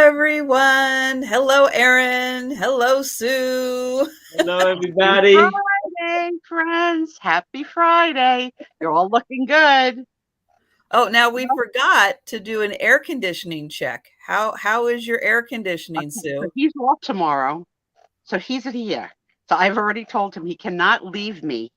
everyone. Hello, Erin. Hello, Sue. Hello, everybody. Friday, friends. Happy Friday. You're all looking good. Oh, now we forgot to do an air conditioning check. How is your air conditioning, Okay, so Sue? he's off tomorrow. So he's here. So I've already told him he cannot leave me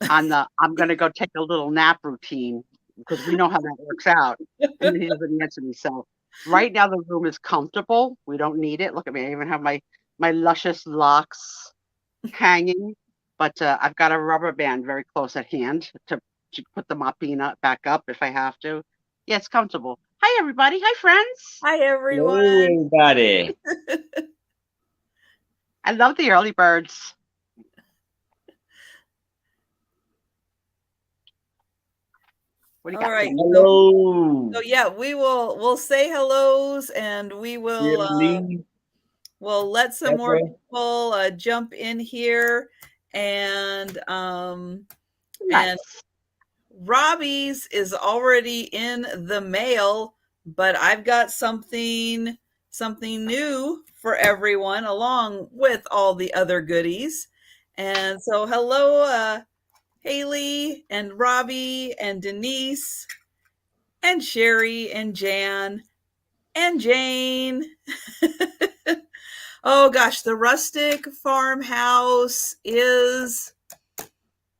on the I'm going to go take a little nap routine because we know how that works out. And then he doesn't answer me. So right now the room is comfortable. We don't need it. Look at me. I even have my luscious locks hanging, but I've got a rubber band very close at hand to put the mopping back up if I have to. Yeah, it's comfortable. Hi, everybody. Hi, friends. Hi, Hello, everyone. everybody. I love the early birds. What do you All got? right. Hello. So yeah, we'll say hellos and we will Lee. we'll let some more Deborah. people jump in here and Nice. Robbie's is already in the mail, but I've got something new for everyone along with all the other goodies. And so hello Haley and Robbie and Denise and Sherry and Jan and Jane. Oh gosh, the rustic farmhouse is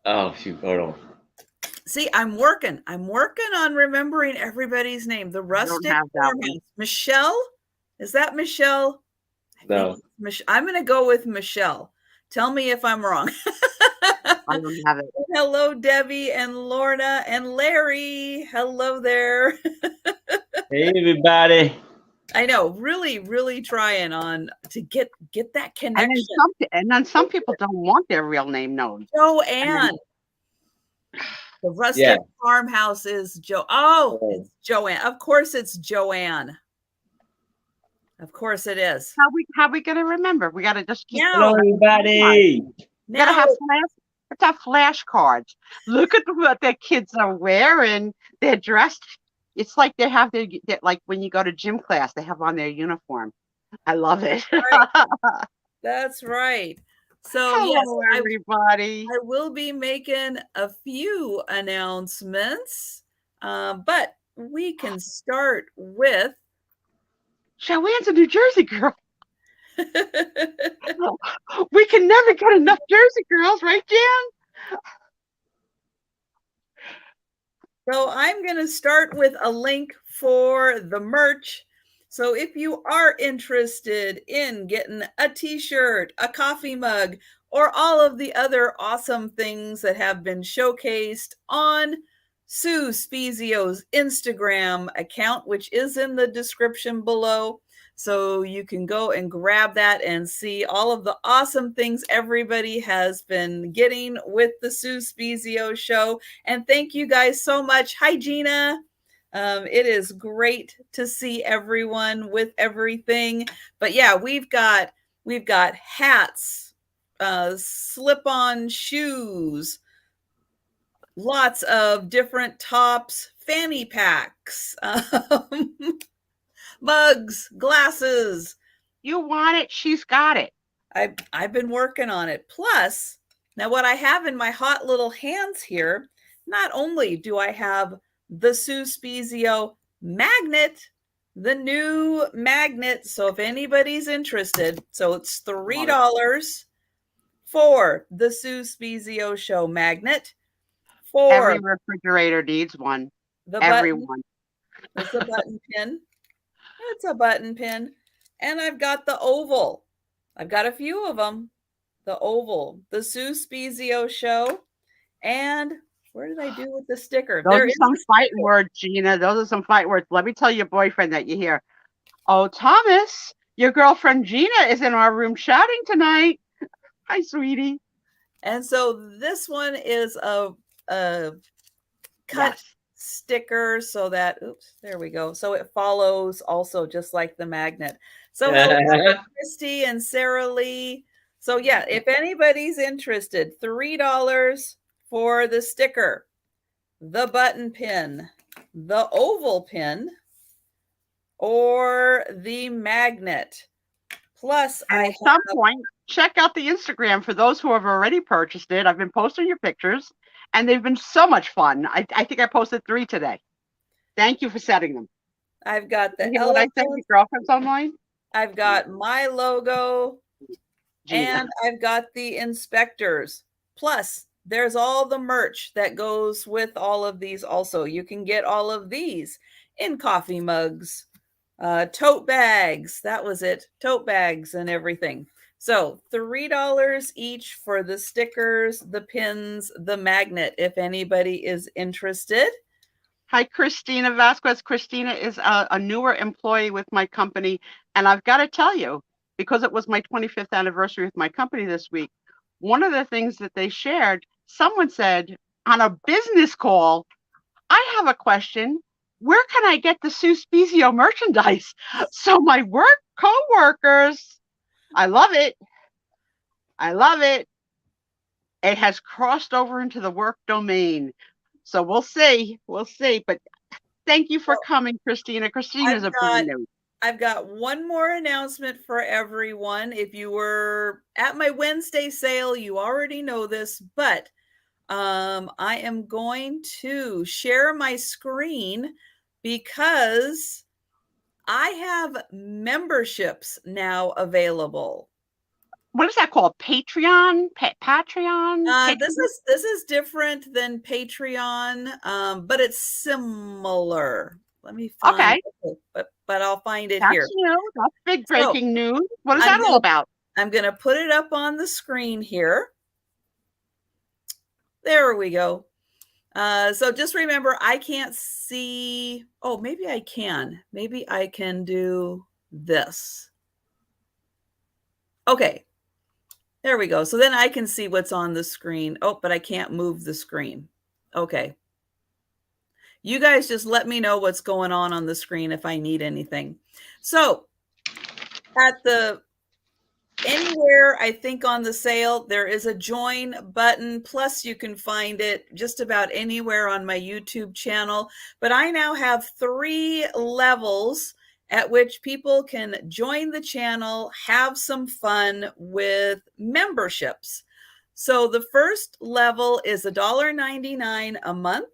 Shoot, hold on. See, I'm working on remembering everybody's name. The I don't rustic have that one. farmhouse. Michelle? Is that Michelle? No. I'm going to go with Michelle. Tell me if I'm wrong. I don't have it. Hello, Debbie and Lorna and Larry. Hello there. Hey, everybody. I know, really, really trying on to get that And connection. then some people don't want their real name known. Joanne. The rustic farmhouse is it's Joanne. Of course it's Joanne. Of course it is. How we gonna remember? We gotta just keep Hello, everybody. We gotta have let's have flashcards. Look at what their kids are wearing. They're dressed. It's like they have like when you go to gym class, they have on their uniform. I love it. Right. That's right. So hello, everybody. I will be making a few announcements, but we can start with Joanne's a New Jersey girl. We can never get enough Jersey girls, right, Jan? So I'm going to start with a link for the merch. So if you are interested in getting a t-shirt, a coffee mug, or all of the other awesome things that have been showcased on Sue Spiezio's Instagram account, which is in the description below. So you can go and grab that and see all of the awesome things everybody has been getting with the Sue Spiezio show. And thank you guys so much. Hi, Gina. It is great to see everyone with everything. But yeah, we've got hats, slip-on shoes, lots of different tops, fanny packs, mugs, glasses. You want it, she's got it. I've been working on it. Plus, now what I have in my hot little hands here, not only do I have the Sue Spiezio magnet, the new magnet. So if anybody's interested, so it's $3 for the Sue Spiezio show magnet. For every refrigerator needs one. Everyone. It's a button pin. It's a button pin. And I've got the oval. I've got a few of them. The oval, the Sue Spiezio show. And where did I do with the sticker? Those are some fight words, Gina. Those are some fight words. Let me tell your boyfriend that you hear. Oh, Thomas, your girlfriend Gina is in our room shouting tonight. Hi, sweetie. And so this one is a cut sticker so that, oops, there we go. So it follows also just like the magnet. So Christy and Sarah Lee. So yeah, if anybody's interested, $3 for the sticker, the button pin, the oval pin, or the magnet. Plus, And at some point, check out the Instagram for those who have already purchased it. I've been posting your pictures, and they've been so much fun. I think I posted 3 today. Thank you for setting them. I've got the You hear what I said? Your girlfriend's online? I've got my logo, Gina. and I've got the inspectors. Plus, there's all the merch that goes with all of these also. You can get all of these in coffee mugs, tote bags. That was it. Tote bags and everything. So $3 each for the stickers, the pins, the magnet, if anybody is interested. Hi, Christina Vasquez. Christina is a newer employee with my company. And I've got to tell you, because it was my 25th anniversary with my company this week, one of the things that they shared, someone said on a business call, I have a question. Where can I get the Spiezio merchandise? So my co-workers, I love it. I love it. It has crossed over into the work domain. So we'll see. We'll see. But thank you for coming, Christina. Christina's a brand new. I've got one more announcement for everyone. If you were at my Wednesday sale, you already know this, but I am going to share my screen because I have memberships now available. What is that called? Patreon? Patreon? This is different than Patreon, but it's similar. Let me find it, but I'll find it here. That's big breaking news. What is that all about? I'm going to put it up on the screen here. There we go. So just remember, I can't see. Oh, maybe I can. Maybe I can do this. Okay. There we go. So then I can see what's on the screen. Oh, but I can't move the screen. Okay. You guys just let me know what's going on the screen if I need anything. So at anywhere, I think on the sale, there is a join button. Plus you can find it just about anywhere on my YouTube channel. But I now have 3 levels at which people can join the channel, have some fun with memberships. So the first level is $1.99 a month.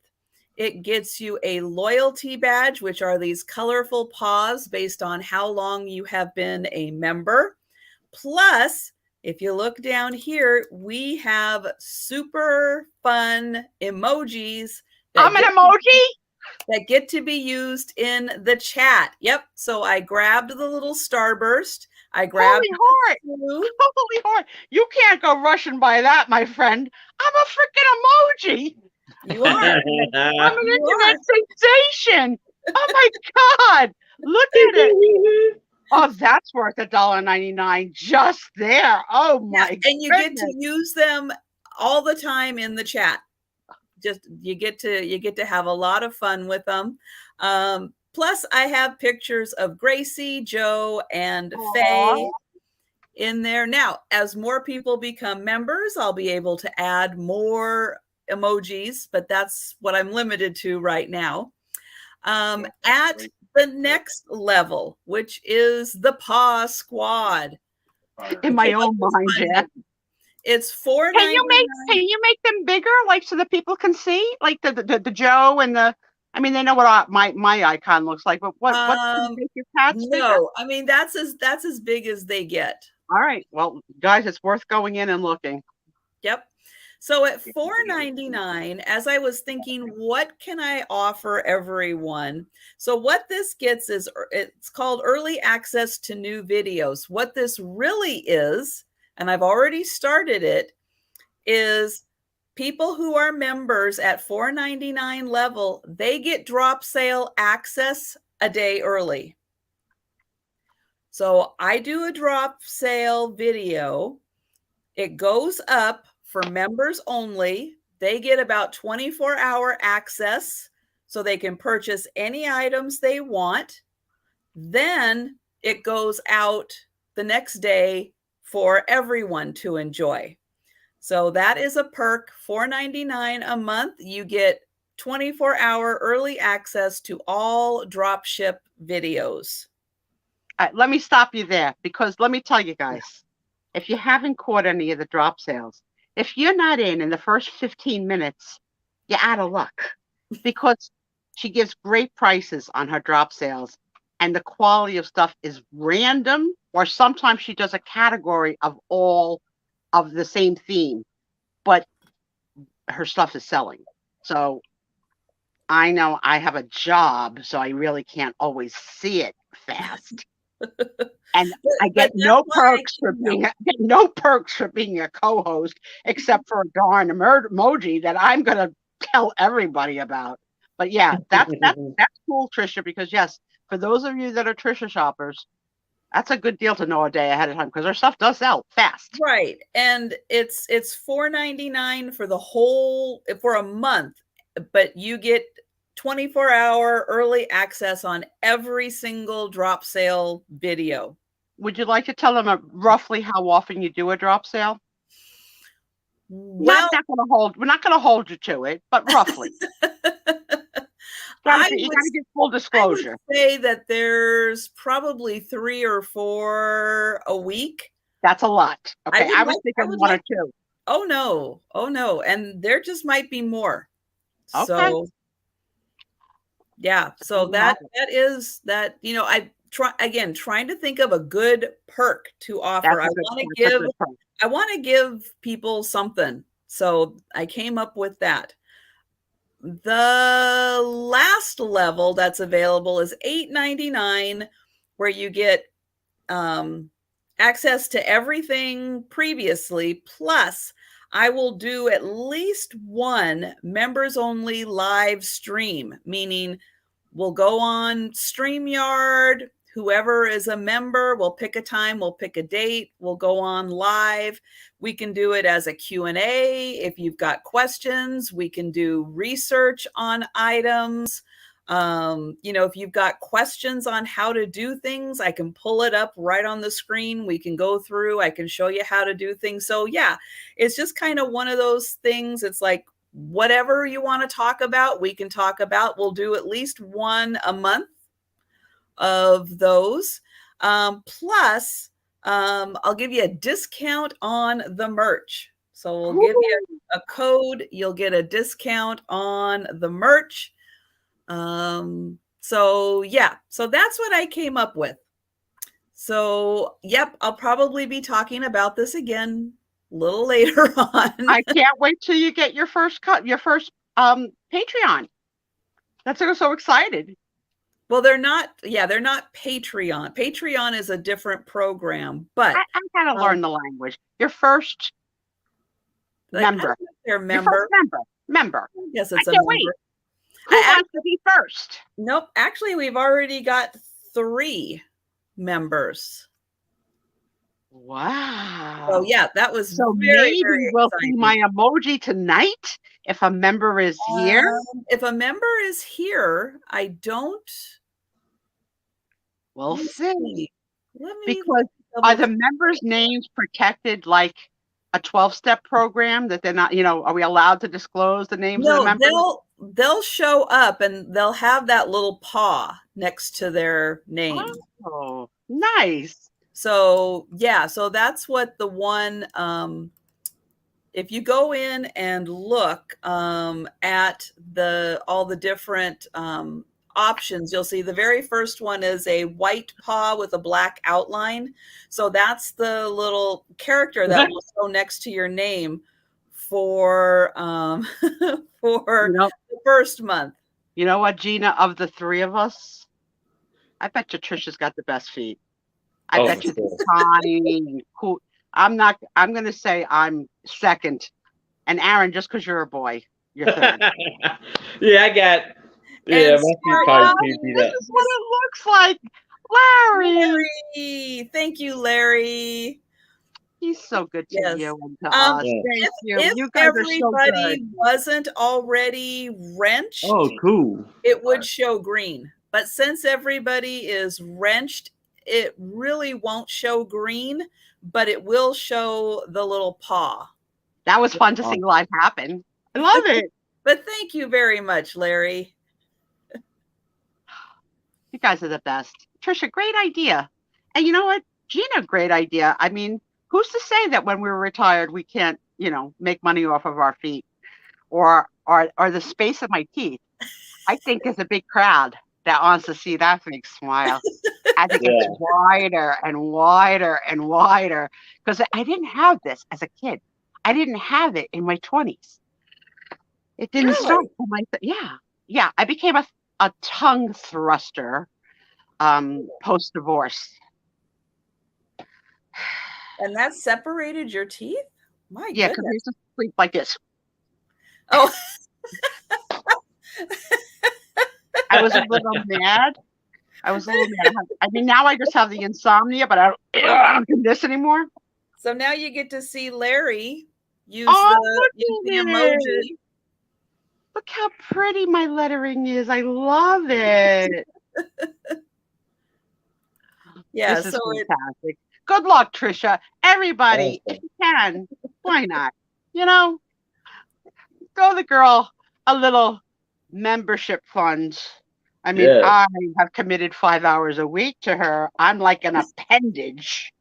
It gets you a loyalty badge, which are these colorful paws based on how long you have been a member. Plus, if you look down here, we have super fun emojis. I'm an emoji? That get to be used in the chat. Yep. So I grabbed the little starburst. I grabbed Holy heart. You can't go rushing by that, my friend. I'm a freaking emoji. You are. I'm an internet sensation. Oh my God. Look at it. Oh, that's worth $1.99 just there. Oh my God. And you get to use them all the time in the chat. Just you get to have a lot of fun with them. Plus, I have pictures of Gracie, Joe, and Faye in there. Now, as more people become members, I'll be able to add more emojis, but that's what I'm limited to right now. At the next level, which is the Paw Squad. In my own mind, yeah. It's $4.99. Can you make them bigger, like so that people can see, like the Joe and the? I mean, they know what my icon looks like, but what can you make your cats bigger? No, I mean that's as big as they get. All right, well, guys, it's worth going in and looking. Yep. So at $4.99, as I was thinking, what can I offer everyone? So what this gets is it's called early access to new videos. What this really is, and I've already started it, is people who are members at $4.99 level, they get drop sale access a day early. So I do a drop sale video. It goes up for members only. They get about 24-hour access so they can purchase any items they want. Then it goes out the next day for everyone to enjoy. So that is a perk, $4.99 a month. You get 24-hour early access to all dropship videos. Let me stop you there, because let me tell you guys, if you haven't caught any of the drop sales, if you're not in the first 15 minutes, you're out of luck, because she gives great prices on her drop sales, and the quality of stuff is random, or sometimes she does a category of all of the same theme, but her stuff is selling. So I know I have a job, so I really can't always see it fast. And I get no perks for being a co-host, except for a darn emoji that I'm gonna tell everybody about. But yeah, that's cool, Trisha, because yes, for those of you that are Trisha shoppers, that's a good deal to know a day ahead of time, because our stuff does sell fast. Right. And it's $4.99 for a month, but you get 24-hour early access on every single drop sale video. Would you like to tell them roughly how often you do a drop sale? Well, we're not going to hold you to it, but roughly. You got to give full disclosure. I would say that there's probably 3 or 4 a week. That's a lot. Okay, I was thinking 1 or 2. Oh no, and there just might be more. Okay. So yeah, so that is that. You know, I trying to think of a good perk to offer. I want to give people something, so I came up with that. The last level that's available is $8.99, where you get access to everything previously, plus I will do at least one members only live stream, meaning we'll go on StreamYard. Whoever is a member, we'll pick a time, we'll pick a date, we'll go on live. We can do it as a Q&A. If you've got questions, we can do research on items. You know, if you've got questions on how to do things, I can pull it up right on the screen. We can go through, I can show you how to do things. So yeah, it's just kind of one of those things. It's like, whatever you want to talk about, we can talk about. We'll do at least one a month of those. Plus, I'll give you a discount on the merch. So we'll give you a code. You'll get a discount on the merch. So yeah, so that's what I came up with. So yep, I'll probably be talking about this again a little later on. I can't wait till you get your first Patreon. That's so excited. Well, they're not Patreon. Patreon is a different program, but I gotta learn the language. Your first member. Their member. Your first member. Yes, it's a member. Wait. Who wants to be first? Nope. Actually, we've already got 3 members. Wow. So yeah, that was so very, maybe very we'll exciting. see my emoji tonight if a member is here. If a member is here, I don't. We'll see. Because are the members' names protected like a 12-step program that they're not, you know, are we allowed to disclose the names of the members? They'll show up and they'll have that little paw next to their name. Oh, nice. So yeah, so that's what the one, if you go in and look at all the different options, you'll see the very first one is a white paw with a black outline. So that's the little character that will go next to your name for the first month. You know what, Gina, of the 3 of us, I bet you Trisha's got the best feet. I bet you Connie and cool. I'm going to say I'm second. And Aaron, just because you're a boy, you're third. Yeah, I got. Yeah, my feet probably can't be that. This is what it looks like. Larry. Thank you, Larry. He's so good to you and to Yeah. us. Thank you. If You guys everybody are so good. wasn't already wrenched, cool. It would show green. But since everybody is wrenched, it really won't show green, but it will show the little paw. That was fun to see live happen. I love it. But thank you very much, Larry. You guys are the best. Trisha, great idea. And you know what? Gina, great idea. I mean, who's to say that when we're retired, we can't, make money off of our feet or the space of my teeth? I think there's a big crowd that wants to see that big smile as it gets wider and wider and wider. Because I didn't have this as a kid. I didn't have it in my 20s. It didn't start until yeah. I became a tongue thruster post divorce. And that separated your teeth? My Yeah, because goodness. I used to sleep like this. Oh. I was a little mad. I mean, now I just have the insomnia, but I don't do this anymore. So now you get to see Larry use the emoji. Look how pretty my lettering is. I love it. Yeah, this is fantastic. Good luck, Trisha. Everybody, if you can, why not? Throw the girl a little membership fund. I mean, I have committed 5 hours a week to her. I'm like an appendage.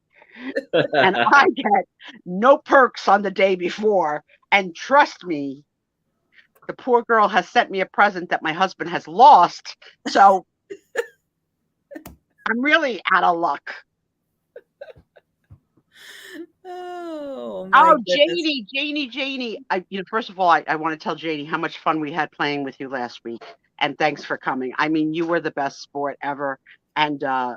And I get no perks on the day before. And trust me, the poor girl has sent me a present that my husband has lost. So I'm really out of luck. Oh, Janie. First of all, I want to tell Janie how much fun we had playing with you last week. And thanks for coming. I mean, you were the best sport ever. And I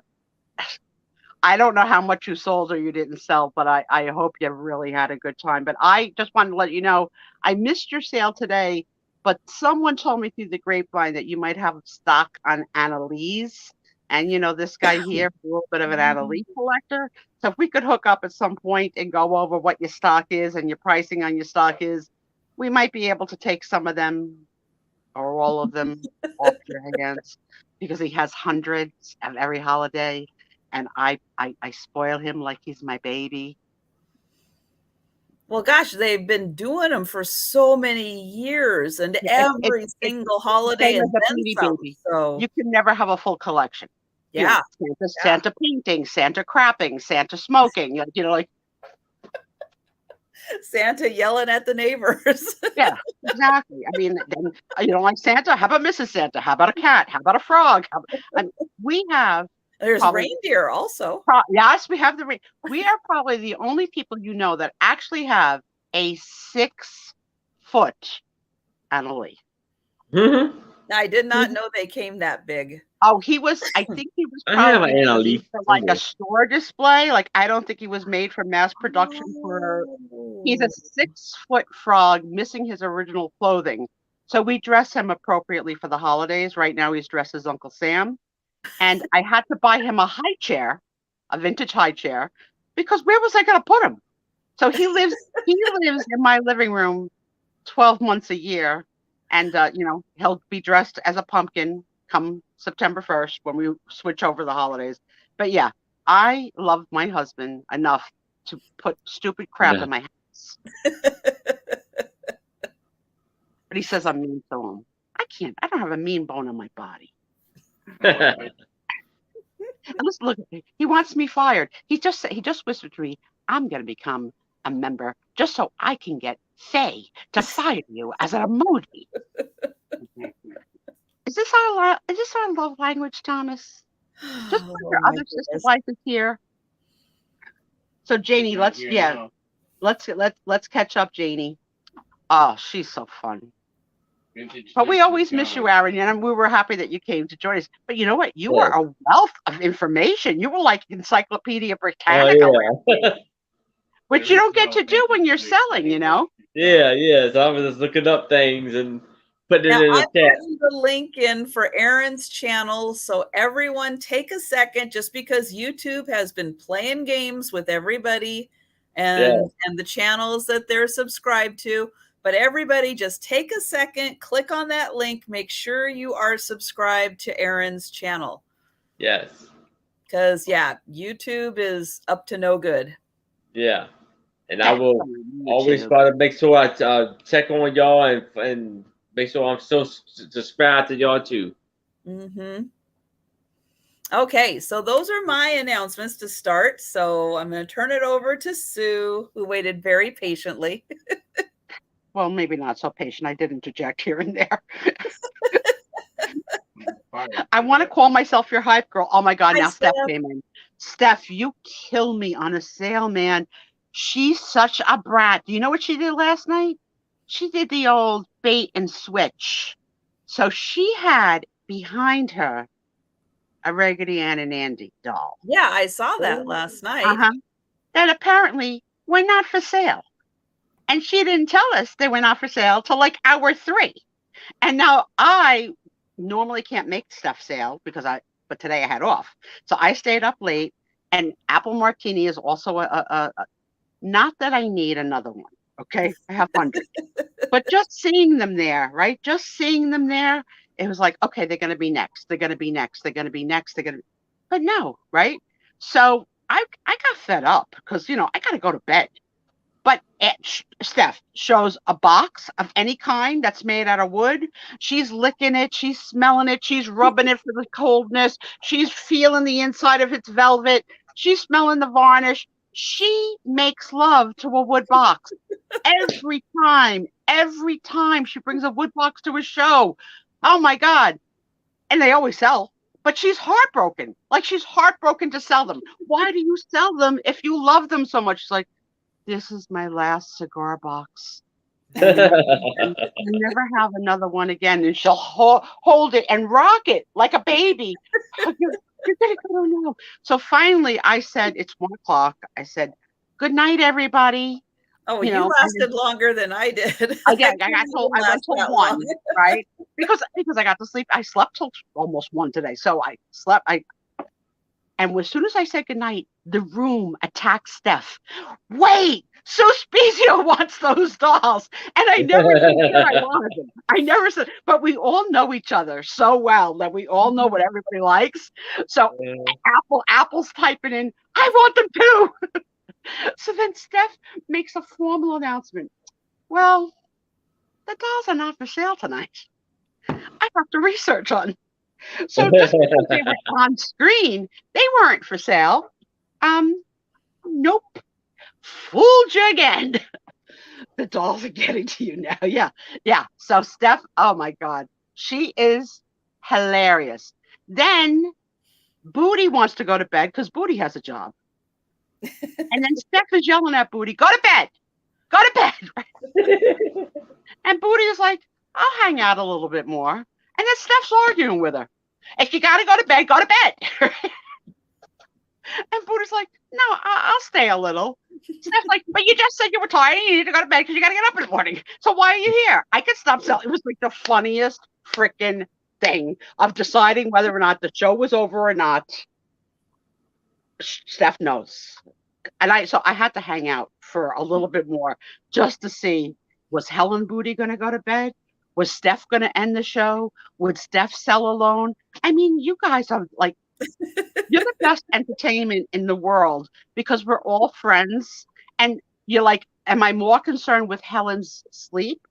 don't know how much you sold or you didn't sell, but I hope you really had a good time. But I just wanted to let you know, I missed your sale today, but someone told me through the grapevine that you might have stock on Annalise. And, this guy here, a little bit of an Annalise collector. So if we could hook up at some point and go over what your stock is and your pricing on your stock is, we might be able to take some of them or all of them off your hands, because he has hundreds of every holiday. And I spoil him like he's my baby. Well, gosh, they've been doing them for so many years, and every single holiday and then some. So you can never have a full collection. Yeah. Santa painting, Santa crapping, Santa smoking, like Santa yelling at the neighbors. Yeah, exactly. I mean, then, you don't like Santa? How about Mrs. Santa? How about a cat? How about a frog? We have There's reindeer also. Yes, we have we are probably the only people that actually have a 6-foot Annalise. Mm-hmm. I did not know they came that big. Oh, I think he was probably made for like a store display. Like, I don't think he was made for mass production he's a 6-foot frog missing his original clothing. So we dress him appropriately for the holidays. Right now he's dressed as Uncle Sam. And I had to buy him a high chair, a vintage high chair, because where was I going to put him? So he lives in my living room 12 months a year. And, he'll be dressed as a pumpkin come September 1st when we switch over the holidays. But yeah, I love my husband enough to put stupid crap in my house. But he says I'm mean to him. I don't have a mean bone in my body. And let's look at me. He wants me fired. He just whispered to me, I'm going to become a member just so I can get Faye to fire you as an emoji. Is this our love language, Thomas? Just like your other sister wife is here. So Janie, let's catch up, Janie. Oh, she's so fun. But we always miss you, Aaron, and we were happy that you came to join us. But you know what? You were a wealth of information. You were like Encyclopedia Britannica. Oh, yeah. Which you don't get to do when you're selling, Yeah. So I was just looking up things and putting it in the chat. I'm putting the link in for Aaron's channel. So everyone take a second, just because YouTube has been playing games with everybody and the channels that they're subscribed to. But everybody just take a second, click on that link, make sure you are subscribed to Aaron's channel. Yes. Because, YouTube is up to no good. Yeah. And I will always try to make sure I check on y'all and Make sure I'm still subscribed to y'all too. Mm-hmm. Okay, so those are my announcements to start. So I'm going to turn it over to Sue, who waited very patiently. Well, maybe not so patient. I did interject here and there. I want to call myself your hype girl. Oh my God, now Steph came in. Steph, you kill me on a sale, man. She's such a brat. Do you know what she did last night? She did the old bait and switch. So she had behind her a Raggedy Ann and Andy doll. Yeah, I saw that last night. Uh-huh. That apparently were not for sale. And she didn't tell us they were not for sale till like hour 3. And now I normally can't make stuff sale but today I had off. So I stayed up late, and apple martini is also a not that I need another one. Okay. I have hundreds, but just seeing them there, right? Just seeing them there, it was like, okay, they're going to be next. They're going to be next. They're going to be next. But no, right? So I got fed up because, I got to go to bed. But Steph shows a box of any kind that's made out of wood. She's licking it. She's smelling it. She's rubbing it for the coldness. She's feeling the inside of its velvet. She's smelling the varnish. She makes love to a wood box every time she brings a wood box to a show. Oh my God. And they always sell. But she's heartbroken. Like, she's heartbroken to sell them. Why do you sell them if you love them so much? She's like, this is my last cigar box. And I never have another one again. And she'll hold it and rock it like a baby. You're going to go now. So finally, I said, it's 1:00. I said, good night, everybody. Oh, you lasted longer than I did. I went till 1, right? Because I got to sleep. I slept till almost 1 today. So I slept. And as soon as I said goodnight, the room attacked Steph. Wait, so Spiezio wants those dolls. And I never said I wanted them. I never said, but we all know each other so well that we all know what everybody likes. So Apple's typing in, I want them too. So then Steph makes a formal announcement. Well, the dolls are not for sale tonight. I have to research on. So just because they were on screen, they weren't for sale. Nope. Fooled you again. The dolls are getting to you now. Yeah. So Steph, oh my God, she is hilarious. Then Booty wants to go to bed because Booty has a job. And then Steph is yelling at Booty, go to bed. Go to bed. And Booty is like, I'll hang out a little bit more. And then Steph's arguing with her. If you got to go to bed, go to bed. And Booty's like, no, I'll stay a little. Steph's like, but you just said you were tired and you need to go to bed because you got to get up in the morning. So why are you here? I could stop selling. It was like the funniest freaking thing of deciding whether or not the show was over or not. Steph knows. And I had to hang out for a little bit more just to see, was Helen Booty going to go to bed? Was Steph going to end the show? Would Steph sell alone? I mean, you guys are like, you're the best entertainment in the world because we're all friends. And you're like, am I more concerned with Helen's sleep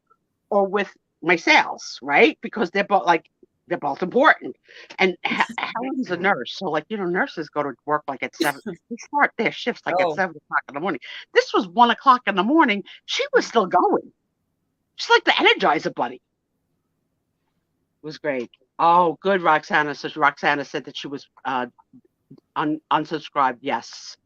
or with my sales, right? Because they're both important. And Helen's a nurse. So nurses go to work like at 7. They start their shifts like at 7 o'clock in the morning. This was 1 o'clock in the morning. She was still going. She's like the Energizer Bunny. It was great. Oh, good, Roxana. So Roxana said that she was unsubscribed. Yes.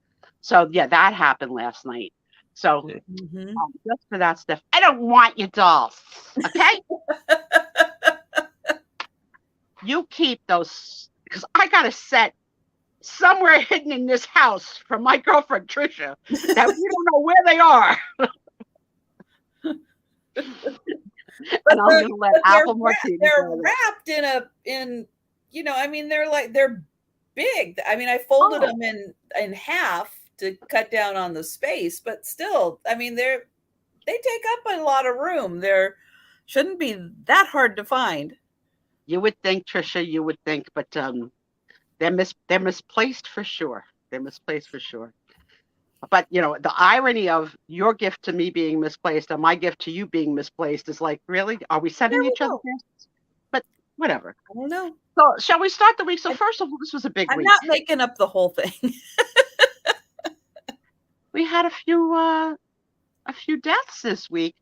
So yeah, that happened last night. So just for that stuff, I don't want your dolls. Okay. You keep those because I got a set somewhere hidden in this house from my girlfriend Trisha that we don't know where they are. And I'm gonna let Apple Martini. They're wrapped in I mean, they're big. I mean, I folded them in half to cut down on the space, but still, I mean, they take up a lot of room. They're shouldn't be that hard to find. You would think, Trisha, you would think, but they're misplaced for sure. They're misplaced for sure. But the irony of your gift to me being misplaced and my gift to you being misplaced is like, really? Are we sending each other gifts? But whatever. I don't know. So shall we start the week? So first of all, this was a big I'm week. not making up the whole thing. We had a few deaths this week.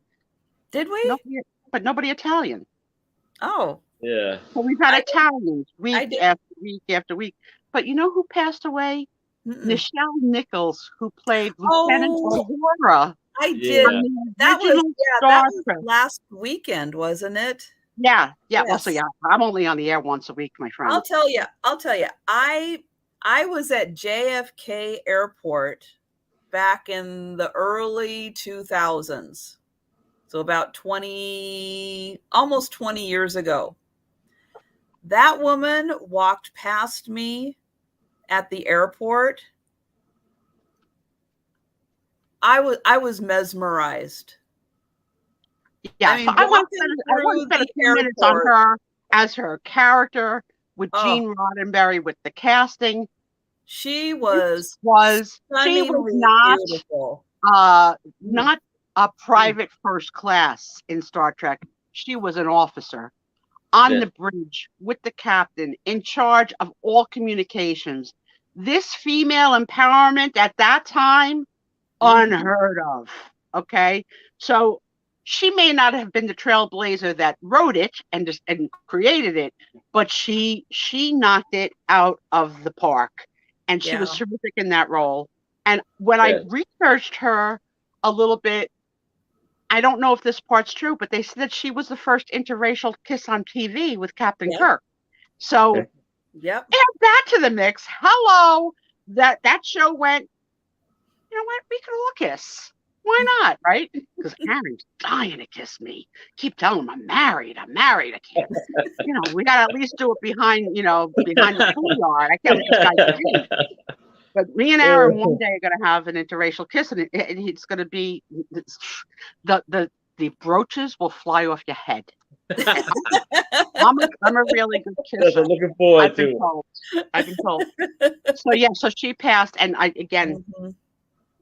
Did we? But nobody Italian. Oh. Yeah. So we've had Italians week after week after week. But you know who passed away? Nichelle Nichols, who played Lieutenant Aurora. I did. Yeah. That was last weekend, wasn't it? Yeah. Yes. Well, so I'm only on the air once a week, my friend. I'll tell you. I was at JFK Airport back in the early 2000s. So about almost 20 years ago. That woman walked past me at the airport. I was mesmerized. Yeah, so I want to spend a few minutes on her as her character with Gene Roddenberry with the casting. She was not beautiful. Not a private first class in Star Trek. She was an officer on the bridge with the captain in charge of all communications. This female empowerment at that time, unheard of. Okay, so she may not have been the trailblazer that wrote it and created it, but she knocked it out of the park, and she was terrific in that role. And when I researched her a little bit, I don't know if this part's true, but they said she was the first interracial kiss on TV with Captain Kirk. So add that to the mix. Hello, that show went, you know what, we can all kiss. Why not, right? Because Aaron's dying to kiss me. Keep telling him I'm married. I can't. We got to at least do it behind the schoolyard. I can't let this guy see. But me and Aaron one day are going to have an interracial kiss, and it's going to be the brooches will fly off your head. I'm a really good kisser. I'm looking forward to it. I've been told. So she passed, and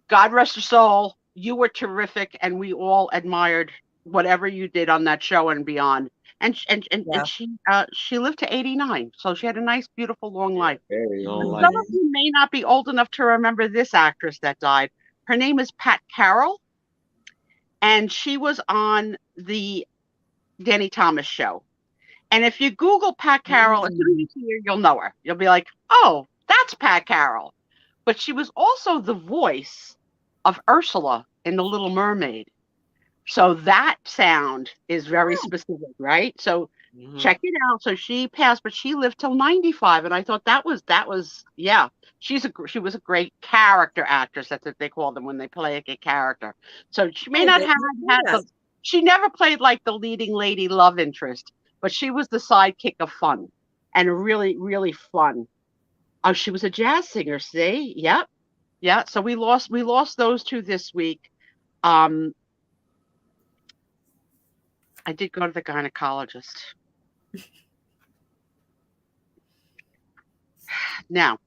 God rest her soul. You were terrific, and we all admired whatever you did on that show and beyond. And she lived to 89, so she had a nice, beautiful, long life. Very long life. Some of you may not be old enough to remember this actress that died. Her name is Pat Carroll, and she was on the Danny Thomas show. And if you Google Pat Carroll, as soon as you see her, you'll know her. You'll be like, oh, that's Pat Carroll. But she was also the voice of Ursula in The Little Mermaid. So that sound is very specific, right? So check it out. So she passed, but she lived till 95, and I thought that was she was a great character actress. That's what they call them when they play a character. So she may not have had she never played like the leading lady love interest, but she was the sidekick of fun, and really, really fun. Oh, she was a jazz singer. See, yep. So we lost those two this week. I did go to the gynecologist. Now,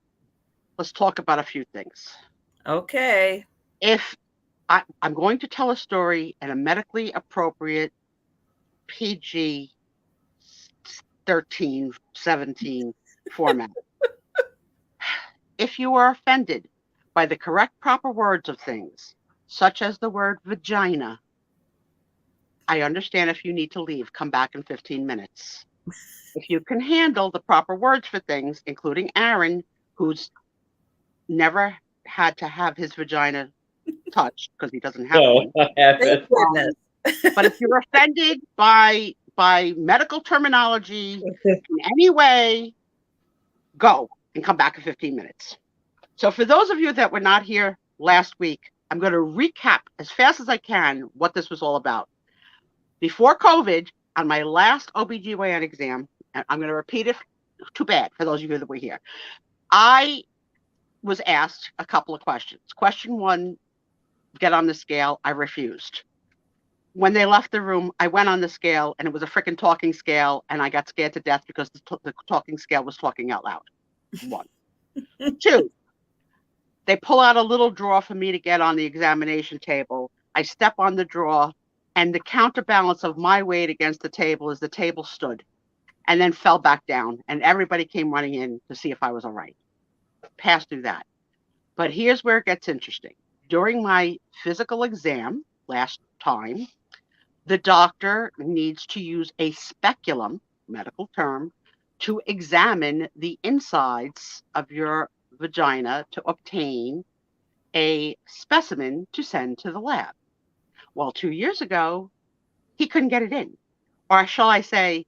let's talk about a few things. Okay. If I'm going to tell a story in a medically appropriate PG 13, 17 format. If you are offended by the correct proper words of things, such as the word vagina, I understand if you need to leave, come back in 15 minutes. If you can handle the proper words for things, including Aaron, who's never had to have his vagina touched because he doesn't have one. Thank goodness. But if you're offended by medical terminology in any way, go and come back in 15 minutes. So for those of you that were not here last week, I'm going to recap as fast as I can what this was all about. Before COVID, on my last OBGYN exam, and I'm going to repeat it, too bad for those of you that were here, I was asked a couple of questions. Question one, get on the scale. I refused. When they left the room, I went on the scale, and it was a freaking talking scale, and I got scared to death because the talking scale was talking out loud. One. Two, They pull out a little drawer for me to get on the examination table. I step on the drawer, and the counterbalance of my weight against the table is the table stood and then fell back down, and everybody came running in to see if I was all right. Passed through that. But here's where it gets interesting. During my physical exam last time, the doctor needs to use a speculum, medical term, to examine the insides of your vagina to obtain a specimen to send to the lab. Well, 2 years ago, he couldn't get it in. Or shall I say,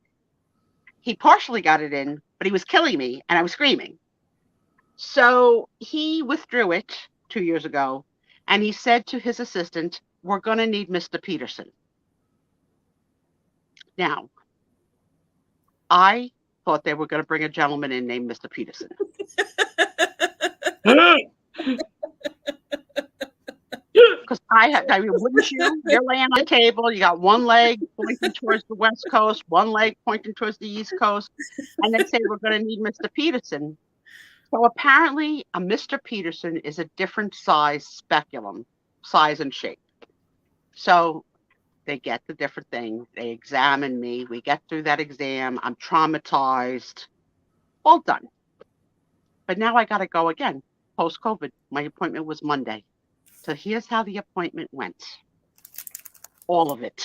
he partially got it in, but he was killing me and I was screaming. So he withdrew it 2 years ago, and he said to his assistant, we're going to need Mr. Peterson. Now, I thought they were going to bring a gentleman in named Mr. Peterson. Because I mean, wouldn't you? You're laying on the table. You got one leg pointing towards the West Coast, one leg pointing towards the East Coast, and then say we're going to need Mr. Peterson. So apparently, a Mr. Peterson is a different size speculum, size and shape. So they get the different thing. They examine me. We get through that exam. I'm traumatized. All done. But now I got to go again. Post-COVID, my appointment was Monday. So here's how the appointment went. All of it.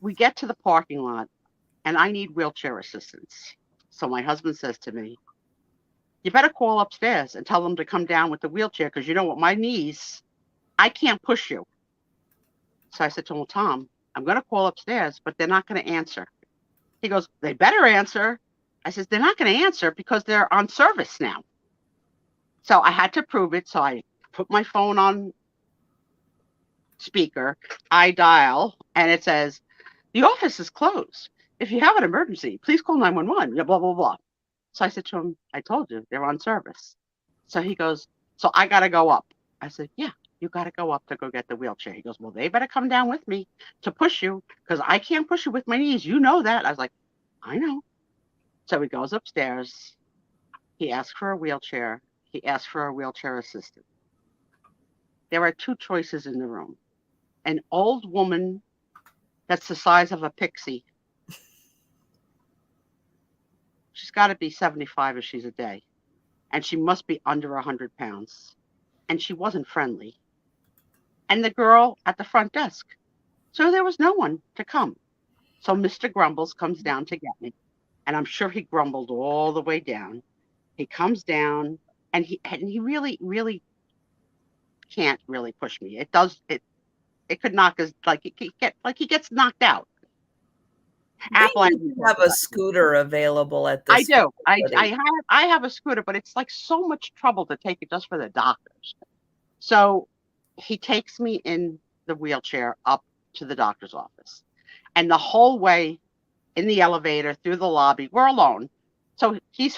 We get to the parking lot, and I need wheelchair assistance. So my husband says to me, you better call upstairs and tell them to come down with the wheelchair, because you know what, my knees, I can't push you. So I said to him, well, Tom, I'm going to call upstairs, but they're not going to answer. He goes, they better answer. I said, they're not going to answer because they're on service now. So I had to prove it. So I put my phone on speaker. I dial, and it says, the office is closed. If you have an emergency, please call 911, blah, blah, blah. So I said to him, I told you, they're on service. So he goes, so I got to go up. I said, yeah, you got to go up to go get the wheelchair. He goes, well, they better come down with me to push you, because I can't push you with my knees. You know that. I was like, I know. So he goes upstairs. He asks for a wheelchair. He asks for a wheelchair assistant. There are two choices in the room. An old woman that's the size of a pixie. She's got to be 75 if she's a day. And she must be under 100 pounds. And she wasn't friendly. And the girl at the front desk. So there was no one to come. So Mr. Grumbles comes down to get me. And I'm sure he grumbled all the way down. He comes down, and he really, really can't really push me. It could knock us, like he gets knocked out. Apple have a scooter available at this. I do. I have a scooter, but it's like so much trouble to take it just for the doctors. So he takes me in the wheelchair up to the doctor's office, and the whole way in the elevator through the lobby, we're alone. So he's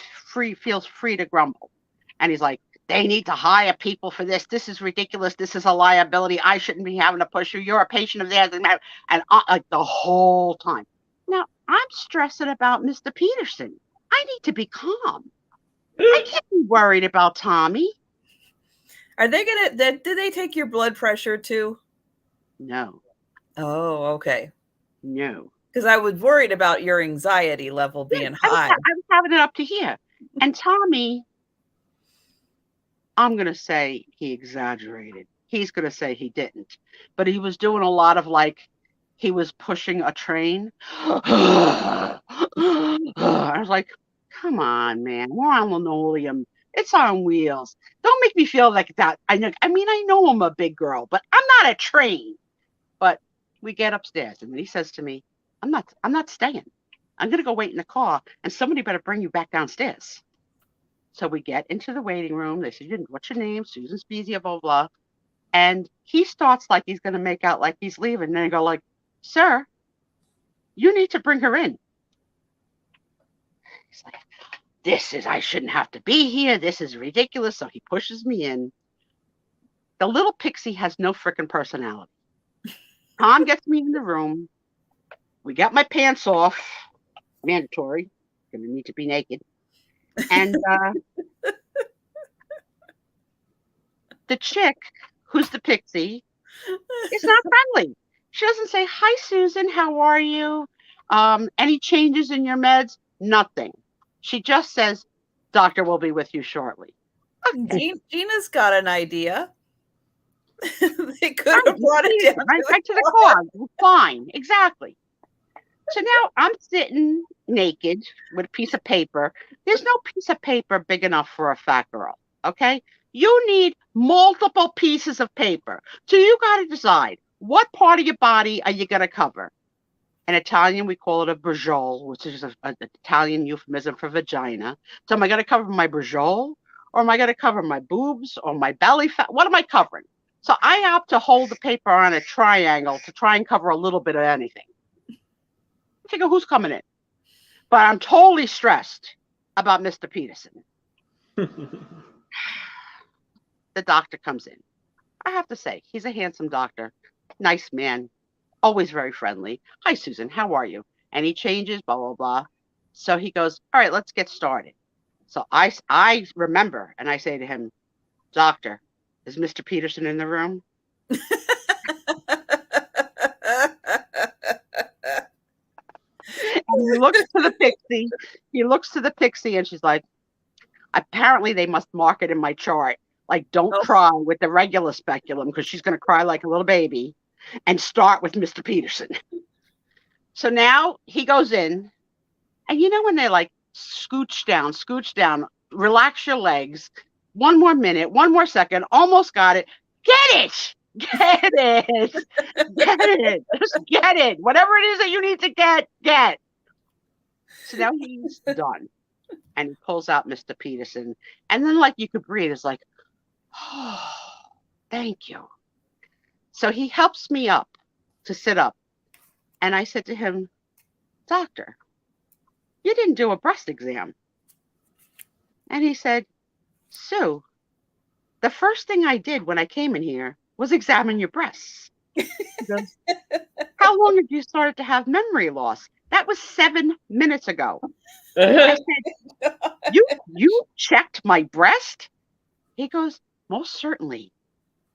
feels free to grumble, and he's like, they need to hire people for this. This is ridiculous. This is a liability. I shouldn't be having to push you. You're a patient of theirs. And like the whole time. Now, I'm stressing about Mr. Peterson. I need to be calm. I can't be worried about Tommy. Are they did they take your blood pressure too? No. Oh, okay. No. Because I was worried about your anxiety level being high. I was having it up to here. And Tommy, I'm going to say he exaggerated. He's going to say he didn't. But he was doing a lot of like, he was pushing a train. I was like, come on, man. We're on linoleum. It's on wheels. Don't make me feel like that. I mean, I know I'm a big girl, but I'm not a train. But we get upstairs, and he says to me, I'm not staying. I'm going to go wait in the car, and somebody better bring you back downstairs. So we get into the waiting room. They said, what's your name? Susan Spiezio, blah, blah. And he starts like he's going to make out like he's leaving. And then I go like, sir, you need to bring her in. He's like, I shouldn't have to be here. This is ridiculous. So he pushes me in. The little pixie has no freaking personality. Tom gets me in the room. We got my pants off. Mandatory. Going to need to be naked. And The chick, who's the pixie, is not friendly. She doesn't say, "Hi, Susan, how are you? Any changes in your meds?" Nothing. She just says, "Doctor will be with you shortly." Okay. Gina's got an idea. They could have brought it down right to the car. Fine. Exactly. So now I'm sitting naked with a piece of paper. There's no piece of paper big enough for a fat girl. Okay. You need multiple pieces of paper. So you got to decide, what part of your body are you going to cover? In Italian, we call it a brujol, which is an Italian euphemism for vagina. So am I going to cover my brujol, or am I going to cover my boobs or my belly fat? What am I covering? So I opt to hold the paper on a triangle to try and cover a little bit of anything. I figure, who's coming in? But I'm totally stressed about Mr. Peterson. The doctor comes in. I have to say, he's a handsome doctor. Nice man. Always very friendly. "Hi, Susan. How are you? Any changes?" Blah, blah, blah. So he goes, "All right, let's get started." So I remember, and I say to him, "Doctor, is Mr. Peterson in the room?" And he looks to the pixie. He looks to the pixie, and she's like, apparently they must mark it in my chart. Like, don't cry with the regular speculum, because she's going to cry like a little baby, and start with Mr. Peterson. So now he goes in, and you know when they like scooch down, relax your legs, 1 more minute, 1 more second, almost got it. Get it. Get it. Get it. Just get it. Whatever it is that you need to get. So now he's done. And he pulls out Mr. Peterson. And then, like, you could breathe. It's like, "Oh, thank you." So he helps me up to sit up. And I said to him, "Doctor, you didn't do a breast exam." And he said, "Sue, the first thing I did when I came in here was examine your breasts." He goes, "How long have you started to have memory loss?" That was 7 minutes ago. I said, you checked my breast? He goes, "Most certainly."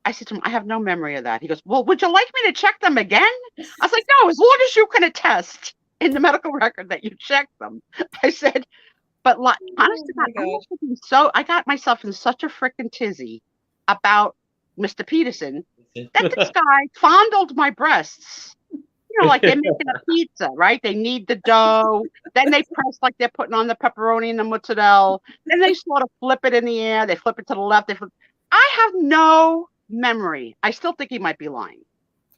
I said to him, "I have no memory of that." He goes, "Well, would you like me to check them again?" I was like, "No, as long as you can attest in the medical record that you checked them." I said, but honestly, I got myself in such a freaking tizzy about Mr. Peterson that this guy fondled my breasts. You know, like they're making a pizza, right? They knead the dough, then they press like they're putting on the pepperoni and the mozzarella, then they sort of flip it in the air, they flip it to the left, I have no memory. I still think he might be lying.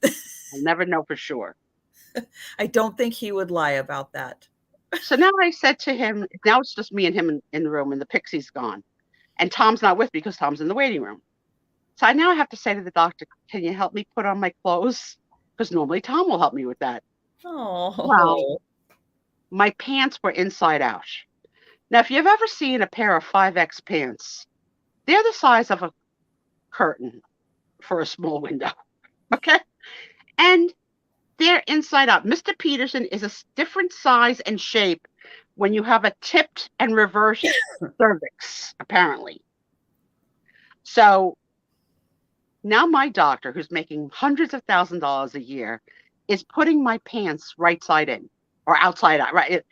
I'll never know for sure. I don't think he would lie about that. So now I said to him, now it's just me and him in the room, and the pixie's gone. And Tom's not with me because Tom's in the waiting room. So I now have to say to the doctor, "Can you help me put on my clothes?" Because normally Tom will help me with that. Oh. Well, my pants were inside out. Now, if you've ever seen a pair of 5X pants, they're the size of a curtain for a small window. Okay? And they're inside out. Mr. Peterson is a different size and shape when you have a tipped and reversed cervix, apparently. So now my doctor, who's making hundreds of $1,000s a year, is putting my pants right side in or outside out, right?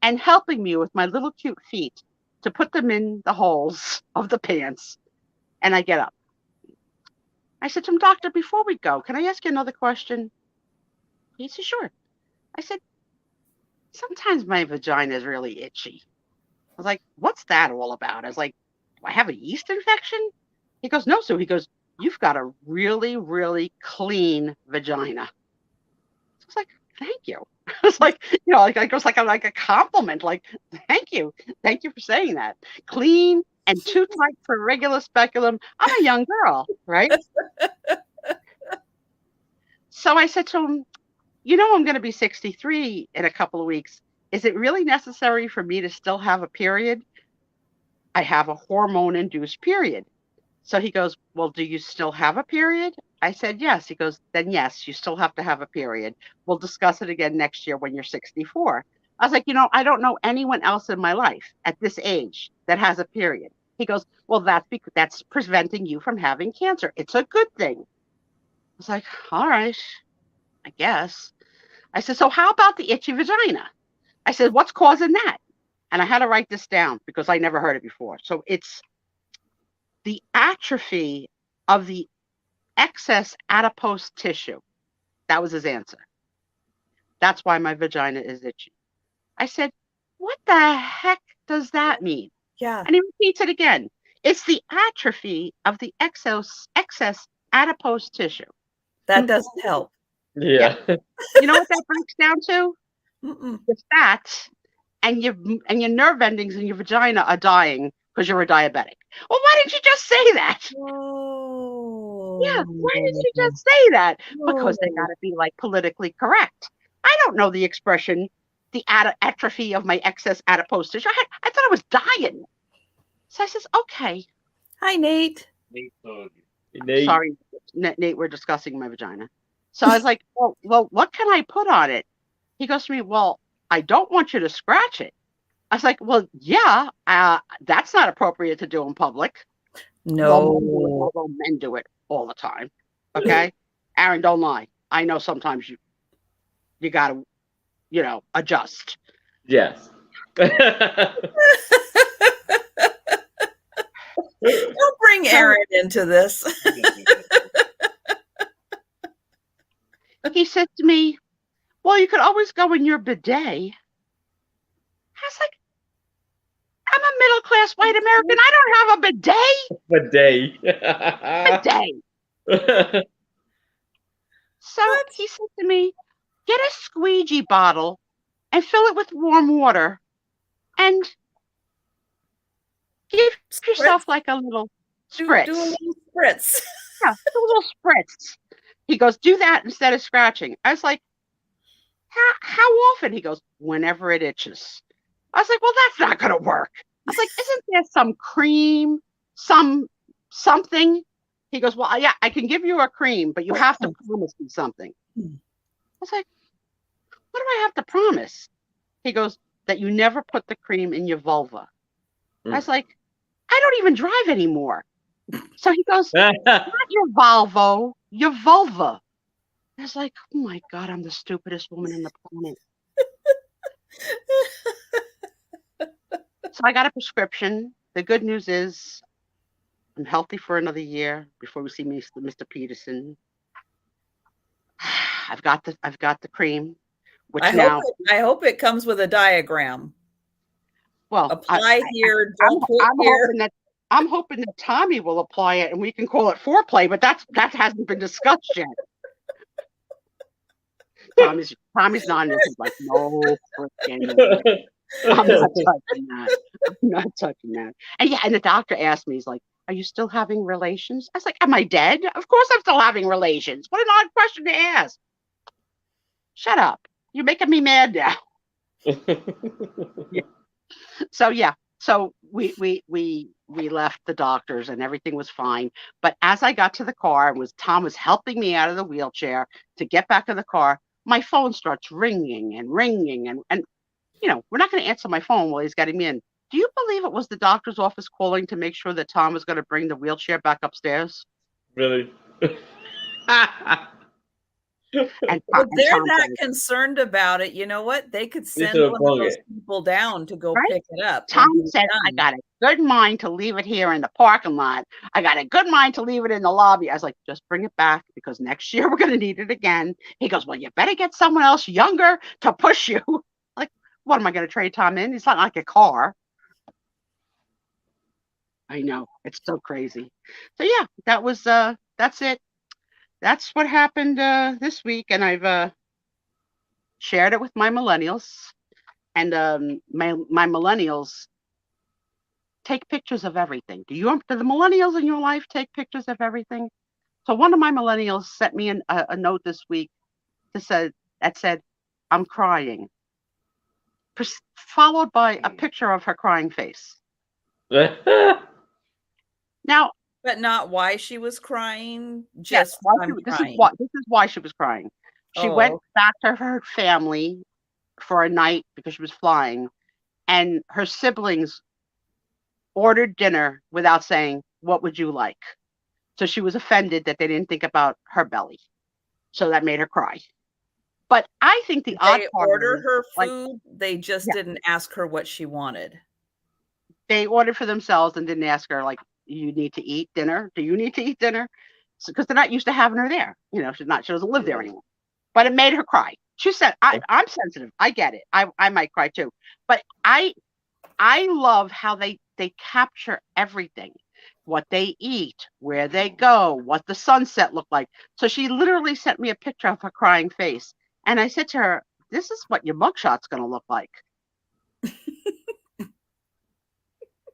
And helping me with my little cute feet to put them in the holes of the pants. And I get up. I said to him, "Doctor, before we go, can I ask you another question?" He said, "Sure." I said, "Sometimes my vagina is really itchy." I was like, "What's that all about?" I was like, "Do I have a yeast infection?" He goes, "No, Sue." He goes, "You've got a really, really clean vagina." I was like, "Thank you." I was like, you know, like it was like a compliment. Like, thank you for saying that. Clean and too tight for a regular speculum. I'm a young girl, right? So I said to him, "You know, I'm going to be 63 in a couple of weeks. Is it really necessary for me to still have a period?" "I have a hormone-induced period." So he goes, "Well, do you still have a period?" I said, "Yes." He goes, "Then yes, you still have to have a period. We'll discuss it again next year when you're 64. I was like, you know, I don't know anyone else in my life at this age that has a period. He goes, well, that's preventing you from having cancer. It's a good thing. I was like, all right, I guess. I said, so how about the itchy vagina? I said, what's causing that? And I had to write this down because I never heard it before. So it's the atrophy of the excess adipose tissue. That was his answer. That's why my vagina is itchy. I said, what the heck does that mean? Yeah. And he repeats it again. It's the atrophy of the excess adipose tissue. That doesn't help. Yeah. You know what that breaks down to? Mm-mm. The fat and your nerve endings in your vagina are dying because you're a diabetic. Well, why didn't you just say that? Whoa. Yeah, why did you just say that? Because they Whoa. got to be like politically correct. I don't know the expression, the atrophy of my excess adipose tissue. I thought I was dying. So I says, okay. Hi, Nate. Nate. Sorry, Nate, we're discussing my vagina. So I was like, well, what can I put on it? He goes to me, well, I don't want you to scratch it. I was like, well, yeah, that's not appropriate to do in public. No. Although men do it all the time. Okay? Aaron, don't lie. I know sometimes you got to, adjust. Yes. Don't bring Aaron into this. He said to me, well, you could always go in your bidet. I was like, I'm a middle-class white American. I don't have a bidet. Bidet. So he said to me, get a squeegee bottle and fill it with warm water and give yourself like a little spritz. Do a little spritz. Yeah, a little spritz. He goes, do that instead of scratching. I was like, how often? He goes, whenever it itches. I was like, well, that's not going to work. I was like, isn't there some cream, something? He goes, well, yeah, I can give you a cream, but you have to promise me something. I was like, what do I have to promise? He goes, that you never put the cream in your vulva. I was like, I don't even drive anymore. So he goes, not your Volvo, your vulva. I was like, oh my God, I'm the stupidest woman in the planet. So I got a prescription. The good news is I'm healthy for another year before we see Mr. Peterson. I've got the cream, which I hope it comes with a diagram. Well, apply here, don't put here. I'm hoping that Tommy will apply it and we can call it foreplay, but that hasn't been discussed yet. Tommy's nodding. He's like, no, I'm not touching that. I'm not touching that. And yeah, and the doctor asked me, he's like, are you still having relations? I was like, am I dead? Of course I'm still having relations. What an odd question to ask. Shut up. You're making me mad now. Yeah. So we left the doctors and everything was fine. But as I got to the car, Tom was helping me out of the wheelchair to get back in the car, my phone starts ringing and we're not going to answer my phone while he's getting me in. Do you believe it was the doctor's office calling to make sure that Tom was going to bring the wheelchair back upstairs? Really? And they're that concerned about it. You know what? They could send one of those people down to go pick it up. Tom said, I got a good mind to leave it here in the parking lot. I got a good mind to leave it in the lobby. I was like, just bring it back because next year we're going to need it again. He goes, well, you better get someone else younger to push you. Like, what am I going to trade Tom in? It's not like a car. I know. It's so crazy. So yeah, that's it. That's what happened this week, and I've shared it with my millennials, and my millennials take pictures of everything. Do the millennials in your life take pictures of everything? So one of my millennials sent me a note this week that said, I'm crying, followed by a picture of her crying face. Now, but not why she was crying. This is why she was crying. She went back to her family for a night because she was flying, and her siblings ordered dinner without saying, "What would you like?" So she was offended that they didn't think about her belly. So that made her cry. But I think the odd They part order is, her like, food. They just yeah, didn't ask her what she wanted. they ordered for themselves and didn't ask her, like, "You need to eat dinner? Do you need to eat dinner?" Because they're not used to having her there. She doesn't live there anymore. But it made her cry. She said, I'm sensitive. I get it. I might cry too. But I love how they capture everything. What they eat, where they go, what the sunset looked like. So she literally sent me a picture of her crying face. And I said to her, "This is what your mugshot's going to look like."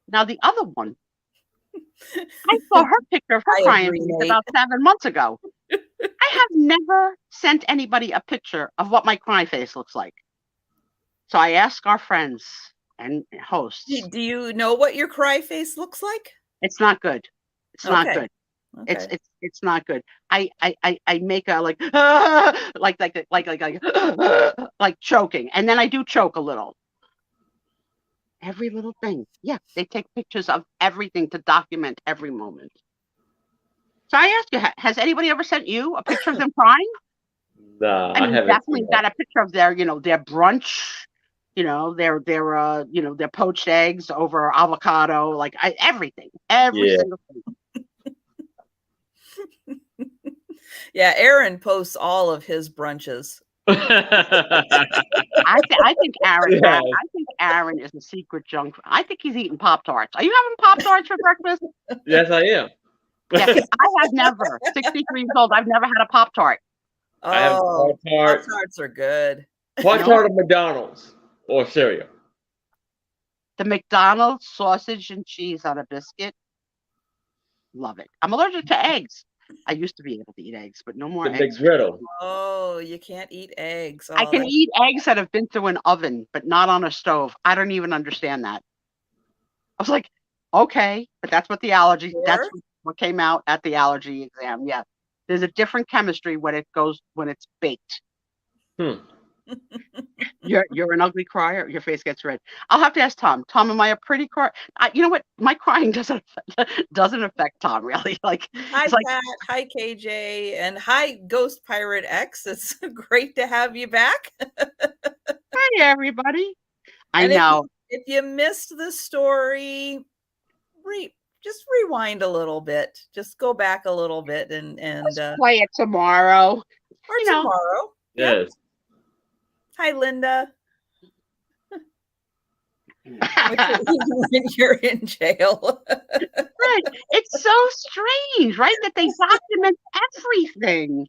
Now, the other one, I saw her picture of her I crying agree, face Nate. about 7 months ago. I have never sent anybody a picture of what my crying face looks like. So I ask our friends and hosts. Do you know what your cry face looks like? It's not good. It's not Okay. good. Okay. It's not good. I make a like like choking, and then I do choke a little. Every little thing. Yeah, they take pictures of everything to document every moment. So I ask you, has anybody ever sent you a picture of them crying? Nah, I I mean, haven't definitely seen that. got a picture of their brunch, their poached eggs over avocado, like everything, every Yeah. single thing. Yeah, Aaron posts all of his brunches. I think Aaron. Yeah. I think Aaron is a secret junk. I think he's eating Pop-Tarts. Are you having Pop-Tarts for breakfast? Yes, I am. Yeah, I have never. 63 years old. I've never had a Pop-Tart. I have Oh, Pop-Tart. Pop-Tarts are good. Pop-Tart of McDonald's or cereal. The McDonald's sausage and cheese on a biscuit. Love it. I'm allergic to eggs. I used to be able to eat eggs, but no more The eggs. McGriddle. Oh, you can't eat eggs. I Oh, can eat eggs that have been through an oven, but not on a stove. I don't even understand that. I was like, okay, but that's what that's what came out at the allergy exam. Yeah. There's a different chemistry when it's baked. You're an ugly crier. Your face gets red. I'll have to ask Tom. Tom, am I a pretty crier? You know what? My crying doesn't affect Tom really. Like, Hi, it's like, Pat. Hi, KJ. And hi, Ghost Pirate X. It's great to have you back. hi everybody. I And know. If you missed the story, just rewind a little bit. Just go back a little bit and Play it tomorrow. or tomorrow. Yes. Hi, Linda. When you're in jail. Right. It's so strange, right? That they document everything.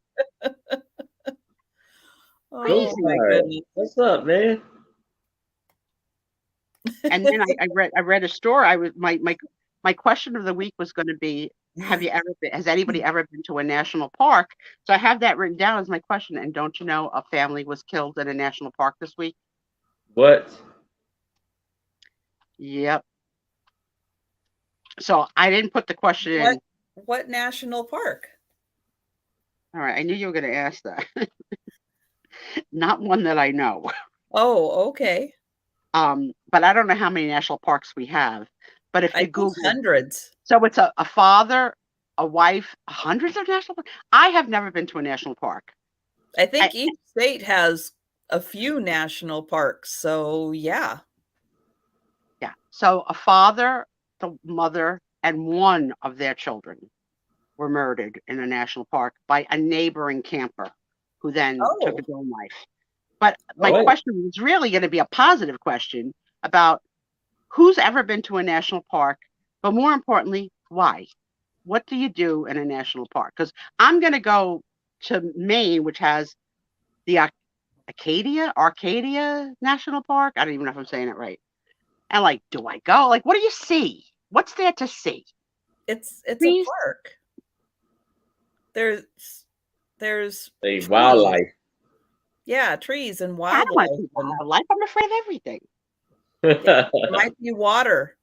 Oh my goodness. What's up, man? And then I read a story. My question of the week was going to be, has anybody ever been to a national park? So I have that written down as my question. And don't you know, a family was killed in a national park this week? What? Yep. So I didn't put the question in. What national park? All right. I knew you were going to ask that. Not one that I know. Oh, okay. But I don't know how many national parks we have. But if you Google hundreds. So it's a father, a wife, hundreds of national parks. I have never been to a national park. I think each state has a few national parks. So yeah. Yeah. So a father, the mother, and one of their children were murdered in a national park by a neighboring camper who then took his own life. But my question was really going to be a positive question about who's ever been to a national park, but more importantly, why? What do you do in a national park? Because I'm going to go to Maine, which has the Arcadia National Park. I don't even know if I'm saying it right. And like, do I go? Like, what do you see? What's there to see? It's a park. There's wildlife. Yeah, trees and wildlife. I don't want wildlife. I'm afraid of everything. There might be water.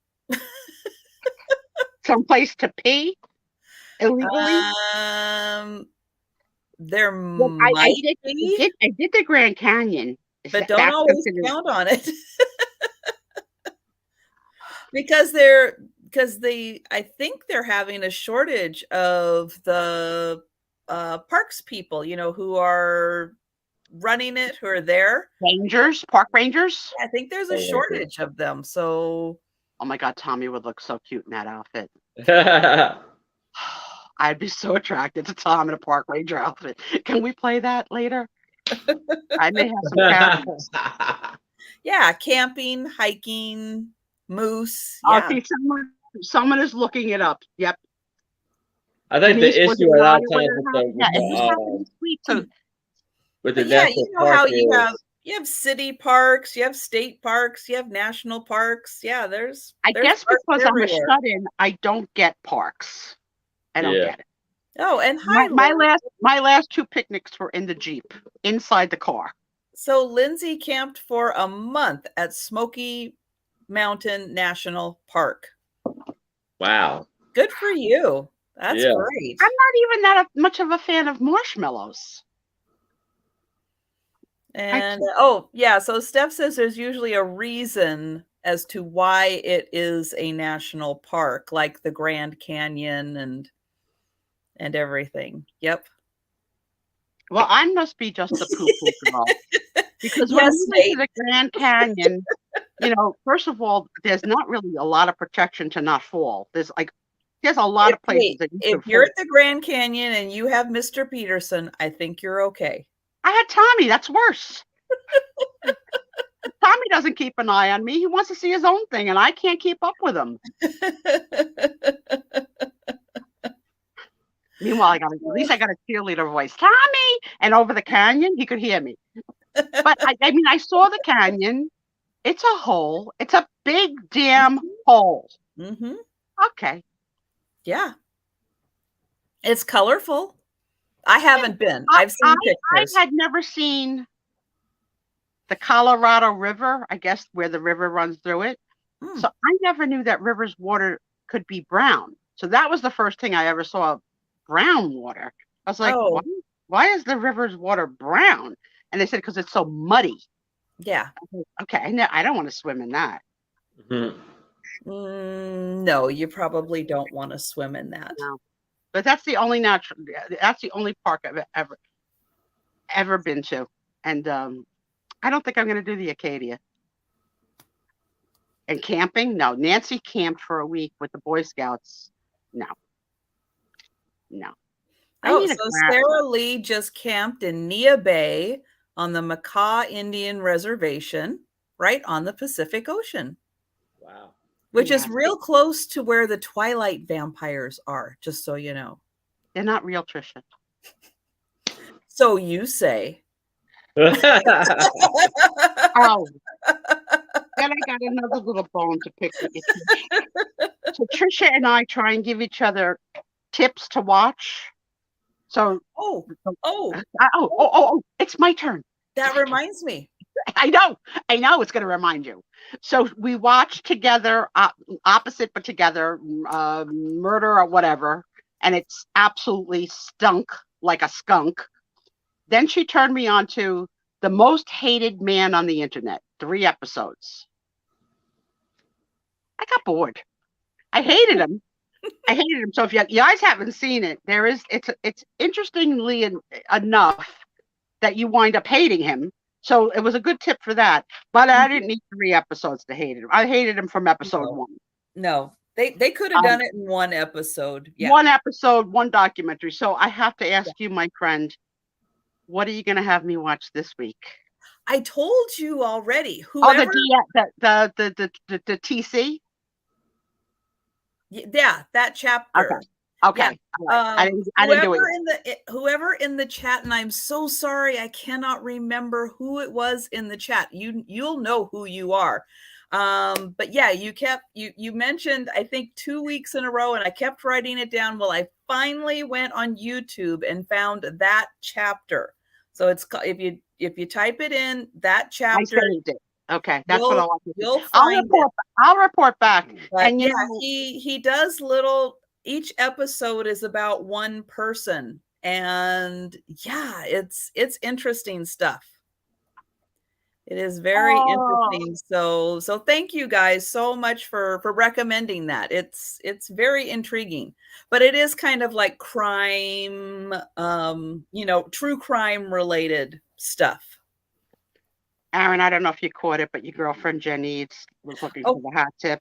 Someplace to pee illegally. There might be. I did the Grand Canyon, but don't always count on it. Because there because I think they're having a shortage of the parks people, who are running it, who are there. Rangers, park rangers. I think there's a shortage of them. So, oh my God, Tommy would look so cute in that outfit. I'd be so attracted to Tom in a park ranger outfit. Can we play that later? I may have some carrots. Yeah, camping, hiking, moose. Yeah. Yeah. Someone is looking it up. Yep. I think Denise, the was issue it at not that or was time it happening? Yeah, it just happened this week. So, with the But yeah, national you know park how is, you have city parks, you have state parks, you have national parks. Yeah, there's I guess parks because I'm a everywhere. shut-in, I don't get parks. I don't Yeah. get it. Oh, and my last 2 picnics were in the Jeep, inside the car. So Lindsay camped for a month at Smoky Mountain National Park. Wow. Good for you. That's Yeah. great. I'm not even that much of a fan of marshmallows. And oh, yeah, so Steph says there's usually a reason as to why it is a national park, like the Grand Canyon and everything. Yep. Well, I must be just a poo-poo girl. Because when Yes, we went to Nate. the Grand Canyon, first of all, there's not really a lot of protection to not fall. There's a lot of places that you If could you're fall. at the Grand Canyon and you have Mr. Peterson, I think you're okay. I had Tommy. That's worse. Tommy doesn't keep an eye on me. He wants to see his own thing, and I can't keep up with him. Meanwhile, at least I got a cheerleader voice. Tommy! And over the canyon, he could hear me. But I saw the canyon. It's a hole. It's a big damn hole. Mm-hmm. Okay. Yeah. It's colorful. I haven't been. I've seen pictures. I had never seen the Colorado River, I guess, where the river runs through it. So I never knew that river's water could be brown. So that was the first thing I ever saw brown water. I was like, why is the river's water brown? And they said, because it's so muddy. Yeah. Okay, I don't want to swim in that. Mm-hmm. No, you probably don't want to swim in that. No. But that's the only park I've ever been to. And I don't think I'm going to do the Acadia. And camping? No. Nancy camped for a week with the Boy Scouts. No. So Sarah Lee just camped in Nia Bay on the Makah Indian Reservation, right on the Pacific Ocean. Wow. Which is real close to where the Twilight vampires are, just so you know. They're not real, Trisha. So you say. Oh. Then I got another little bone to pick with you. So Trisha and I try and give each other tips to watch. So it's my turn. That reminds me. I know it's going to remind you. So we watched together, opposite but together, Murder or whatever, and it's absolutely stunk like a skunk. Then she turned me on to The Most Hated Man on the Internet, 3 episodes. I got bored. I hated him. So if you guys haven't seen it, it's interestingly enough that you wind up hating him. So it was a good tip for that. But I didn't need 3 episodes to hate him. I hated him from episode 1. No, they could have done it in 1 episode. Yeah. 1 episode, 1 documentary. So I have to ask you, my friend, what are you going to have me watch this week? I told you already. Whoever, the TC. Yeah, that chapter. Okay. Yeah. I didn't do it. Whoever in the chat, and I'm so sorry, I cannot remember who it was in the chat. You'll know who you are. But yeah, you mentioned, I think 2 weeks in a row, and I kept writing it down. Well, I finally went on YouTube and found that chapter. So it's, if you type it in, that chapter. I saved it. Okay, that's what I want to do. I'll report back. But and yeah, he does little. Each episode is about one person, and yeah, it's interesting stuff. It is very interesting. So thank you guys so much for recommending that. It's very intriguing. But it is kind of like crime, true crime related stuff. Aaron, I don't know if you caught it, but your girlfriend Jenny was looking for the hat tip.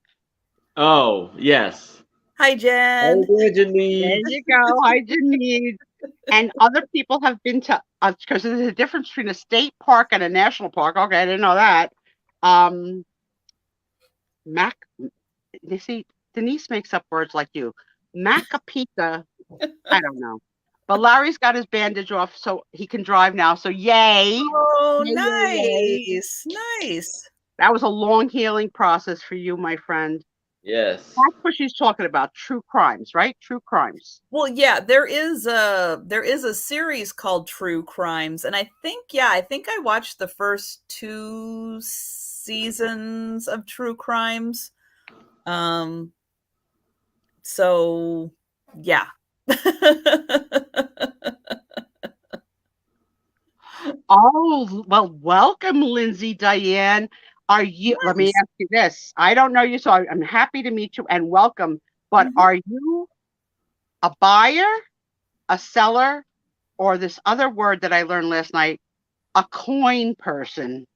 Oh, yes. Hi, Jen. There you go. Hi, Janine. And other people have been to, because there's a difference between a state park and a national park. Okay, I didn't know that. You see, Denise makes up words like you. Macapita, I don't know. But Larry's got his bandage off, so he can drive now. So yay! Oh, Yay, nice, yay. nice. That was a long healing process for you, my friend. Yes. That's what she's talking about. True crimes, right? True crimes. Well, yeah, there is a series called True Crimes, and I think I watched the first 2 seasons of True Crimes. So yeah. Oh, well, welcome, Lindsay Diane. Are you, let me ask you this. I don't know you, so I'm happy to meet you and welcome. But are you a buyer, a seller, or this other word that I learned last night, a coin person?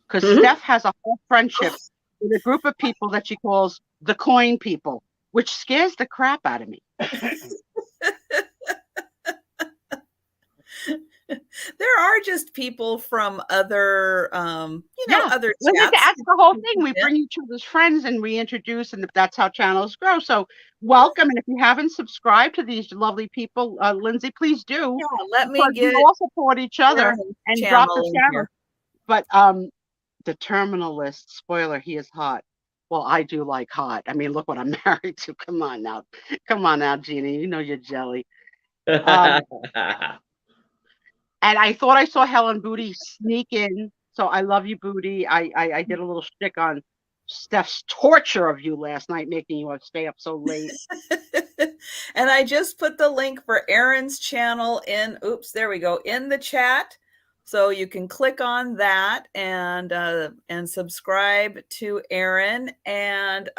Because Steph has a whole friendship with a group of people that she calls the coin people, which scares the crap out of me. There are just people from other, other chats. That's the whole thing. We bring each other's friends and we introduce, and that's how channels grow. So welcome. And if you haven't subscribed to these lovely people, Lindsay, please do. Yeah, let me get. We all support each other and drop the channel. But the terminalist, spoiler, he is hot. Well, I do like hot. I mean, look what I'm married to. Come on now, Jeannie. You know you're jelly. And I thought I saw Helen Booty sneak in. So I love you, Booty. I did a little shtick on Steph's torture of you last night, making you stay up so late. And I just put the link for Aaron's channel in, there we go, in the chat. So you can click on that and subscribe to Aaron. And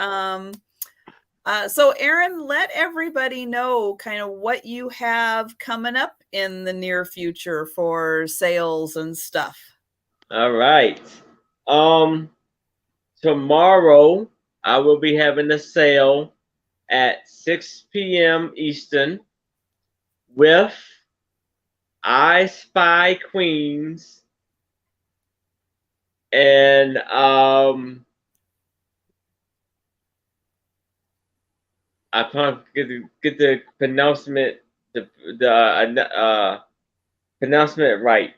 so Aaron, let everybody know kind of what you have coming up in the near future for sales and stuff. All right. Tomorrow I will be having a sale at 6 p.m. Eastern with I Spy Queens and I can't get the pronouncement pronouncement right.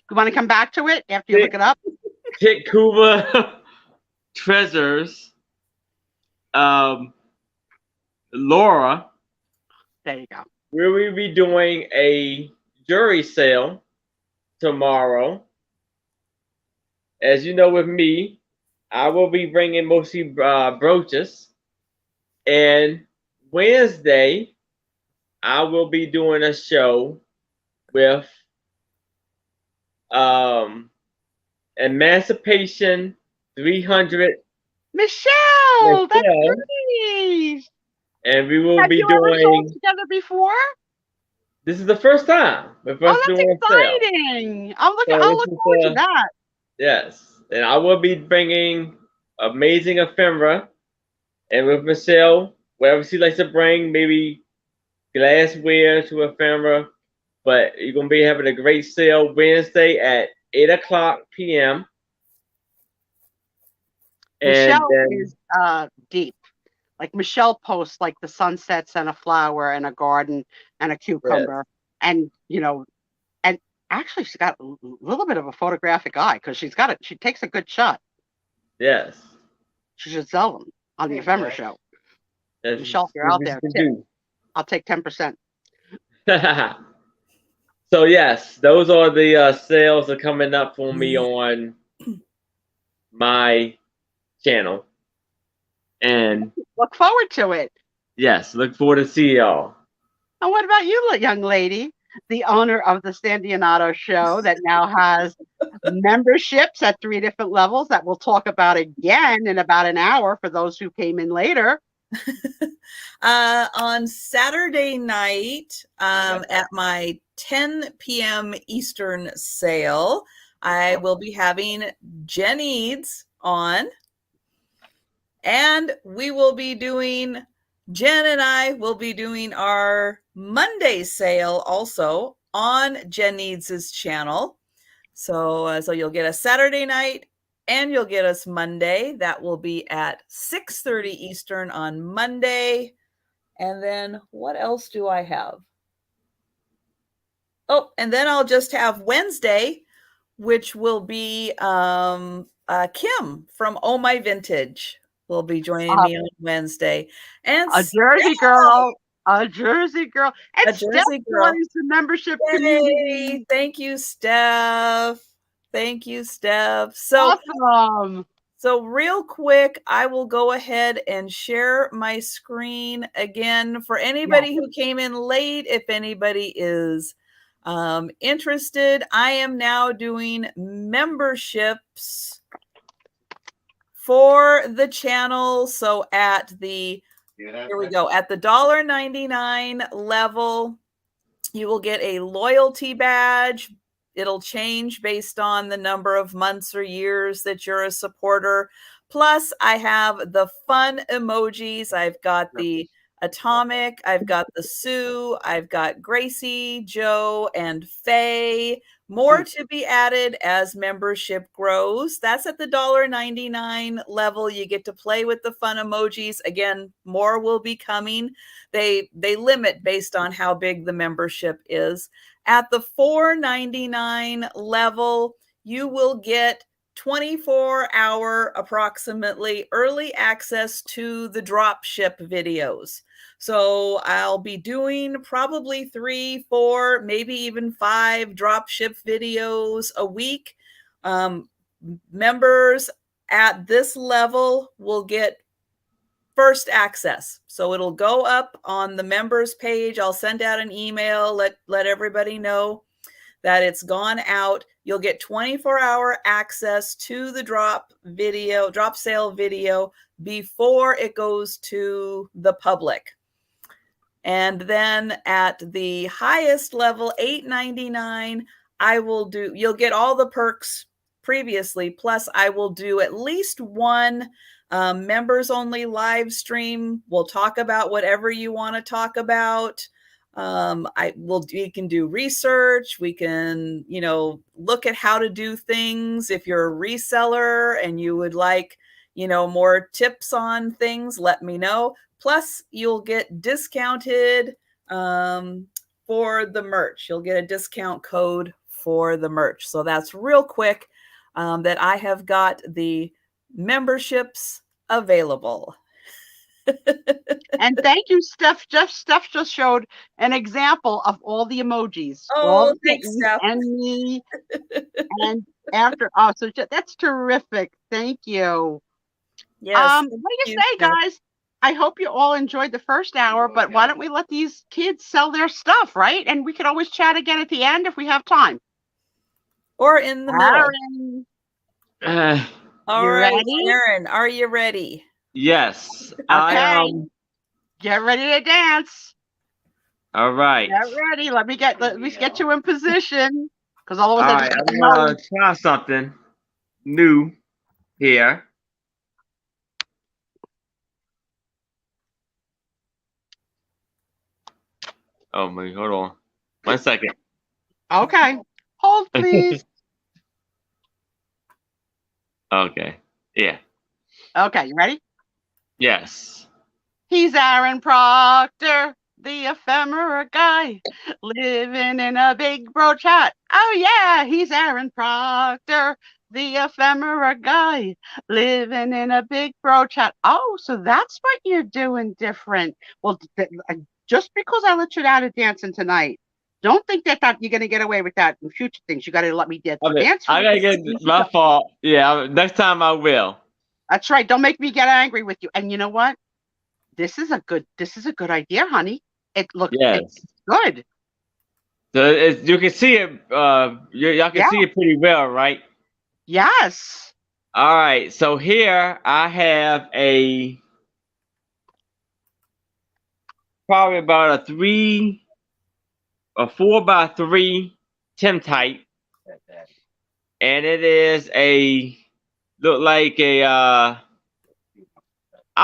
You want to come back to it after you look it up? Tikuba Treasures. Laura. There you go. We will be doing a jury sale tomorrow. As you know, with me, I will be bringing mostly brooches. And Wednesday, I will be doing a show with Emancipation 300. Michelle, that's great. And we will Have be you doing ever sold together before? This is the first time. That's exciting. I'll look forward to that. Yes. And I will be bringing amazing ephemera. And with Michelle, whatever she likes to bring, maybe glassware to ephemera. But you're going to be having a great sale Wednesday at 8 o'clock p.m. Michelle is deep. Like Michelle posts like the sunsets and a flower and a garden and a cucumber. Yes. And, and actually she's got a little bit of a photographic eye because she takes a good shot. Yes. She should sell them on the ephemera show. Michelle, if you're out there, I'll take 10%. So yes, those are the sales are coming up for me on my channel. And look forward to it. Yes, look forward to see y'all. And what about you, young lady? the owner of the Sandy and Otto show that now has memberships at 3 different levels that we'll talk about again in about an hour for those who came in later. On Saturday night, at my 10 p.m. Eastern sale, I will be having Jen Eads on, and Jen and I will be doing our Monday sale also on Jen Eads' channel. So you'll get a Saturday night and you'll get us Monday. That will be at 6:30 Eastern on Monday. And then what else do I have? Oh, and then I'll just have Wednesday, which will be Kim from Oh My Vintage will be joining me on Wednesday. And a Jersey girl. And Steph joins the membership community. Thank you, Steph. So awesome. So real quick, I will go ahead and share my screen again for anybody who came in late. If anybody is interested, I am now doing memberships for the channel. So at the here we go. At the $1.99 level, you will get a loyalty badge. It'll change based on the number of months or years that you're a supporter. Plus, I have the fun emojis. I've got the Atomic, I've got the Sue, I've got Gracie, Joe, and Faye. More to be added as membership grows. That's at the $1.99 level. You get to play with the fun emojis. Again, more will be coming. They limit based on how big the membership is. At the $4.99 level, you will get 24-hour approximately early access to the drop ship videos. So I'll be doing probably 3, 4, maybe even 5 drop ship videos a week. Members at this level will get first access. So it'll go up on the members page. I'll send out an email, let everybody know that it's gone out. You'll get 24-hour access to the drop sale video before it goes to the public. And then at the highest level, $8.99, you'll get all the perks previously, plus I will do at least one members only live stream. We'll talk about whatever you want to talk about. We can do research. We can, look at how to do things. If you're a reseller and you would like, more tips on things, let me know. Plus, you'll get discounted for the merch. You'll get a discount code for the merch. So that's real quick that I have got the memberships available. And thank you, Steph. Steph just showed an example of all the emojis. Oh, thanks, Steph. And me. And after, so that's terrific. Thank you. Yes. What do you say, guys? I hope you all enjoyed the first hour, but why don't we let these kids sell their stuff, right? And we can always chat again at the end if we have time. Or in the middle. All right, ready? Aaron, are you ready? Yes. Okay. Get ready to dance. All right. Get ready. Let me get you in position. Because all right, I'm gonna try something new here. Oh my, hold on. 1 second. Okay. Hold, please. Okay. Yeah. Okay, you ready? Yes. He's Aaron Proctor, the ephemera guy, living in a big brooch hat. Oh yeah, he's Aaron Proctor, the ephemera guy, living in a big brooch hat. Oh, so that's what you're doing different. Well, just because I let you out of dancing tonight, don't think that you're going to get away with that in future things. You got to let me dance. I got to get my fault. Yeah, next time I will. That's right. Don't make me get angry with you. And you know what? This is a good idea, honey. It looks it's good. So you can see it. Y'all can Yeah. see it pretty well, right? Yes. All right. So here I have probably about a 4x3 tintype, and it is look like I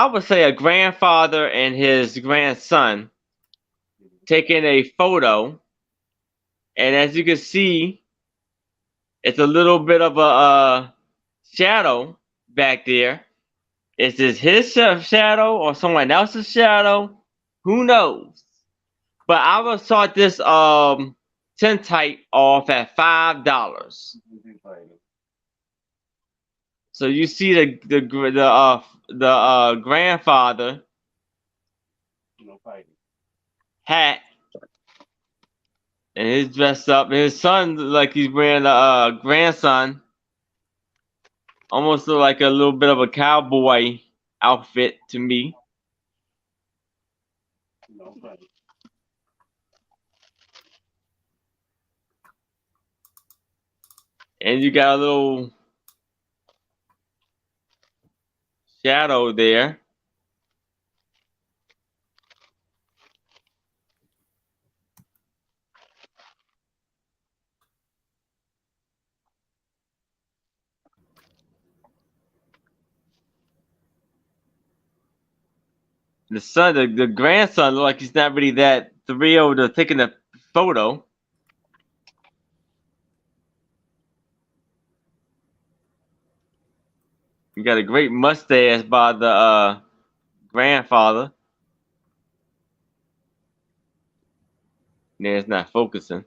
would say a grandfather and his grandson taking a photo, and as you can see, it's a little bit of a shadow back there. Is this his shadow or someone else's shadow? Who knows? But I will start this tintype off at $5. So you see the grandfather hat, and he's dressed up. And his son like he's wearing a grandson, almost look like a little bit of a cowboy outfit to me. And you got a little shadow there. The grandson, look like he's not really that thrilled to taking the photo. You got a great mustache by the grandfather. Yeah, it's not focusing.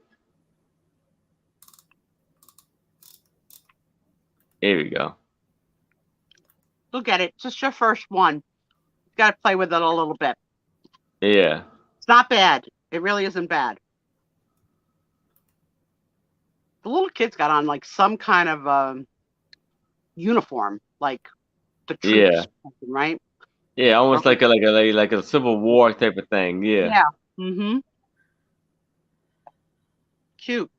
Here we go. Look at it. Just your first one. You got to play with it a little bit. Yeah. It's not bad. It really isn't bad. The little kid's got on like some kind of uniform, like the troops, right? Yeah, almost like a Civil War type of thing. Yeah. Yeah. Mm-hmm. Cute.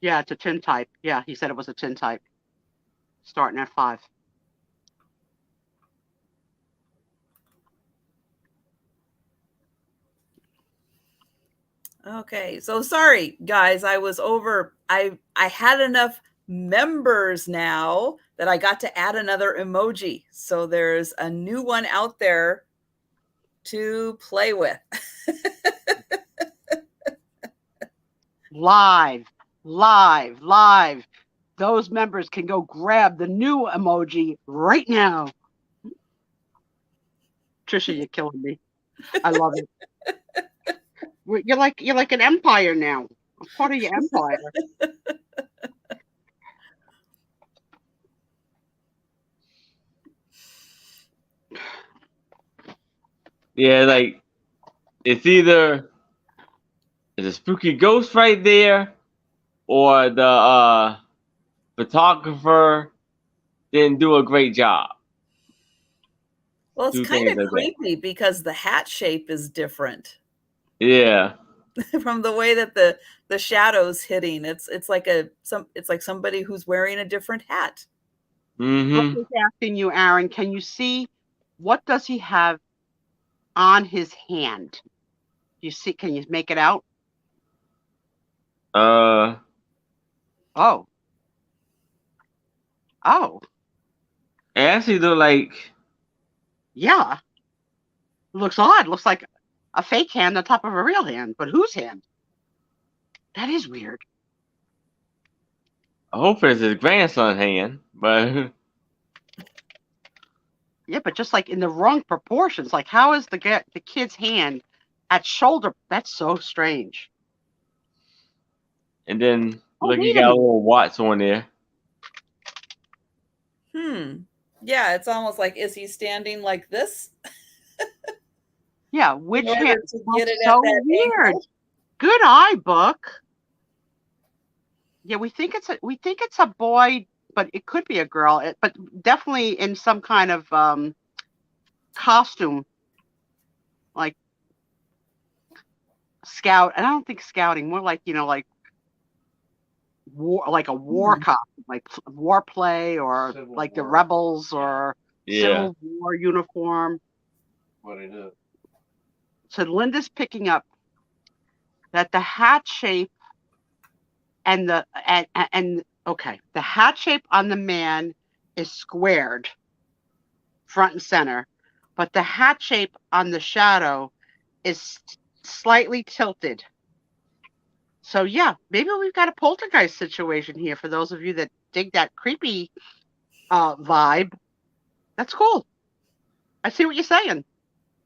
Yeah, it's a tintype. Yeah, he said it was a tintype. Starting at 5. Okay, so sorry guys, I had enough members now that I got to add another emoji. So there's a new one out there to play with. Live. Those members can go grab the new emoji right now. Trisha, you're killing me. I love it. You're like an empire now. I'm part of your empire. Yeah, like it's either a spooky ghost right there, or the photographer didn't do a great job. Well, it's Two kind things of like that. creepy because the hat shape is different Yeah. from the way that the shadow's hitting. It's like somebody who's wearing a different hat. Mm-hmm. Brooke is asking you, Aaron, can you see what does he have on his hand? You see, can you make it out? Oh. Oh. It actually look like. Yeah. It looks odd. Looks like a fake hand on top of a real hand. But whose hand? That is weird. I hope it's his grandson's hand, but. Yeah, but just like in the wrong proportions. Like, how is the kid's hand at shoulder? That's so strange. And then look, you Wait a got a minute. little watch on there. Yeah, it's almost like, is he standing like this? Yeah, which in order hand? to get it So at that weird. angle? Good eye, Book. Yeah, we think it's a boy, but it could be a girl. But definitely in some kind of costume, like scout. And I don't think scouting, more like like war, like a war costume, like war play, or Civil like War. The rebels, or Civil War uniform. What it is. So Linda's picking up that the hat shape and the hat shape on the man is squared front and center, but the hat shape on the shadow is slightly tilted. So yeah, maybe we've got a poltergeist situation here for those of you that dig that creepy vibe. That's cool. I see what you're saying.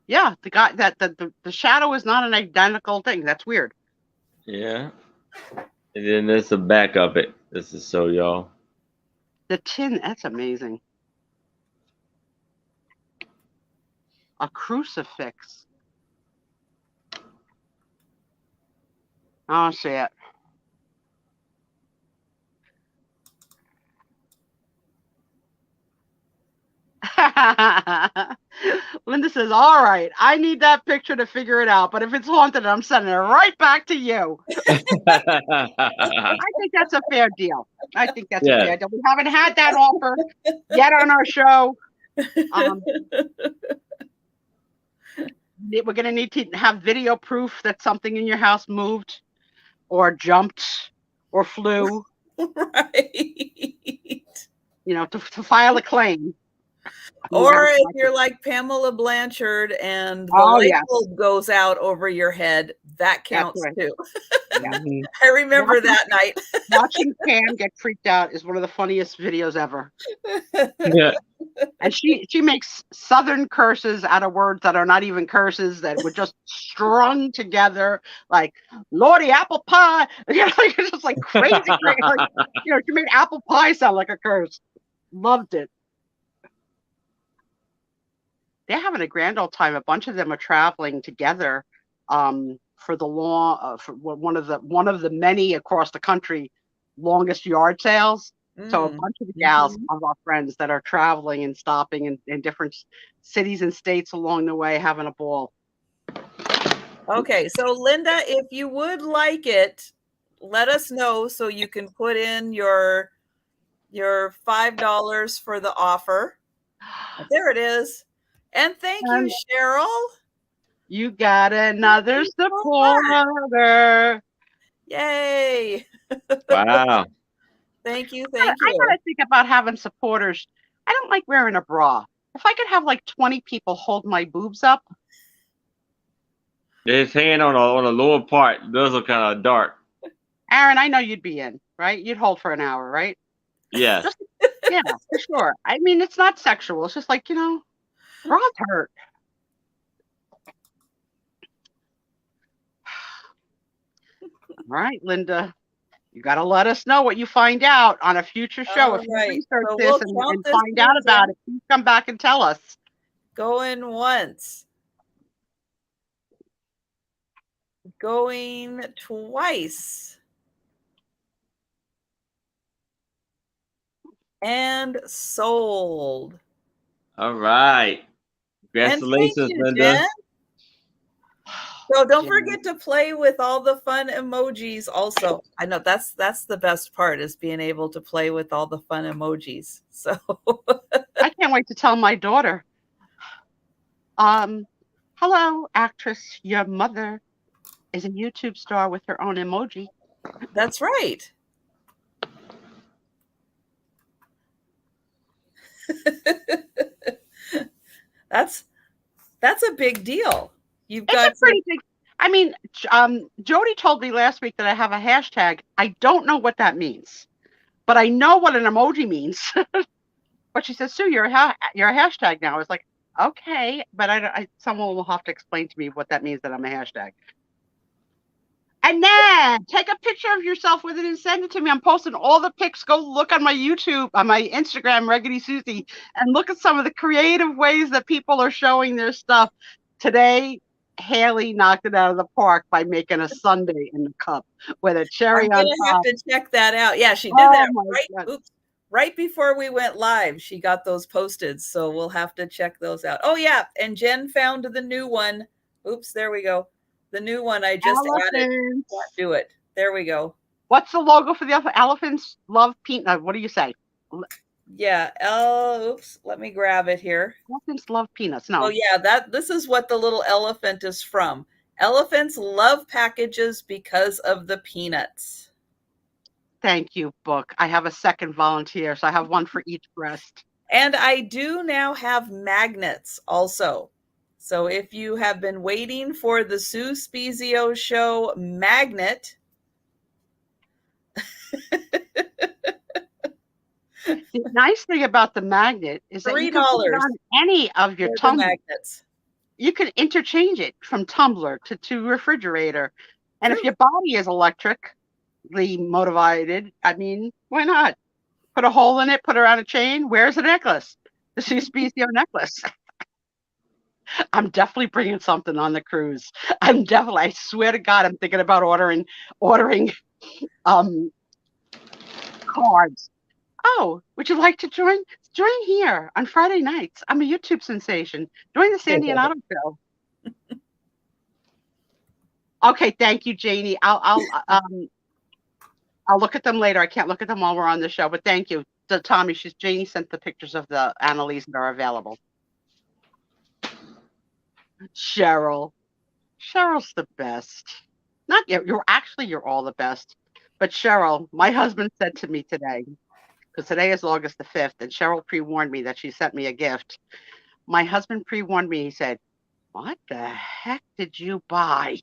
Yeah, the guy that the shadow is not an identical thing. That's weird. Yeah. And then there's the back of it. This is so y'all. The tin, that's amazing. A crucifix. Oh shit. Linda says, all right, I need that picture to figure it out, but if it's haunted, I'm sending it right back to you. I think that's a fair deal. I think that's a fair deal. We haven't had that offer yet on our show. We're going to need to have video proof that something in your house moved or jumped or flew. Right. To file a claim. Or if you're like Pamela Blanchard and the light bulb goes out over your head, that counts too. Yeah. I remember that night. Watching Pam get freaked out is one of the funniest videos ever. Yeah. And she makes Southern curses out of words that are not even curses, that were just strung together, like Lordy apple pie. It's just like crazy. She made apple pie sound like a curse. Loved it. They're having a grand old time. A bunch of them are traveling together for the for one of the many across the country longest yard sales. So a bunch of the gals of our friends that are traveling and stopping in different cities and states along the way, having a ball. Okay, so Linda, if you would like it, let us know so you can put in your $5 for the offer. There it is. And thank you, Cheryl. You got another supporter. Yay. Wow. Thank you. I gotta think about having supporters. I don't like wearing a bra. If I could have like 20 people hold my boobs up. His hand on a lower part. Those are kind of dark. Aaron, I know you'd be in, right? You'd hold for an hour, right? Yes. Yeah, for sure. I mean, it's not sexual. It's just like, bras hurt. All right, Linda. You got to let us know what you find out on a future show. If you research this and find out about it, please come back and tell us. Going once. Going twice. And sold. All right. Congratulations, Linda. Jen. So don't forget to play with all the fun emojis also. I know that's the best part, is being able to play with all the fun emojis. So I can't wait to tell my daughter. Hello, actress. Your mother is a YouTube star with her own emoji. That's right. That's a big deal. It's a pretty big. I mean, Jody told me last week that I have a hashtag. I don't know what that means, but I know what an emoji means. But she says, Sue, you're a hashtag now. I was like, okay, but someone will have to explain to me what that means, that I'm a hashtag. And then take a picture of yourself with it and send it to me. I'm posting all the pics. Go look on my YouTube, on my Instagram, Raggedy Susie, and look at some of the creative ways that people are showing their stuff. Today, Haley knocked it out of the park by making a sundae in the cup with a cherry I'm on gonna have top. to check that out. Yeah, she did Oh that my right. God. Oops, right before we went live. She got those posted, so we'll have to check those out. Oh yeah, and Jen found the new one. Oops, there we go. The new one I just added. Elephants. Can't do it. There we go. What's the logo for the elephants? Love peanut. What do you say? Yeah. Oops. Let me grab it here. Elephants love peanuts. Oh No. yeah, this is what the little elephant is from. Elephants love packages because of the peanuts. Thank you, book. I have a second volunteer, so I have one for each breast. And I do now have magnets also. So if you have been waiting for the Sue Spiezio show magnet. The nice thing about the magnet is that you can put it $3 on any of your for the tumblers. magnets. You can interchange it from tumbler to refrigerator. And True. if your body is electrically motivated, I mean, why not? Put a hole in it, put it on a chain. Where's the necklace? The Sue Spiezio necklace. I'm definitely bringing something on the cruise. I swear to God, I'm thinking about ordering cards. Oh, would you like to join? Join here on Friday nights. I'm a YouTube sensation. Join the Sandy and Otto show. Okay, thank you, Janie. I'll look at them later. I can't look at them while we're on the show, but thank you. So, Tommy, Janie sent the pictures of the Annalise that are available. Cheryl. Cheryl's the best. Not you're all the best. But Cheryl, my husband said to me today, because today is August the 5th, and Cheryl pre-warned me that she sent me a gift. My husband pre-warned me. He said, "What the heck did you buy?"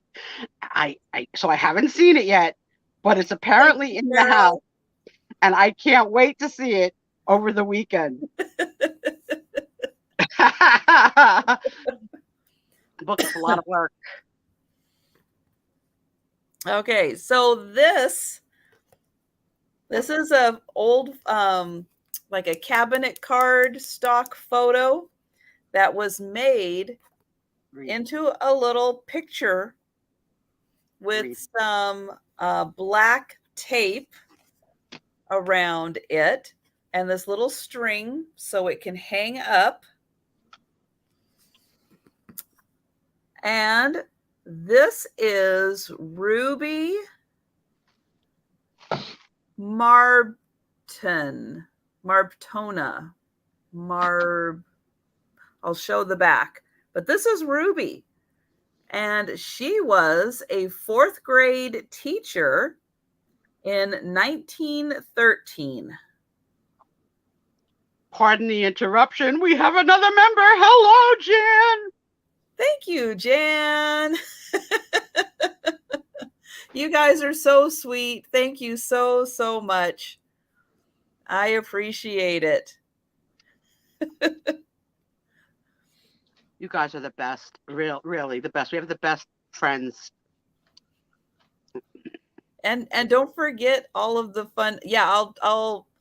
So I haven't seen it yet, but it's apparently in the house, and I can't wait to see it over the weekend. The book is a lot of work. Okay, so this is a old like a cabinet card stock photo that was made into a little picture with some black tape around it and this little string so it can hang up. And this is Ruby Marbtona. I'll show the back. But this is Ruby. And she was a 4th grade teacher in 1913. Pardon the interruption. We have another member. Hello, Jan. Thank you, Jan. You guys are so sweet. Thank you so, so much. I appreciate it. You guys are the best. Really the best. We have the best friends. And don't forget all of the fun. Yeah,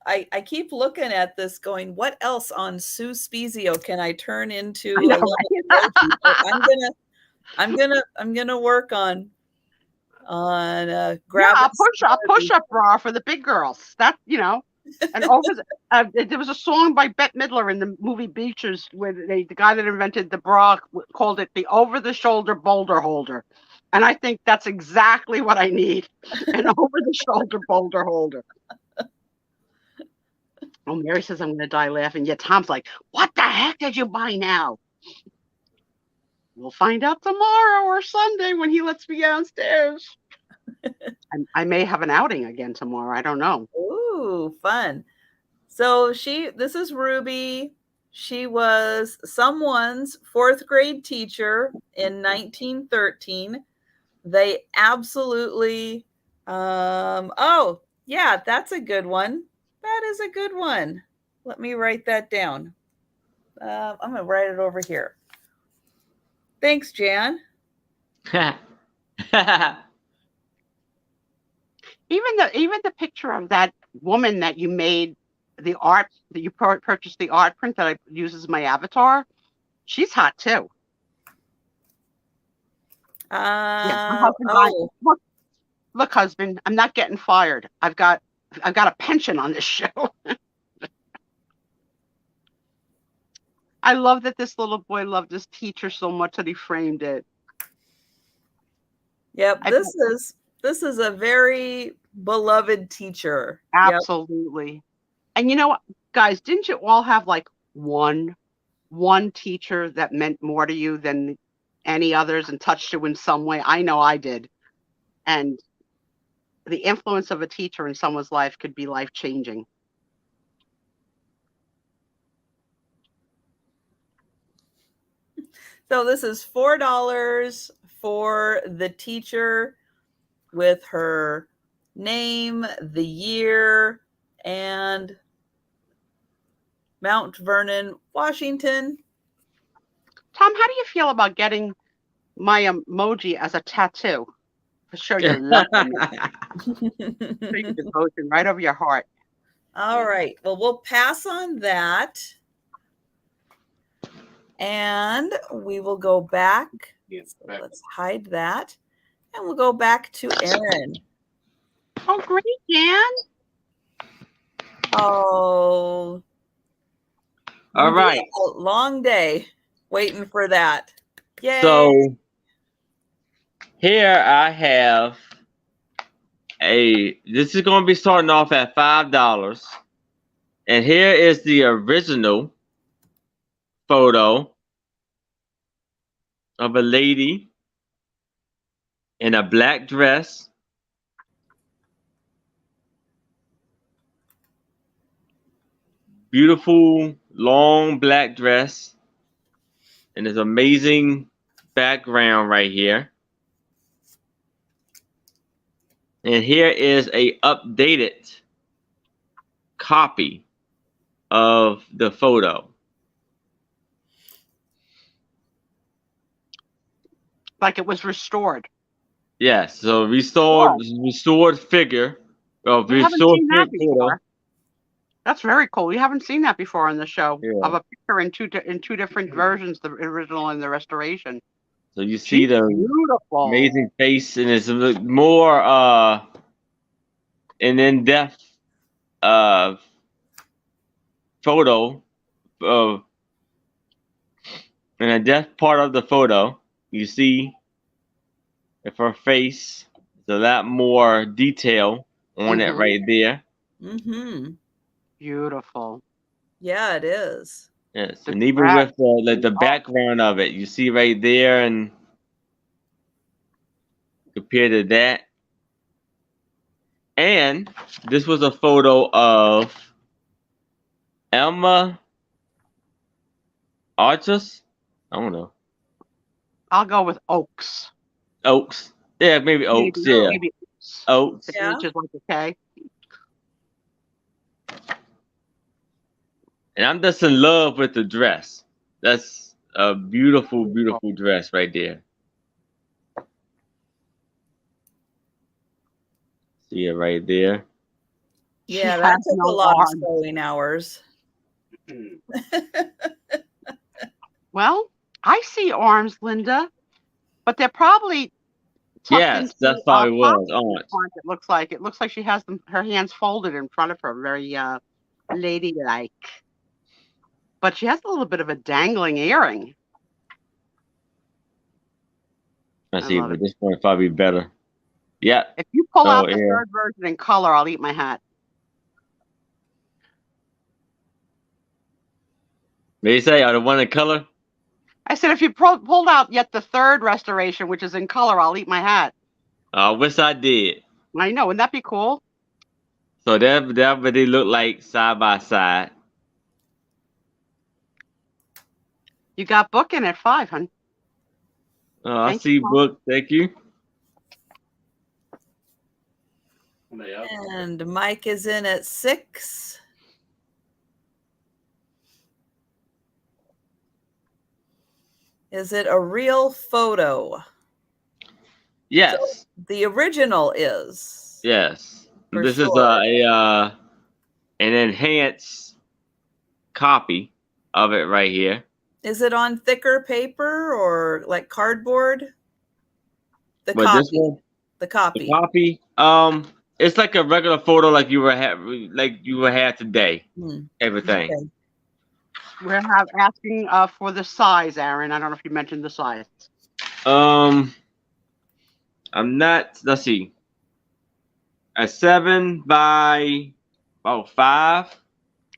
I keep looking at this going, what else on Sue Spiezio can I turn into a little emoji? So I'm gonna work on grabbing a push-up bra for the big girls. That, and there was a song by Bette Midler in the movie Beaches where the guy that invented the bra called it the over-the-shoulder boulder holder. And I think that's exactly what I need, an over-the-shoulder boulder holder. Oh, Mary says I'm going to die laughing. Yeah, Tom's like, what the heck did you buy now? We'll find out tomorrow or Sunday when he lets me downstairs. I may have an outing again tomorrow. I don't know. Ooh, fun. So this is Ruby. She was someone's 4th grade teacher in 1913. They absolutely, oh, yeah, that's a good one. That is a good one. Let me write that down. I'm going to write it over here. Thanks, Jan. Even the picture of that woman that you made the art, that you purchased the art print that I use as my avatar, she's hot too. Yeah, my Uh, husband. oh, Look, husband, I'm not getting fired. I've got a pension on this show. I love that this little boy loved his teacher so much that he framed it. yep. I This is a very beloved teacher. Yep. absolutely. And you know what, guys, didn't you all have like one teacher that meant more to you than any others and touched you in some way? I know I did. And the influence of a teacher in someone's life could be life-changing. So this is $4 for the teacher with her name, the year, and Mount Vernon, Washington. Tom, how do you feel about getting my emoji as a tattoo to show your love for me? Show your devotion right over your heart. All right. Well, we'll pass on that. And we will go back. So let's hide that. And we'll go back to Erin. Oh, great, Dan. Oh. All right. A long day waiting for that. Yay. So here I have this is going to be starting off at $5. And here is the original photo of a lady in a black dress. Beautiful long black dress. And this amazing background right here. And here is a updated copy of the photo. Like it was restored. Yes, so restored figure. We haven't Restored seen that photo. before. That's very cool. We haven't seen that before on the show. Yeah. Of a picture in two different versions, the original and the restoration. So you see the beautiful, amazing face, and it's more an in-depth photo of in a depth part of the photo. You see if her face is a lot more detail on it right there. Mm-hmm. Beautiful. Yeah, it is. Yes, and even with the background of it, you see right there, and compared to that. And this was a photo of Emma Arches. I don't know. I'll go with Oaks. Oaks. Yeah, maybe Oaks. Yeah. Maybe Oaks. Yeah. Which is like okay. And I'm just in love with the dress. That's a beautiful, beautiful dress right there. See it right there. Yeah, that took a lot of sewing hours. Well, I see arms, Linda, but they're probably yes, that's probably was. It looks like she has her hands folded in front of her, very ladylike. But she has a little bit of a dangling earring. I see, but this one probably better. Yeah. If you pull out the third version in color, I'll eat my hat. What did you say? The one in color? I said if you pulled out yet the third restoration, which is in color, I'll eat my hat. I wish I did. I know. Wouldn't that be cool? So that what they look like side by side. You got book in at 5, hon. I see book. Thank you. And Mike is in at 6. Is it a real photo? Yes. So the original is. Yes. This is an enhanced copy of it right here. Is it on thicker paper or like cardboard? The But this copy. one, The the copy. copy, it's like a regular photo, like you were had today. Everything. Okay. We're asking for the size, Aaron. I don't know if you mentioned the size. I'm not. Let's see. A 7 by about 5,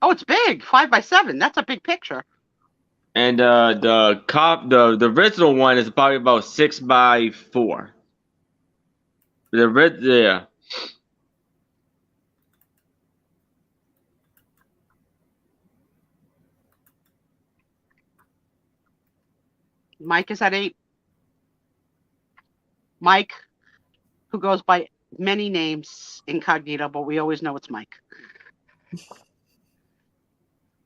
Oh, it's big. 5x7. That's a big picture. and the original one is probably about 6 by 4. Yeah. Mike is at 8. Mike, who goes by many names incognito, but we always know it's Mike.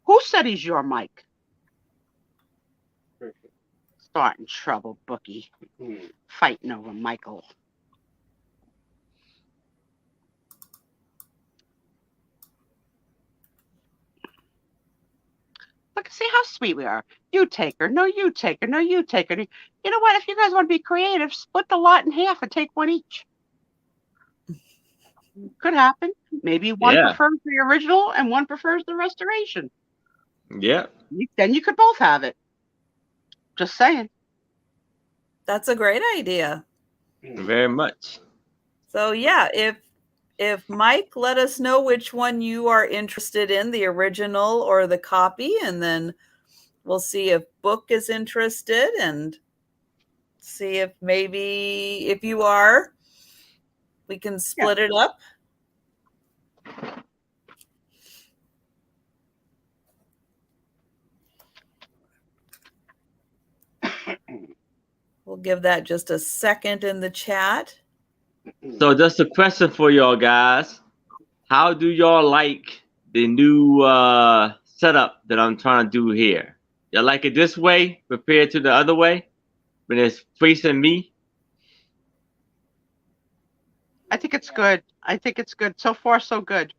Who said he's your Mike? Starting trouble, bookie. Fighting over Michael. Look, see how sweet we are. You take her. No, you take her. No, you take her. You know what? If you guys want to be creative, split the lot in half and take one each. Could happen. Maybe one Yeah. prefers the original and one prefers the restoration. Yeah. Then you could both have it. Just saying. That's a great idea. Very much. So yeah, if Mike, let us know which one you are interested in, the original or the copy, and then we'll see if Book is interested and see if maybe if you are, we can split it up. We'll give that just a second in the chat. So just a question for y'all guys. How do y'all like the new setup that I'm trying to do here? Y'all like it this way compared to the other way when it's Priest and me? I think it's good. I think it's good. So far, so good.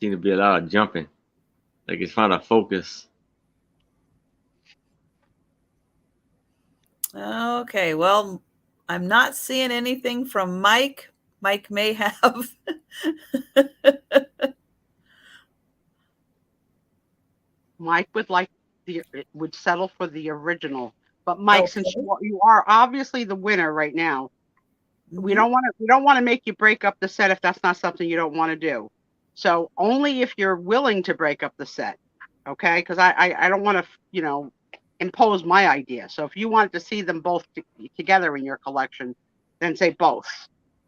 Seems to be a lot of jumping. Like it's trying to focus. Okay, well, I'm not seeing anything from Mike. Mike may have. Mike would settle for the original. But Mike, Okay. since you are obviously the winner right now, we don't want to make you break up the set if that's not something you don't want to do. So only if you're willing to break up the set, okay? Because I don't want to impose my idea. So if you wanted to see them both together in your collection, then say both.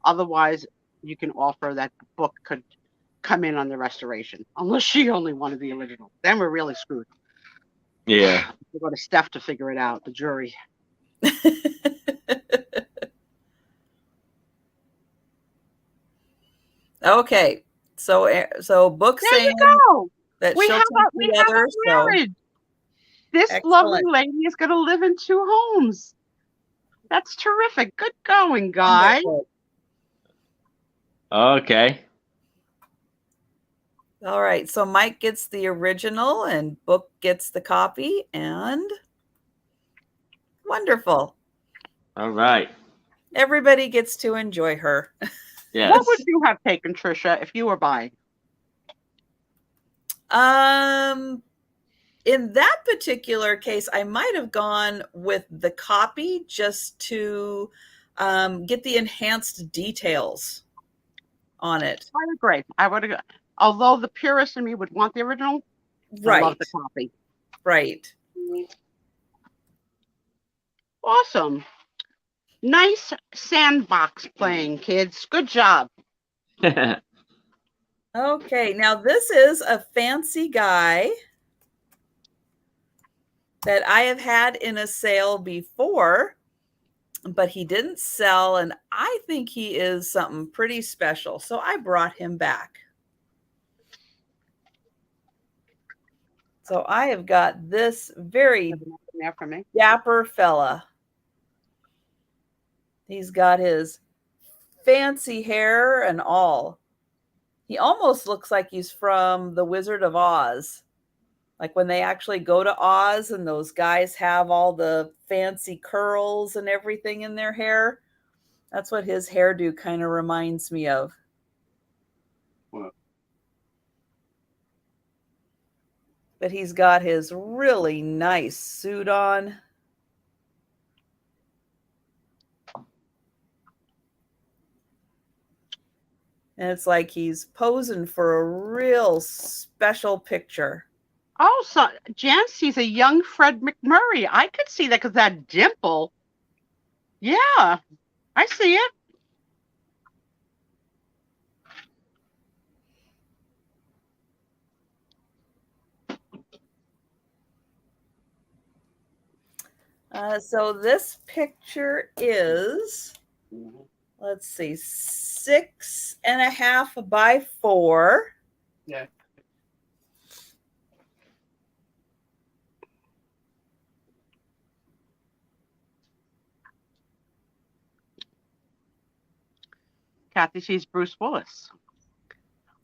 Otherwise, you can offer that Book could come in on the restoration, unless she only wanted the original. Then we're really screwed. Yeah. We'll go to Steph to figure it out, the jury. Okay, so Book There saying you go. that We she'll have take the other. a marriage. This lovely lady is going to live in 2 homes. That's terrific. Good going, guy. Okay. All right, so Mike gets the original and Book gets the copy, and wonderful. All right. Everybody gets to enjoy her. Yes. What would you have taken, Trisha, if you were buying? In that particular case, I might have gone with the copy just to get the enhanced details on it. I agree. I would agree. Although the purist in me would want the original, right. I love the copy. Right. Awesome. Nice sandbox playing, kids. Good job. Okay, now this is a fancy guy that I have had in a sale before, but he didn't sell, and I think he is something pretty special, so I brought him back. So I have got this very dapper fella. He's got his fancy hair and all. He almost looks like he's from The Wizard of Oz. Like when they actually go to Oz and those guys have all the fancy curls and everything in their hair. That's what his hairdo kind of reminds me of. What? But he's got his really nice suit on. And it's like he's posing for a real special picture. Oh, so Jan sees a young Fred McMurray. I could see that because that dimple. Yeah, I see it. So this picture is, let's see, 6.5 by 4. Yeah. Kathy sees Bruce Willis.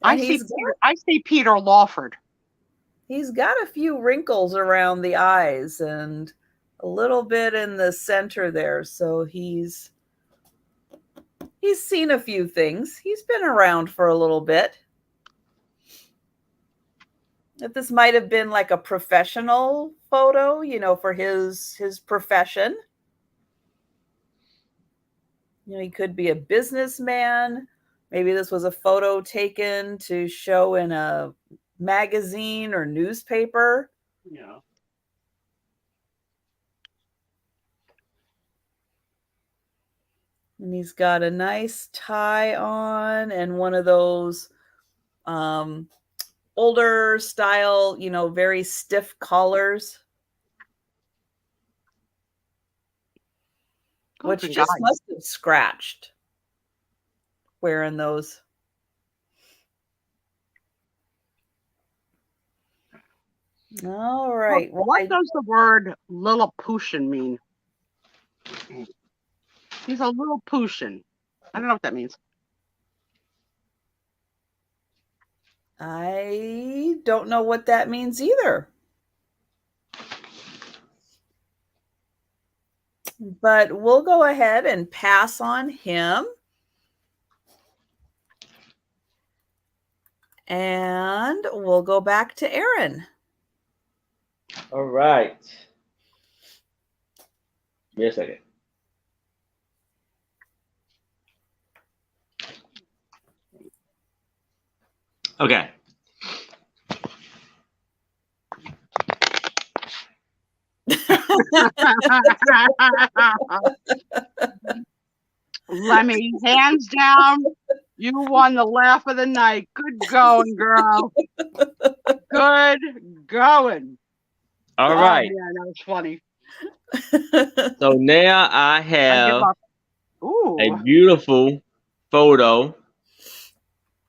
I see Peter Lawford. He's got a few wrinkles around the eyes and a little bit in the center there. So he's seen a few things. He's been around for a little bit. That this might have been like a professional photo, for his profession. He could be a businessman. Maybe this was a photo taken to show in a magazine or newspaper. Yeah. And he's got a nice tie on and one of those older style, very stiff collars. Which just must have scratched wearing those. All right. Well, what does the word Lilliputian mean? He's a Lilliputian. I don't know what that means. I don't know what that means either. But we'll go ahead and pass on him. And we'll go back to Aaron. All right. Give me a second. Okay. Lemmy, hands down, you won the laugh of the night. Good going, girl. Good going. All right. Yeah, that was funny. So now I have a beautiful photo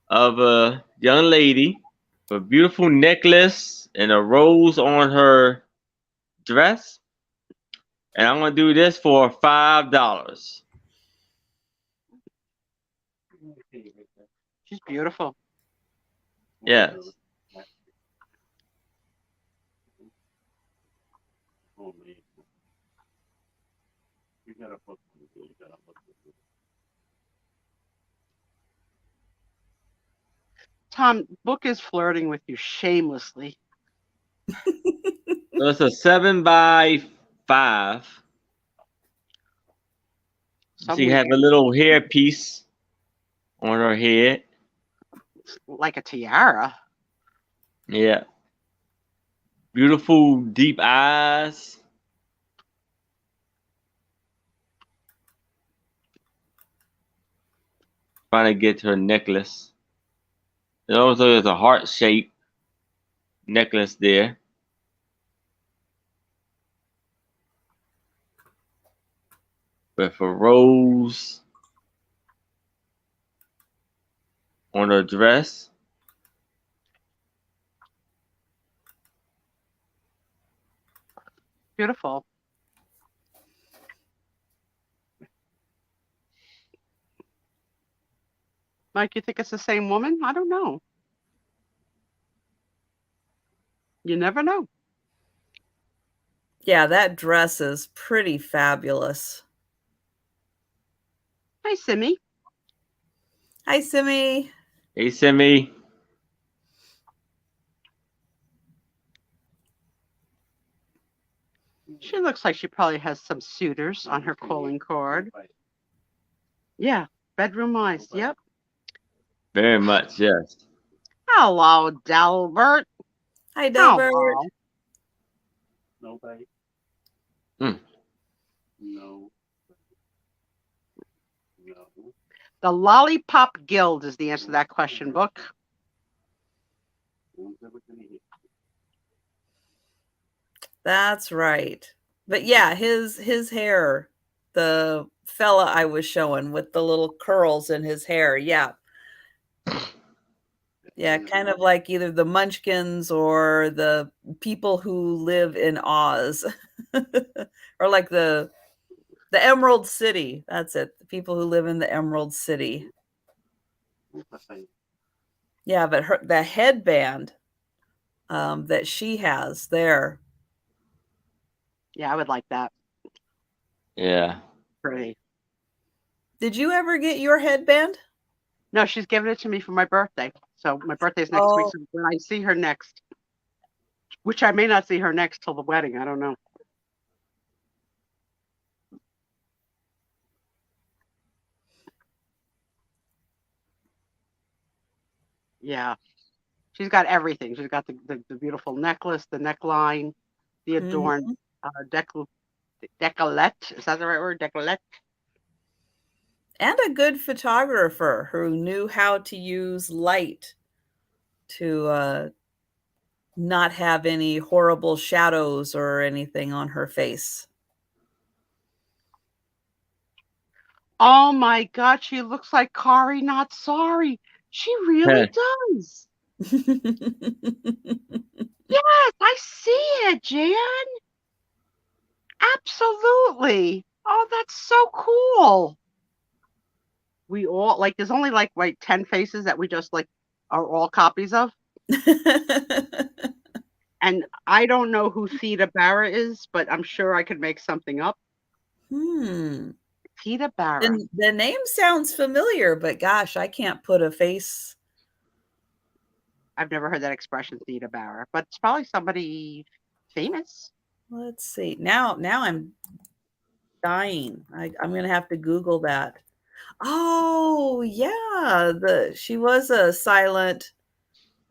of a young lady with a beautiful necklace and a rose on her dress. And I'm going to do this for $5. She's beautiful. Yes. Tom, Book is flirting with you shamelessly. So it's a 7 by 5. She has a little hair piece on her head. Like a tiara. Yeah. Beautiful deep eyes. Trying to get to her necklace. And also there's a heart-shaped necklace there. With a rose on her dress. Beautiful. Mike, you think it's the same woman? I don't know. You never know. Yeah, that dress is pretty fabulous. Hi, Simmy. Hi, Simmy. Hey, Simmy. She looks like she probably has some suitors on her calling card. Yeah, bedroom eyes. Yep. Very much, yes. Hello, Delbert. Hi, Delbert. Hello. Nobody. Hmm. No. No. The Lollipop Guild is the answer to that question, book. Who's ever gonna hit? That's right. But yeah, his hair, the fella I was showing with the little curls in his hair. Yeah. Yeah, kind of like either the Munchkins or the people who live in Oz. Or like the Emerald City. That's it. The people who live in the Emerald City. Yeah, but the headband that she has there. Yeah, I would like that. Yeah. Pretty. Did you ever get your headband? No, she's giving it to me for my birthday. So my birthday's next week. Oh, So when I see her next, which I may not see her next till the wedding. I don't know. Yeah. She's got everything. She's got the beautiful necklace, the neckline, the adorned mhm. decolette. Is that the right word? Decolette? And a good photographer who knew how to use light to not have any horrible shadows or anything on her face. Oh my God, she looks like Kari, not sorry. She really does. Yes, I see it, Jan. Absolutely. Oh, that's so cool. We all like there's only like 10 faces that we just like are all copies of. And I don't know who Theda Barra is, but I'm sure I could make something up. Hmm. Theda Barra. The name sounds familiar, but gosh, I can't put a face. I've never heard that expression, Theda Barra, but it's probably somebody famous. Let's see. Now I'm dying. I'm gonna have to Google that. Oh yeah, she was a silent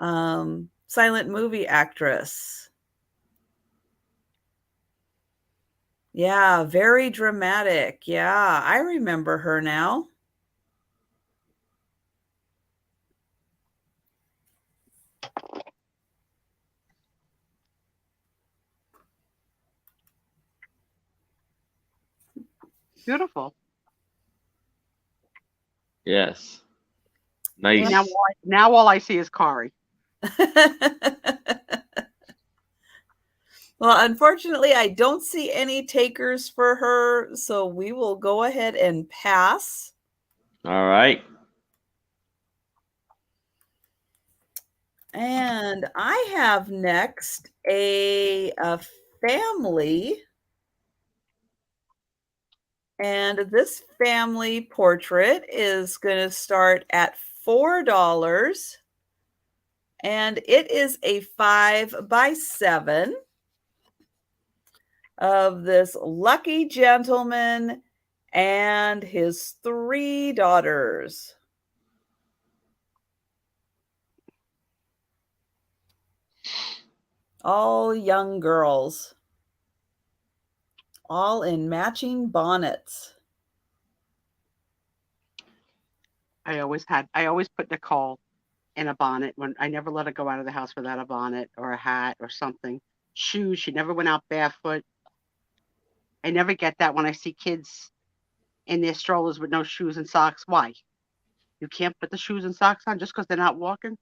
movie actress. Yeah, very dramatic. Yeah, I remember her now. Beautiful. Yes. Nice. Now all I see is Kari. Well, unfortunately, I don't see any takers for her, so we will go ahead and pass. All right. And I have next a family. And this family portrait is going to start at $4. And it is a 5x7 of this lucky gentleman and his 3 daughters. All young girls. All in matching bonnets. I always put Nicole in a bonnet when I never let her go out of the house without a bonnet or a hat or something. Shoes, she never went out barefoot. I never get that when I see kids in their strollers with no shoes and socks. Why? You can't put the shoes and socks on just because they're not walking?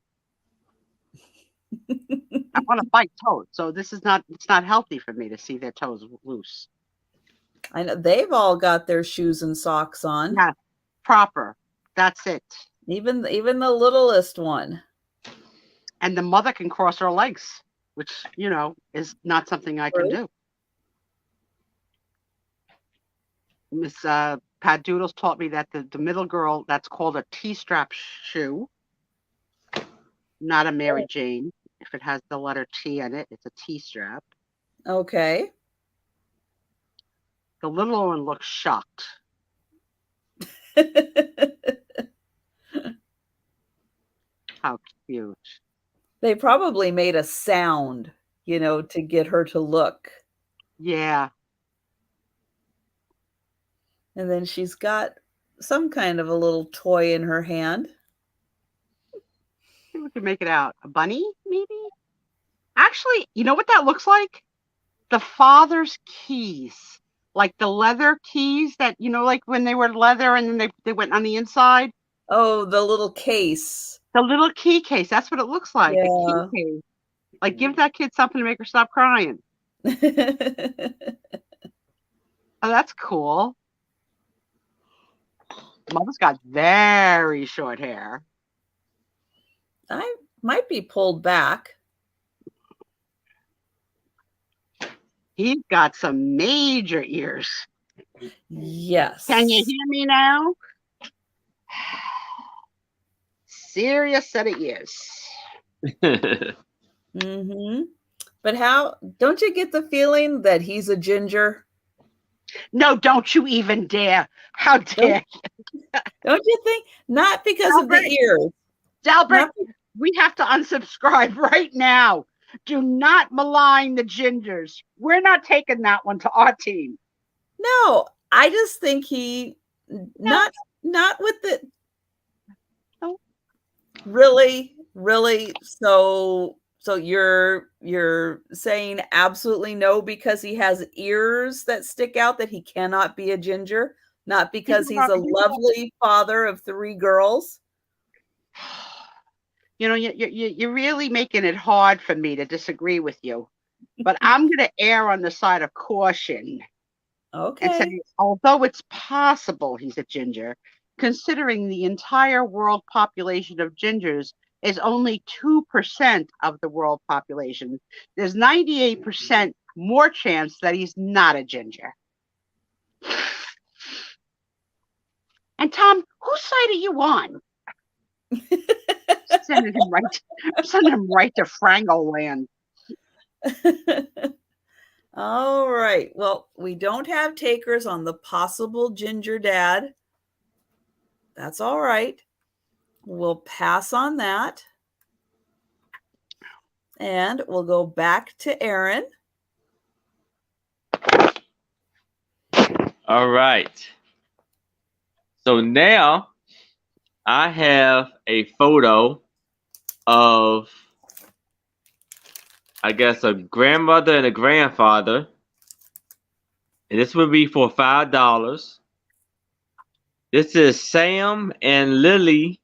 I want to bite toes. So it's not healthy for me to see their toes loose. I know they've all got their shoes and socks on. Yeah, proper. That's it. Even the littlest one. And the mother can cross her legs. which, is not something I can True. do. Miss Pat Doodles taught me that the middle girl, that's called a T-strap shoe, not a Mary Jane. If it has the letter T in it, it's a T-strap. Okay. The little one looks shocked. How cute. They probably made a sound, to get her to look. Yeah. And then she's got some kind of a little toy in her hand. We can make it out. A bunny, maybe? Actually, you know what that looks like? The father's keys. Like the leather keys that, like when they were leather and then they went on the inside. Oh, the little case. The little key case. That's what it looks like. Yeah. A key case. Like, give that kid something to make her stop crying. Oh, that's cool. Mother's got very short hair. I might be pulled back. He's got some major ears. Yes. Can you hear me now? Serious set of ears. Mm-hmm. But don't you get the feeling that he's a ginger? No, don't you even dare. How dare you? Don't you think? Not because of the ears. Delbert, we have to unsubscribe right now. Do not malign the gingers. We're not taking that one to our team. No, I just think not with the really. So you're saying absolutely no because he has ears that stick out, that he cannot be a ginger, not because he's a lovely father of 3 girls. You're really making it hard for me to disagree with you, but I'm going to err on the side of caution. Okay. And say, although it's possible he's a ginger, considering the entire world population of gingers is only 2% of the world population, there's 98% more chance that he's not a ginger. And Tom, whose side are you on? Sending him right to Frango land. All right. Well, we don't have takers on the possible ginger dad. That's all right. We'll pass on that. And we'll go back to Aaron. All right. So now I have a photo of, I guess, a grandmother and a grandfather. And this would be for $5. This is Sam and Lily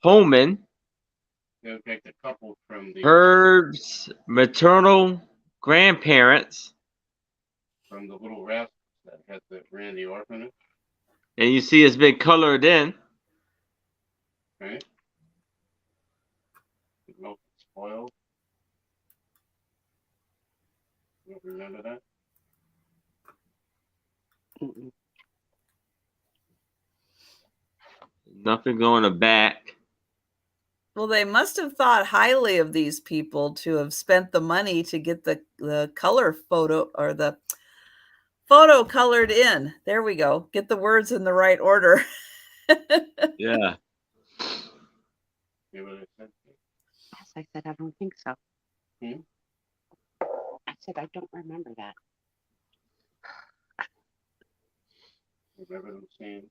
Holman, Okay, the couple from the Herb's maternal grandparents. from the Little Rascals that had the Randy orphanage. And you see it's been colored in. Right? The milk is spoiled. You don't remember that? Mm-mm. Nothing on the back. Well, they must have thought highly of these people to have spent the money to get the color photo, or the photo colored in. There we go. Get the words in the right order. Yeah. You know what I said? Yes, I said I don't think so. Hmm? I said I don't remember that. Remember them saying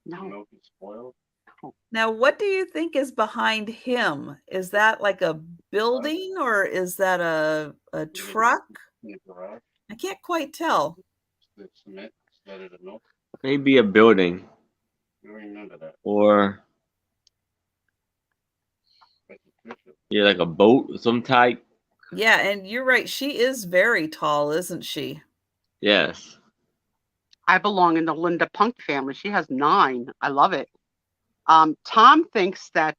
the No. milk is spoiled? Now, what do you think is behind him? Is that like a building, or is that a truck? In the garage? I can't quite tell. The cement instead of the milk? Maybe a building You don't remember that. or But Trisha, yeah, like a boat of some type. Yeah, and you're right. She is very tall, isn't she? Yes. I belong in the Linda Punk family. She has 9. I love it. Tom thinks that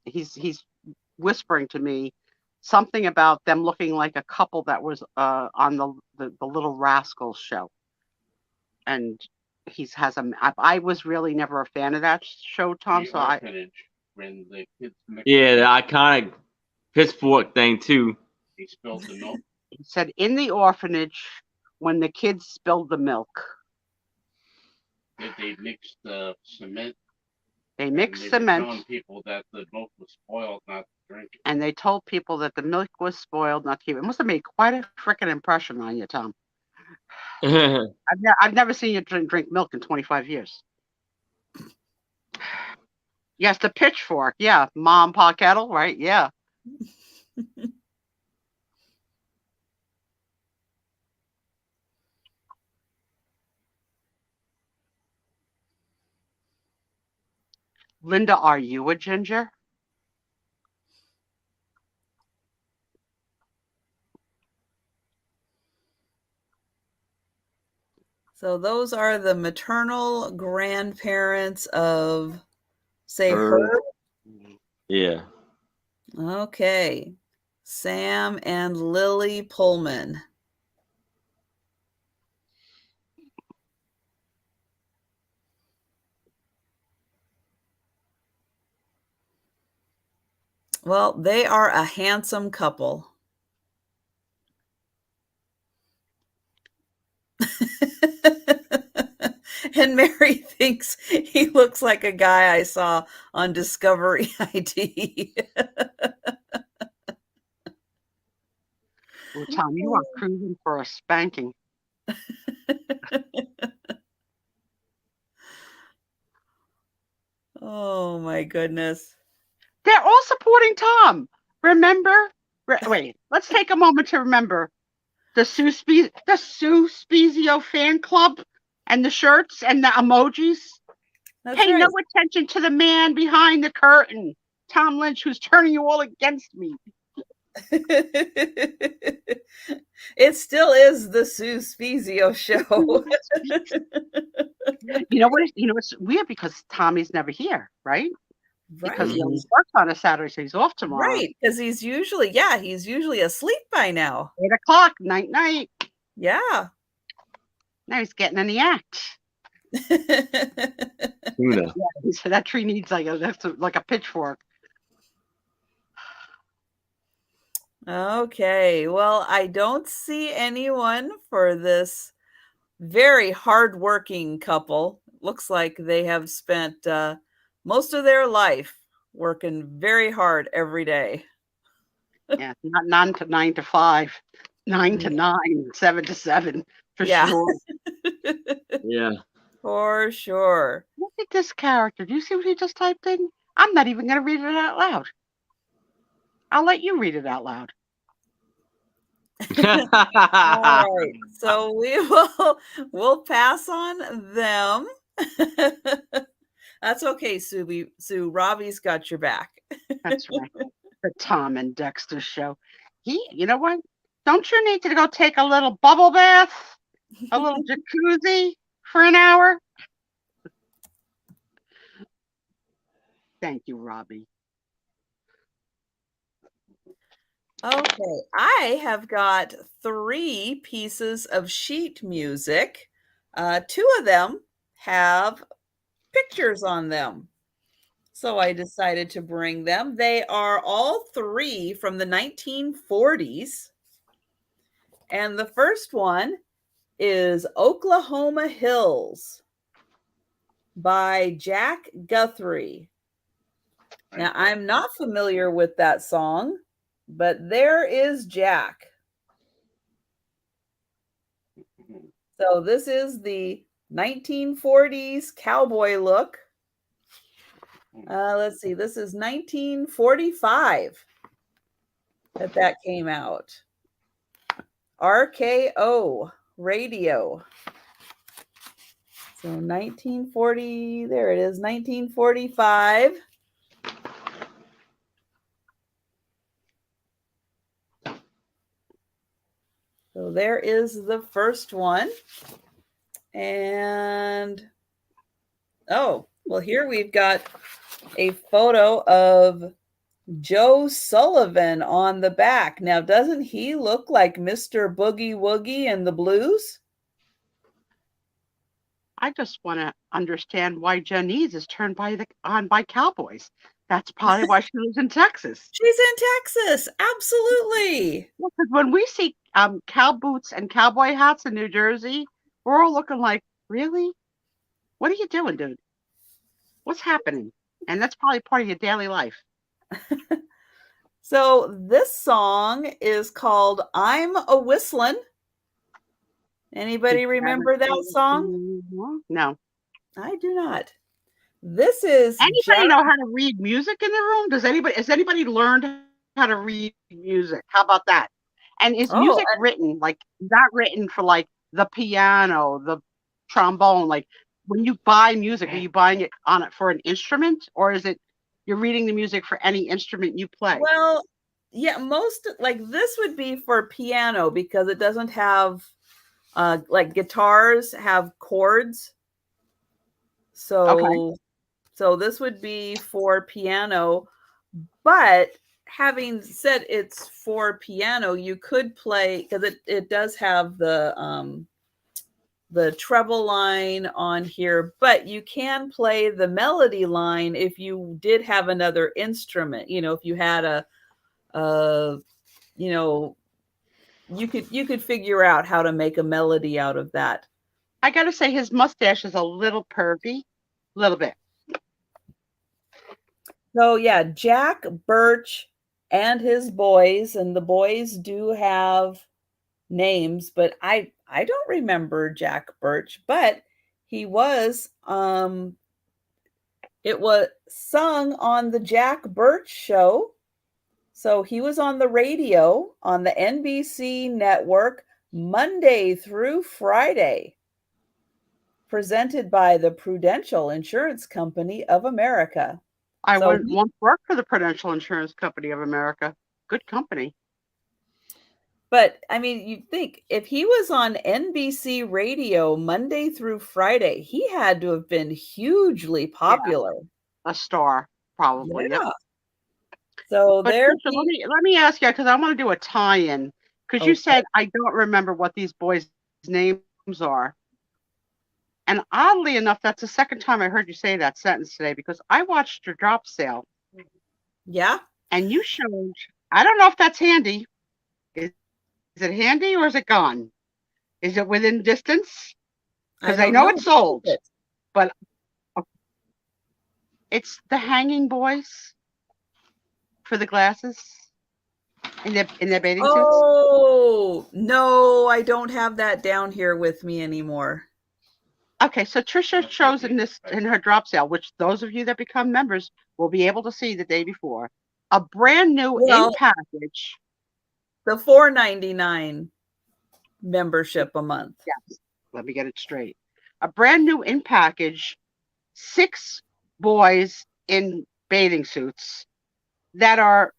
he's whispering to me something about them looking like a couple that was on the Little Rascals show. And I was really never a fan of that show, Tom. The So orphanage, when the kids Yeah, the iconic pitchfork thing too. they spilled the milk. he said in the orphanage when the kids spilled the milk. That they mixed the cement. They and mixed they cement. were telling people that the milk was spoiled, not to drink it. And they told people that the milk was spoiled, not to keep it. It must have made quite a freaking impression on you, Tom. I've never seen you drink milk in 25 years. Yes, the pitchfork. Yeah, mom, pa kettle, right? Yeah. Linda, are you a ginger? So those are the maternal grandparents of, say, Herb. Yeah. Okay. Sam and Lily Pullman. Well, they are a handsome couple. And Mary thinks he looks like a guy I saw on Discovery ID. Oh, Tom, you are cruising for a spanking. Oh my goodness. They're all supporting Tom. Remember? Wait, let's take a moment to remember the Sue Spiezio fan club and the shirts and the emojis. That's Pay right. no attention to the man behind the curtain, Tom Lynch, who's turning you all against me. It still is the Sue Spiezio show. You know what? It's weird because Tommy's never here, right? Because he Right. always works on a Saturday, so he's off tomorrow. Right, because he's usually asleep by now. 8:00, night. Yeah. Now he's getting in the act. Tuna. Yeah, so that tree needs like a pitchfork. Okay, well, I don't see anyone for this very hardworking couple. Looks like they have spent most of their life working very hard every day. Yeah, not 9 to 5, 9 to 9, 7 to 7 for sure. Yeah. For sure. Look at this character. Do you see what he just typed in? I'm not even going to read it out loud. I'll let you read it out loud. All right, so we'll pass on them. That's okay, Sue. Robbie's got your back. That's right. The Tom and Dexter show. You know what? Don't you need to go take a little bubble bath, a little jacuzzi for an hour? Thank you, Robbie. Okay, I have got 3 pieces of sheet music. 2 of them have pictures on them. So I decided to bring them. They are all 3 from the 1940s. And the first one is Oklahoma Hills by Jack Guthrie. Now, I'm not familiar with that song, but there is Jack. So this is the 1940s cowboy look. Let's see, this is 1945 that came out. RKO radio. So 1940, there it is, 1945. So there is the first one. And, oh, well, here we've got a photo of Joe Sullivan on the back. Now, doesn't he look like Mr. Boogie Woogie in the Blues? I just want to understand why Janice is turned on by cowboys. That's probably why she lives in Texas. She's in Texas. Absolutely. Because when we see cow boots and cowboy hats in New Jersey, we're all looking like, really? What are you doing, dude? What's happening? And that's probably part of your daily life. So this song is called I'm a Whistlin'. Anybody remember that song? No. I do not. This is Anybody know how to read music in the room? Has anybody learned how to read music? How about that? And is music written, like, not written for like the piano, the trombone? Like, when you buy music, are you buying it for an instrument, or is it you're reading the music for any instrument you play? Well, yeah, most like this would be for piano because it doesn't have like guitars have chords. So this would be for piano. But having said it's for piano, you could play because it does have the treble line on here, but you can play the melody line if you did have another instrument. You know, if you had you know, you could figure out how to make a melody out of that. I gotta say his mustache is a little pervy, a little bit. So yeah, Jack Birch and his boys, and the boys do have names, but I don't remember Jack Birch, but he was it was sung on the Jack Birch show. So he was on the radio on the NBC network Monday through Friday, presented by the Prudential Insurance Company of America. I once worked for the Prudential Insurance Company of America. Good company. But I mean, you'd think if he was on NBC radio Monday through Friday, he had to have been hugely popular. Yeah. A star, probably. Yeah. Yep. So but there. Trisha, let me ask you, because I want to do a tie-in. Because you said I don't remember what these boys' names are. And oddly enough, that's the second time I heard you say that sentence today, because I watched your drop sale. Yeah. And you showed, I don't know if that's handy. Is it handy or is it gone? Is it within distance? Because I know it's sold. But it's the hanging boys for the glasses in their bathing suits. Oh, no, I don't have that down here with me anymore. Okay, so Trisha shows in her drop sale, which those of you that become members will be able to see the day before, a brand new in package. The $4.99 membership a month. Yes, let me get it straight. A brand new in package, 6 boys in bathing suits that are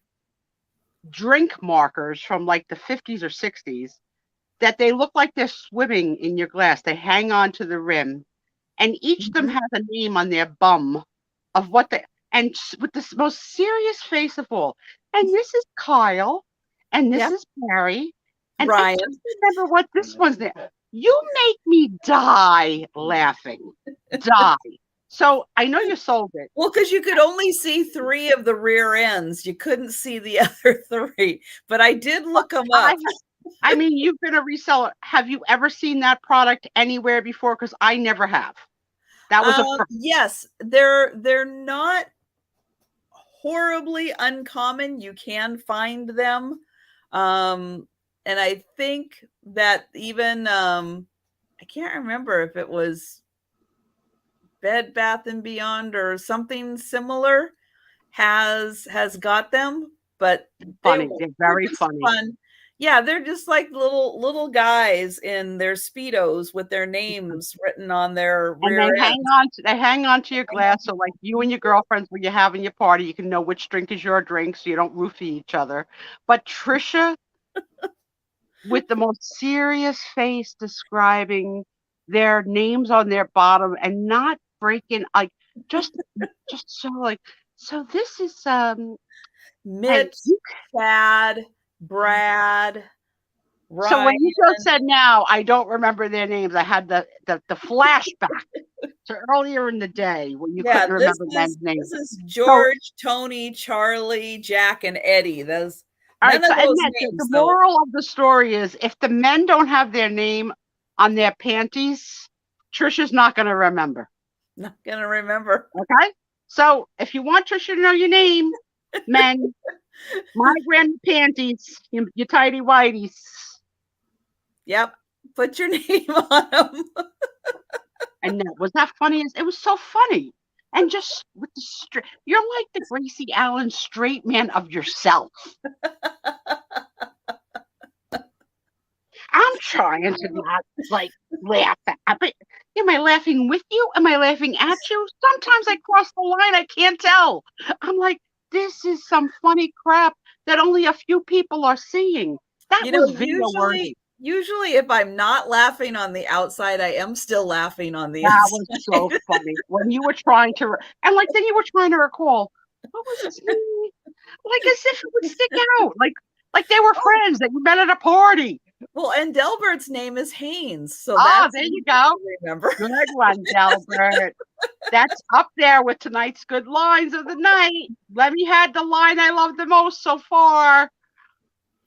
drink markers from like the 50s or 60s. That they look like they're swimming in your glass. They hang on to the rim, and each of them has a name on their bum of what they, and with the most serious face of all. And this is Kyle, and this is Barry, and Ryan. I just remember what this one's name. You make me die laughing, die. So I know you sold it. Well, because you could only see 3 of the rear ends. You couldn't see the other 3, but I did look them up. I mean, you've been a reseller. Have you ever seen that product anywhere before? Because I never have. That was yes, they're not horribly uncommon. You can find them, and I think that even I can't remember if it was Bed Bath and Beyond or something similar has got them, but funny. They're very funny. Fun. Yeah, they're just like little guys in their Speedos with their names written on their rear ends. They hang on to your glass, so like you and your girlfriends, when you're having your party, you can know which drink is your drink, so you don't roofie each other. But Trisha, with the most serious face, describing their names on their bottom and not breaking, like just so like, so this is Mitch, Chad, Brad, Ryan. So when you just said now, I don't remember their names. I had the flashback to earlier in the day when you couldn't remember men's names. This is George, Tony, Charlie, Jack, and Eddie. Those All none right, of so those Annette, names. the moral of the story is if the men don't have their name on their panties, Trisha's not going to remember. Not gonna remember. Okay, so if you want Trisha to know your name, men, monogram panties, your tidy whities. Yep, put your name on them. And was that funny? It was so funny. And just with the straight, you're like the Gracie Allen straight man of yourself. I'm trying to not like laugh at, but am I laughing with you? Am I laughing at you? Sometimes I cross the line. I can't tell. I'm like, this is some funny crap that only a few people are seeing. That was video worthy. Usually if I'm not laughing on the outside, I am still laughing on the inside. inside. That was so funny. When you were trying to, and like then you were trying to recall, what was his name? Like as if it would stick out. Like they were friends that you met at a party. Well, and Delbert's name is Haynes. So there you go. Remember. Good one, Delbert. That's up there with tonight's good lines of the night. Lemmy had the line I love the most so far.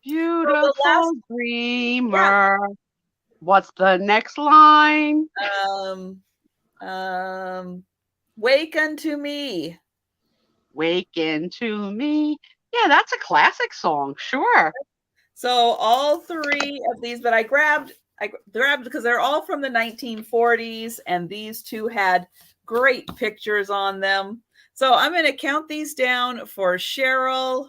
Beautiful dreamer. Yeah. What's the next line? Wake unto me. Wake unto me. Yeah, that's a classic song, sure. So all three of these, but I grabbed because they're all from the 1940s, and these two had great pictures on them. So I'm going to count these down for Cheryl.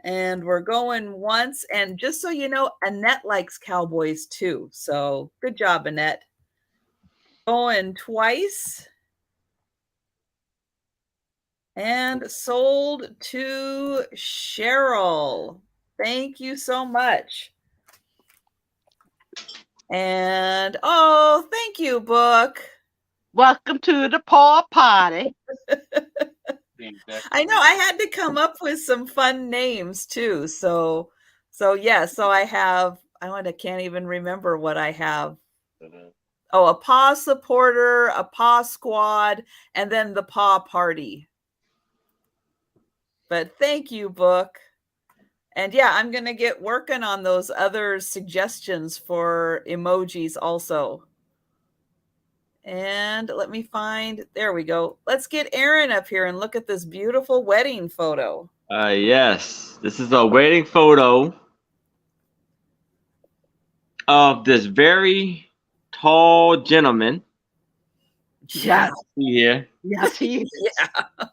And we're going once. And just so you know, Annette likes cowboys too. So good job, Annette. Going twice. And sold to Cheryl. Thank you so much. And thank you, book. Welcome to the paw party. I know I had to come up with some fun names too. So yeah, so I can't even remember what I have. Oh, a paw supporter, a paw squad, and then the paw party. But thank you, book. And yeah, I'm going to get working on those other suggestions for emojis also. And let me find, there we go. Let's get Aaron up here and look at this beautiful wedding photo. Yes, this is a wedding photo of this very tall gentleman. Yes. Yeah. Yes, he is. Yeah.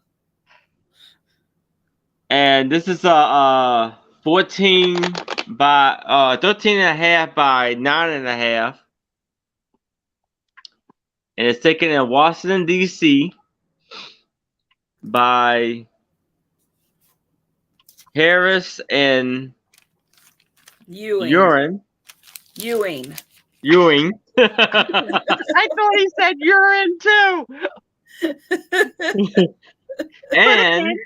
And this is a 13 and a half by 9 and a half. And it's taken in Washington, D.C. by Harris and Ewing. I thought he said urine too. And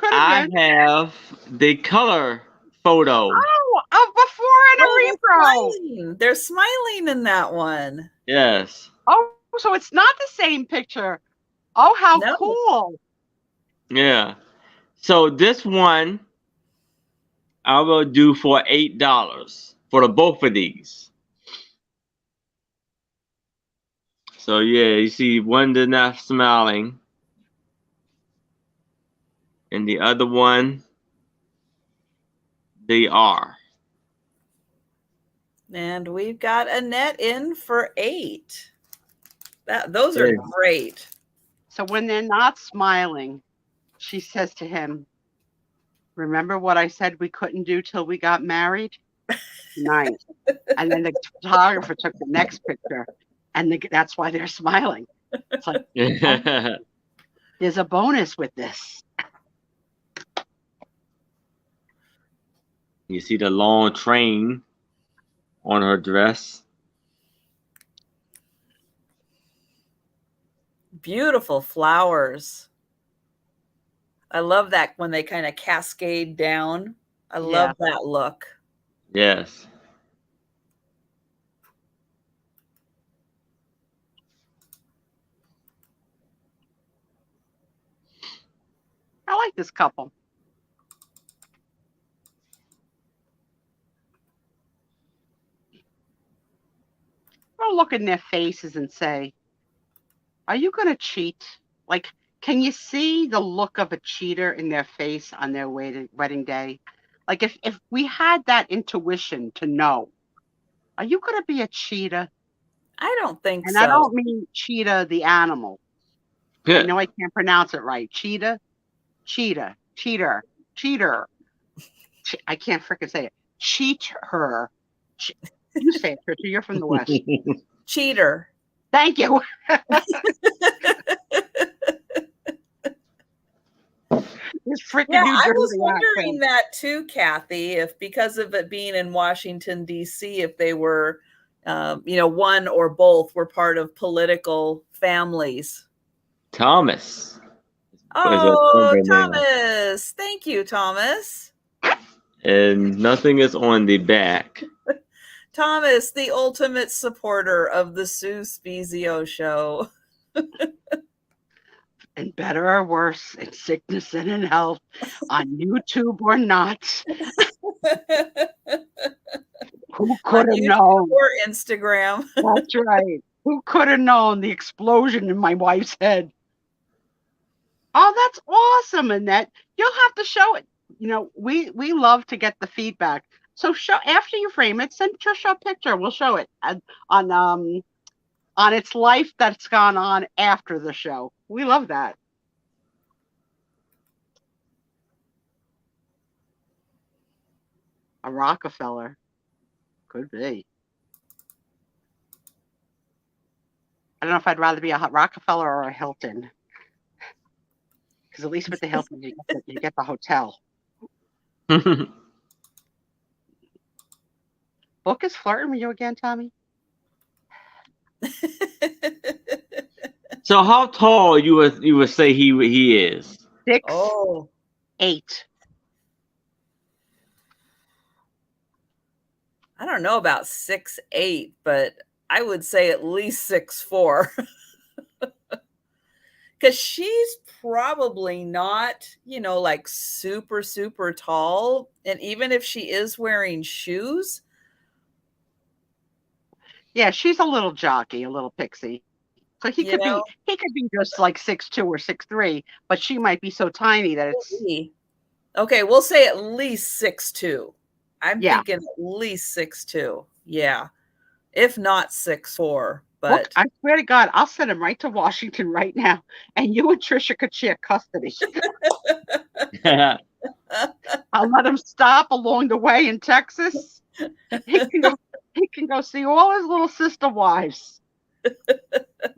I have the color photo. Oh, of before and a repro. They're smiling in that one. Yes. Oh, so it's not the same picture. Oh, how cool. Yeah. So this one I will do for $8 for the both of these. So yeah, you see one they're not smiling. And the other one, they are. And we've got Annette in for 8. Those are great. So when they're not smiling, she says to him, remember what I said we couldn't do till we got married? Nice. And then the photographer took the next picture, and that's why they're smiling. It's like, oh, there's a bonus with this. You see the long train on her dress. Beautiful flowers. I love that when they kind of cascade down. I love that look. Yes. I like this couple. I'll look in their faces and say, are you going to cheat? Like, can you see the look of a cheater in their face on their wedding day? Like, if we had that intuition to know, are you going to be a cheater? I don't think And so. I don't mean cheetah, the animal. I know I can't pronounce it right. Cheetah, cheetah, cheater, cheater. I can't freaking say it. Cheat her. You say it, Trisha. You're from the West. Cheater. Thank you. This freaking New I Jersey was wondering accent. that too, Kathy, if because of it being in Washington, D.C., if they were, one or both were part of political families. Thomas. Oh, Thomas. Thank you, Thomas. And nothing is on the back. Thomas, the ultimate supporter of the Sue Spiezio show. And better or worse, in sickness and in health, on YouTube or not. Who could have known? Or Instagram. That's right. Who could have known the explosion in my wife's head? Oh, that's awesome, Annette. You'll have to show it. We love to get the feedback. So show after you frame it, send Trisha a picture. We'll show it on its life that's gone on after the show. We love that. A Rockefeller. Could be. I don't know if I'd rather be a Rockefeller or a Hilton. Because at least with the Hilton, you get the hotel. Book is flirting with you again, Tommy? So how tall you would say he is? 6'8". I don't know about 6'8", but I would say at least 6'4". Because she's probably not, like super, super tall. And even if she is wearing shoes. Yeah, she's a little jockey, a little pixie. So he could be just like 6'2" or 6'3", but she might be so tiny that it's. Okay, we'll say at least 6'2". I'm thinking at least 6'2". Yeah. If not 6'4". But look, I swear to God, I'll send him right to Washington right now, and you and Trisha could share custody. I'll let him stop along the way in Texas. He can go see all his little sister wives.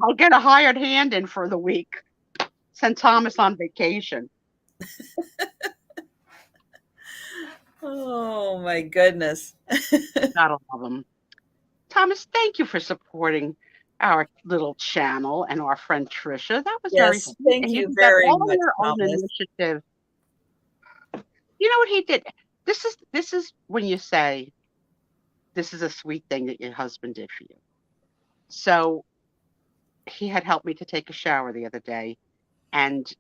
I'll get a hired hand in for the week. Send Thomas on vacation. Oh my goodness. Gotta love him. Thomas, thank you for supporting our little channel and our friend Trisha. That was very sweet. Thank you very much, own initiative. You know what he did? This is when you say this is a sweet thing that your husband did for you. So he had helped me to take a shower the other day, and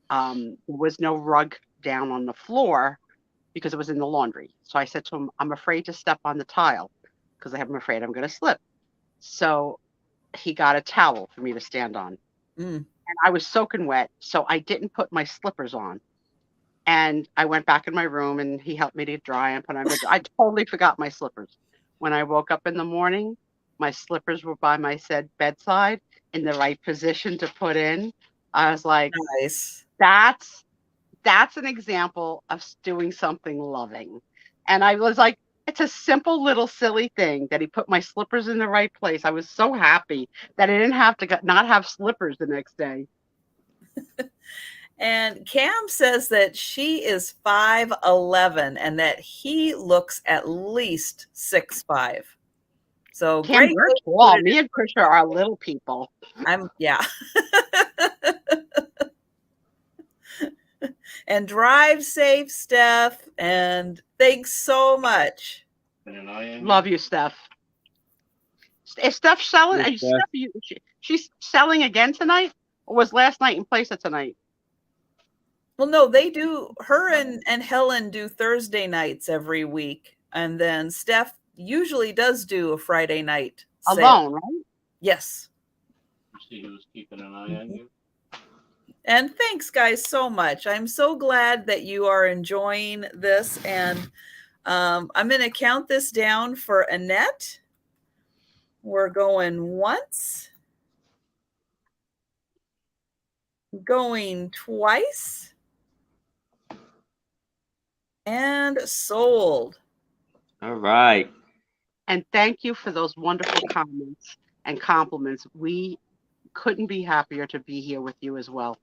there was no rug down on the floor because it was in the laundry. So I said to him, I'm afraid to step on the tile because I'm afraid I'm going to slip. So he got a towel for me to stand on. And I was soaking wet, so I didn't put my slippers on. And I went back in my room, and he helped me to dry and put on. I totally forgot my slippers. When I woke up in the morning, my slippers were by my said bedside in the right position to put in. I was like, nice. That's an example of doing something loving. And I was like, it's a simple little silly thing that he put my slippers in the right place. I was so happy that I didn't have to not have slippers the next day. And Cam says that she is 5'11" and that he looks at least 6'5". So Cam, great. we're tall. Me and Trisha are little people. Yeah. And drive safe, Steph. And thanks so much. Love you, Steph. Is Steph selling? Yes, Steph. She's selling again tonight? Or was last night in place of tonight? Well, no, they do. Her and Helen do Thursday nights every week. And then Steph usually does do a Friday night sale. Alone, right? Yes. You see who's keeping an eye on you? And thanks, guys, so much. I'm so glad that you are enjoying this. And I'm going to count this down for Annette. We're going once. Going twice. And sold. All right. And thank you for those wonderful comments and compliments. We couldn't be happier to be here with you as well.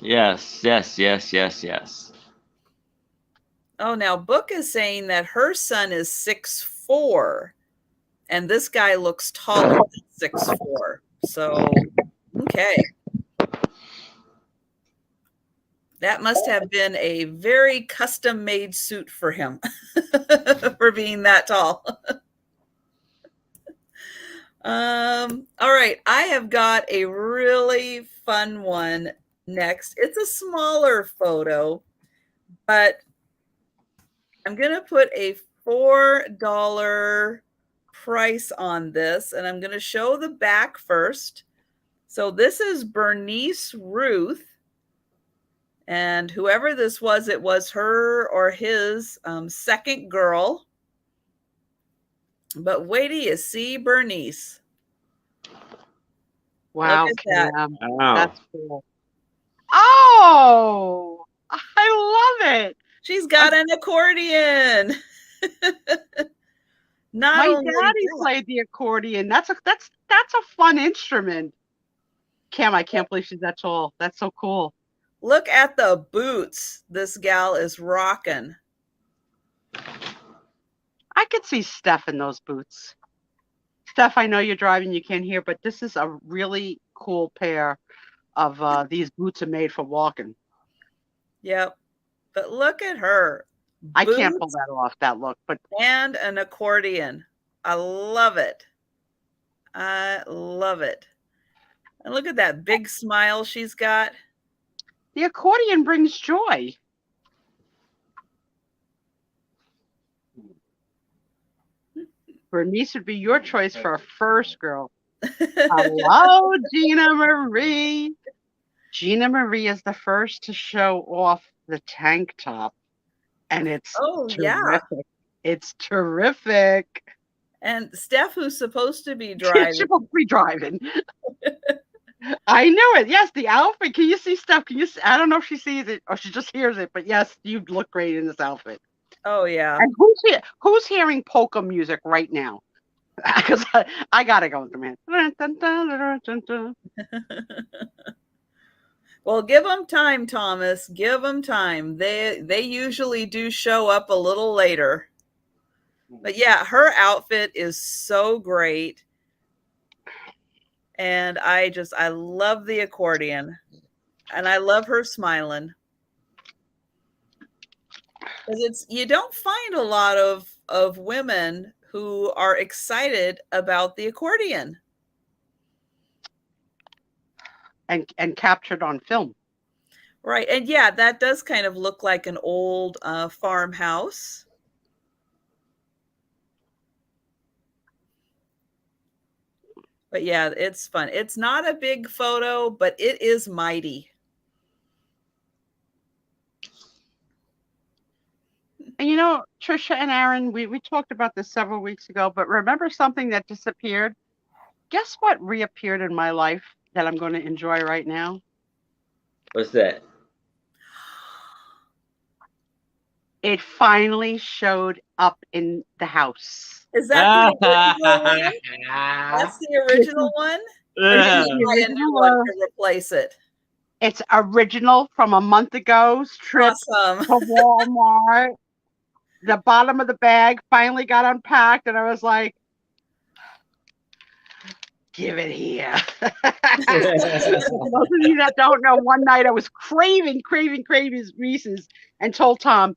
Yes. Oh, now Book is saying that her son is 6'4", and this guy looks taller than 6'4". So, okay. That must have been a very custom-made suit for him for being that tall. All right, I have got a really fun one next. It's a smaller photo, but I'm going to put a $4 price on this, and I'm going to show the back first. So this is Bernice Ruth, and whoever this was, it was her or his second girl. But wait till you see Bernice. Wow, Look at that. Cam. Wow. That's cool. Oh, I love it. She's got an accordion. Not My only daddy that, played the accordion. That's a fun instrument. Cam, I can't believe she's that tall. That's so cool. look at the boots this gal is rocking. I could see Steph in those boots. Steph, I know you're driving, you can't hear, but this is a really cool pair of these boots are made for walking. Yep. But look at her. I can't Boots pull that off, that look, but and an accordion. I love it. I love it. And look at that big smile she's got. the accordion brings joy. Bernice would be your choice for a first girl. Hello, Gina Marie. Gina Marie is the first to show off the tank top, and it's yeah. terrific. It's terrific. And Steph, who's supposed to be driving. She's supposed to be driving. I knew it. Yes, the outfit. Can you see Steph? Can you see? I don't know if she sees it or she just hears it, but yes, you look great in this outfit. Oh, yeah. And who's hearing polka music right now? Because I gotta go with the man. Well, give them time, Thomas. Give them time. They usually do show up a little later. But yeah, her outfit is so great. And I love the accordion. And I love her smiling. Because you don't find a lot of women who are excited about the accordion. And captured on film. Right. And yeah, that does kind of look like an old farmhouse. But yeah, it's fun. It's not a big photo, but it is mighty. And you know, Trisha and Aaron, we talked about this several weeks ago, but remember something that disappeared? Guess what reappeared in my life that I'm going to enjoy right now? What's that? It finally showed up in the house. Is that the original one? That's the original one? Or did you buy a new one to replace it? It's original from a month ago's trip Awesome. to Walmart. The bottom of the bag finally got unpacked, and I was like, give it here. For those of you that don't know, one night I was craving Reese's and told Tom,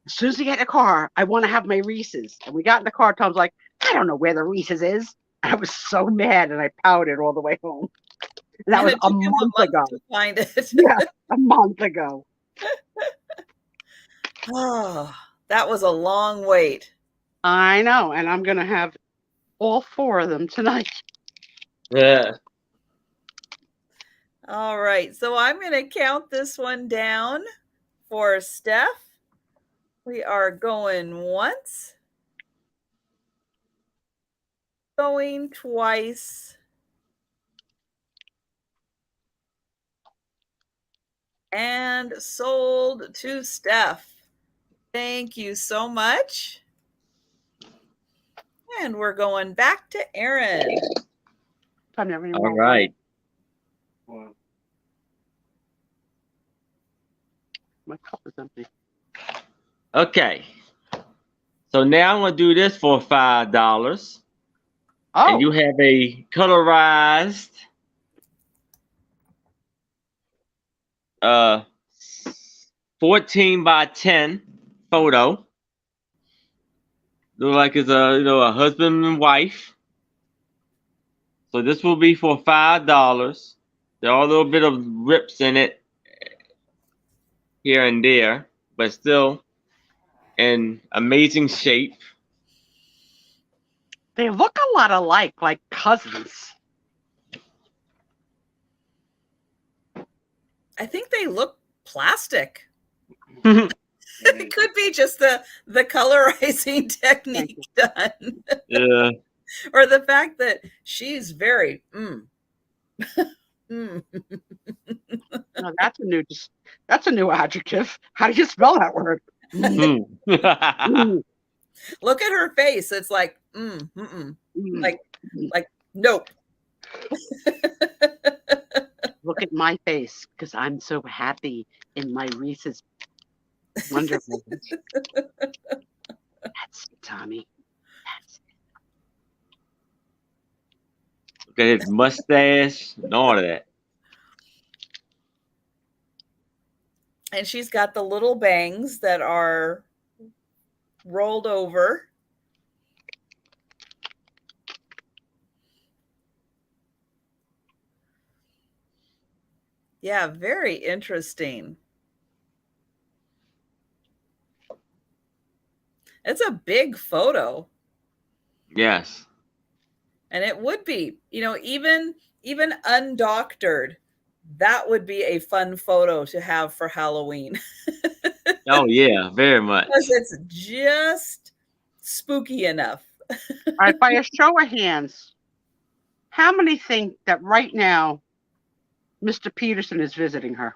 as soon as we get in the car, I want to have my Reese's. And we got in the car, Tom's like, I don't know where the Reese's is. I was so mad and I pouted all the way home. And that was a month ago. To find it. Yeah, a month ago. Oh, that was a long wait. I know, and I'm going to have all 4 of them tonight. Yeah. All right, so I'm going to count this one down for Steph. We are going once, going twice, and sold to Steph. Thank you so much. And we're going back to Aaron. All right. My cup is empty. Okay. So now I'm going to do this for $5. Oh, And you have a colorized 14 by 10 photo. Look like it's a husband and wife. So this will be for $5. There are a little bit of rips in it here and there, but still in amazing shape. they look a lot alike, like cousins. I think they look plastic. It could be just the colorizing technique done. Yeah. Or the fact that she's very No, that's a new adjective. How do you spell that word? Look at her face. It's like like nope. Look at my face because I'm so happy in my Reese's Wonderful. That's it, Tommy. That's it. Look at his mustache and all of that. And she's got the little bangs that are rolled over. Yeah, very interesting. It's a big photo. Yes. And it would be, even undoctored, that would be a fun photo to have for Halloween. Oh yeah, very much. Because it's just spooky enough. All right, by a show of hands, how many think that right now Mr. Peterson is visiting her?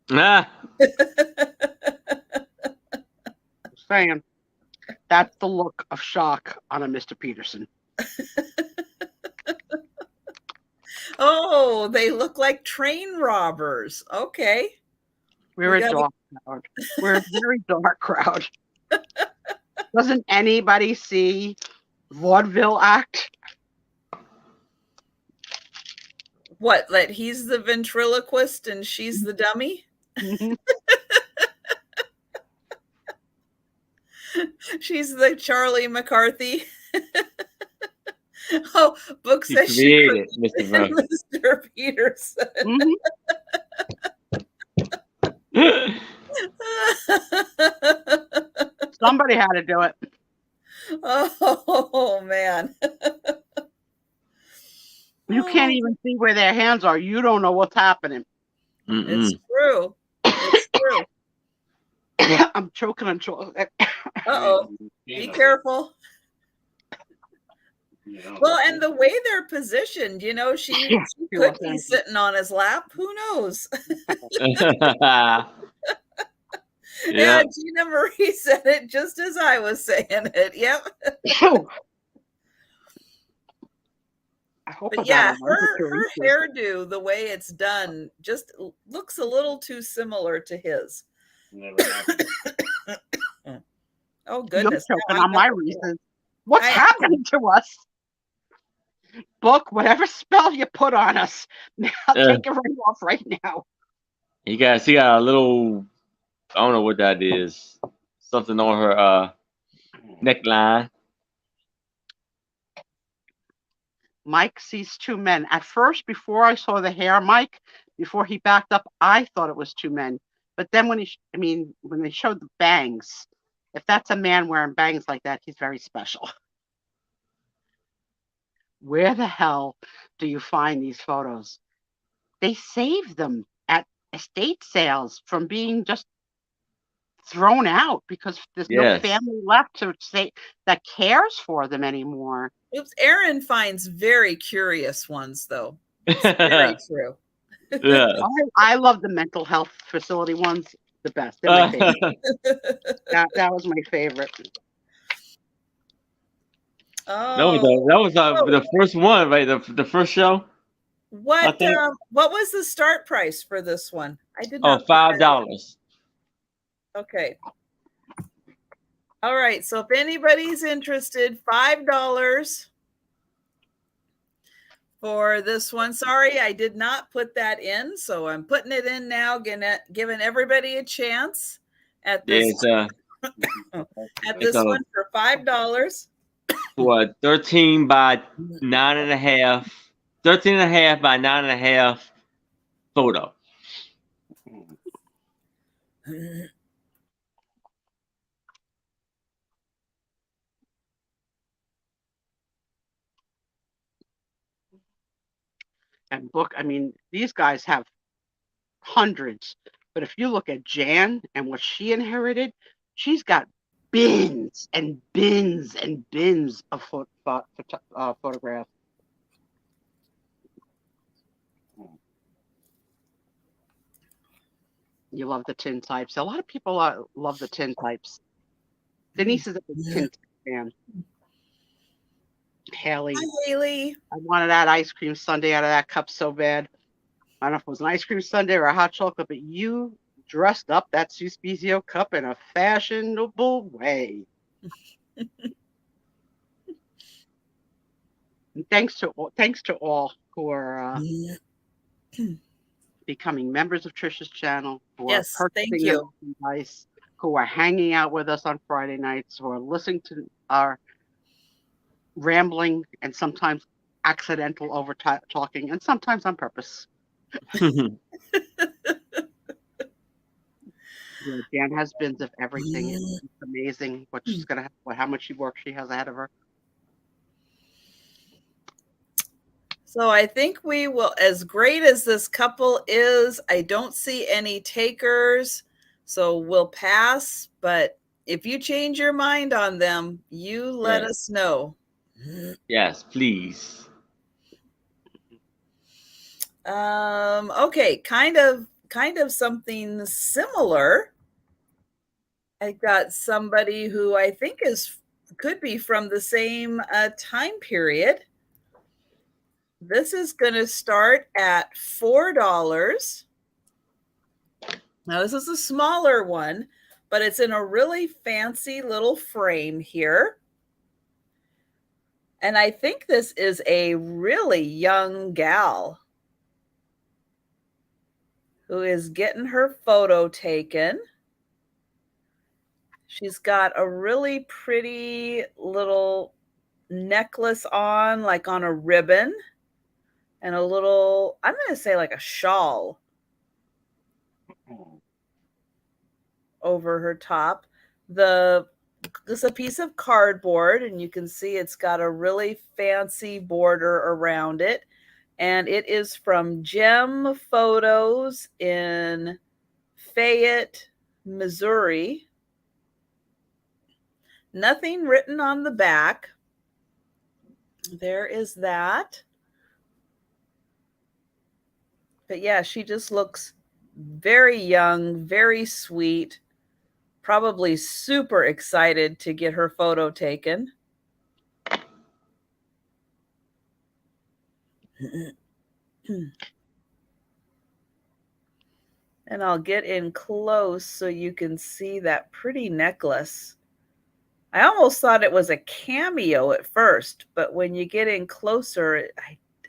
Ah. Saying that's the look of shock on a Mr. Peterson. Oh, they look like train robbers. Okay. We're a dark crowd. We're a very dark crowd. Doesn't anybody see vaudeville act? What, that he's the ventriloquist and she's the dummy? Mm-hmm. She's the Charlie McCarthy. Oh, book She says created Mr. Murphy. Mr. Peterson. Mm-hmm. Somebody had to do it. Oh man. You can't even see where their hands are. You don't know what's happening. It's true. It's true. I'm choking on chocolate. Uh-oh. Be careful. Well, and the way they're positioned, she could be sitting on his lap. Who knows? Yeah, Gina Marie said it just as I was saying it. Yep. But yeah, her hairdo, the way it's done, just looks a little too similar to his. Oh goodness! You're choking on my reasons. What's happening to us? Book, whatever spell you put on us, I'll Uh, take it right off right now. he got a little, I don't know what that is. Something on her neckline. Mike sees two men. At first, before I saw the hair, Mike, before he backed up, I thought it was two men. But then when when they showed the bangs, if that's a man wearing bangs like that, he's very special. Where the hell do you find these photos? They saved them at estate sales from being just thrown out because there's no Yes. family left to say that cares for them anymore. Oops, Aaron finds very curious ones, though. It's very true. Yeah. I love the mental health facility ones the best. They're my favorite. That was my favorite. Oh, that was the first one, right? The first show. what think. what was the start price for this one? I did Oh, not. put that in. $5. Okay. All right. So if anybody's interested, $5 for this one. Sorry, I did not put that in, so I'm putting it in now, giving everybody a chance at this at this one for $5. What, 13 by 9.5, 13.5 by 9.5 photo. And book, I mean, these guys have hundreds, but if you look at Jan and what she inherited, she's got bins and bins and bins of photographs. You love the tintypes. A lot of people love the tintypes. Denise is a big tintype fan. Haley. Hi, Haley. I wanted that ice cream sundae out of that cup so bad. I don't know if it was an ice cream sundae or a hot chocolate, but you dressed up that Spiezio cup in a fashionable way. And thanks to all who are becoming members of Trisha's channel, who are purchasing the merchandise, who are hanging out with us on Friday nights, who are listening to our rambling and sometimes accidental over talking, and sometimes on purpose. Yeah, Jan has bins of everything. It's amazing what she's gonna have, how much work she has ahead of her. So I think we will, as great as this couple is, I don't see any takers, so we'll pass. But if you change your mind on them, you let us know. Yes, please. Okay, kind of something similar. I got somebody who I think could be from the same time period. This is going to start at $4. Now, this is a smaller one, but it's in a really fancy little frame here. And I think this is a really young gal who is getting her photo taken. She's got a really pretty little necklace on, like on a ribbon, and a little, I'm going to say like a shawl over her top. This is a piece of cardboard, and you can see it's got a really fancy border around it. And it is from Gem Photos in Fayette, Missouri. Nothing written on the back. There is that. But yeah, she just looks very young, very sweet, probably super excited to get her photo taken. And I'll get in close so you can see that pretty necklace. I almost thought it was a cameo at first, but when you get in closer,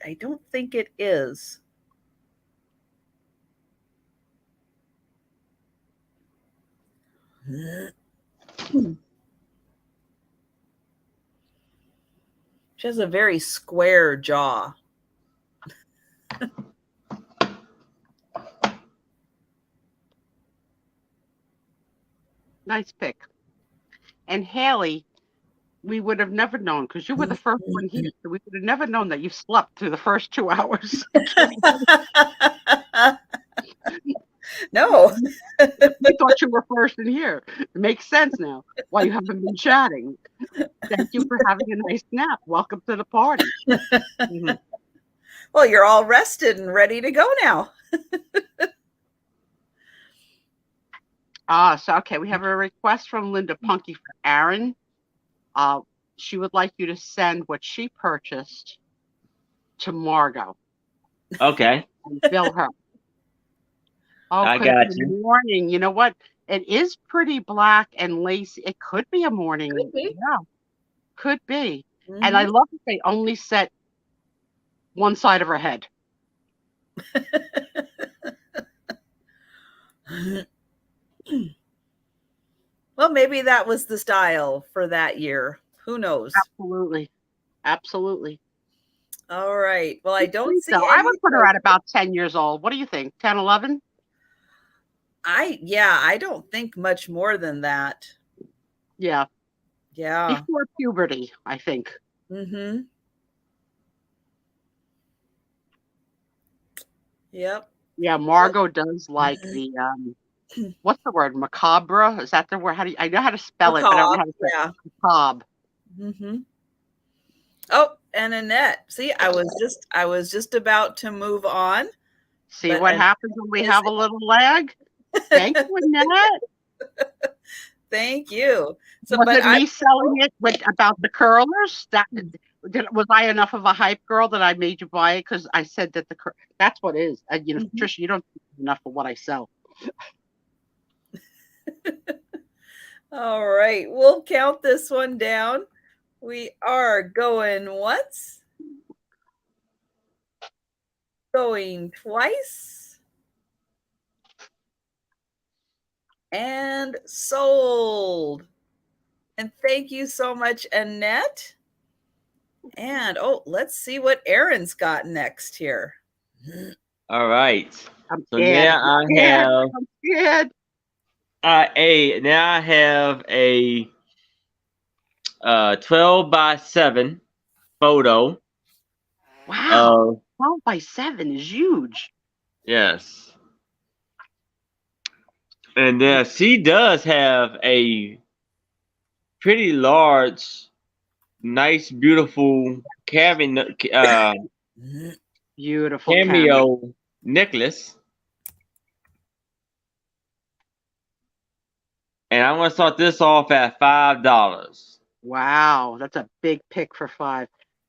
I don't think it is. She has a very square jaw. Nice pick. And Haley, we would have never known because you were the first one here. So we would have never known that you slept through the first 2 hours. No. We thought you were first in here. It makes sense now why you haven't been chatting. Thank you for having a nice nap. Welcome to the party. Mhm. Well, you're all rested and ready to go now. So okay, we have a request from Linda Punky for Aaron. She would like you to send what she purchased to Margot Okay. and bill her. Oh, I could it got be you. morning? You know what? It is pretty black and lacy. It could be a morning. Could be. Yeah, could be. And I Mhm. love that they only set one side of her head. Well, maybe that was the style for that year. Who knows? Absolutely. Absolutely. All right. Well, I don't see So I any. would put her at about 10 years old. What do you think? 10, 11? I don't think much more than that. Yeah. Yeah. Before puberty, I think. Mm-hmm. Yep. Yeah, Margot does like the what's the word? Macabre? Is that the word? How do you, I know how to spell it, but I don't know how to say Yeah. it. Macabre. Mm-hmm. Oh, and Annette. See, I was just about to move on. See But what happens when we have a little lag? Thank you, Annette. Thank you. So, Was but it me selling it about the curlers? Was I enough of a hype girl that I made you buy it? Because I said that that's what it is. You know, Trisha, you don't think enough of what I sell. All right, we'll count this one down. We are going once, going twice, and sold. And thank you so much, Annette. And let's see what Aaron's got next here. All right. I'm So scared. now I have I'm scared. now I have a 12 by 7 photo. Wow. 12 by 7 is huge. Yes. And then she does have a pretty large, nice, beautiful Beautiful cameo necklace. And I'm going to start this off at $5. Wow, that's a big pick for 5.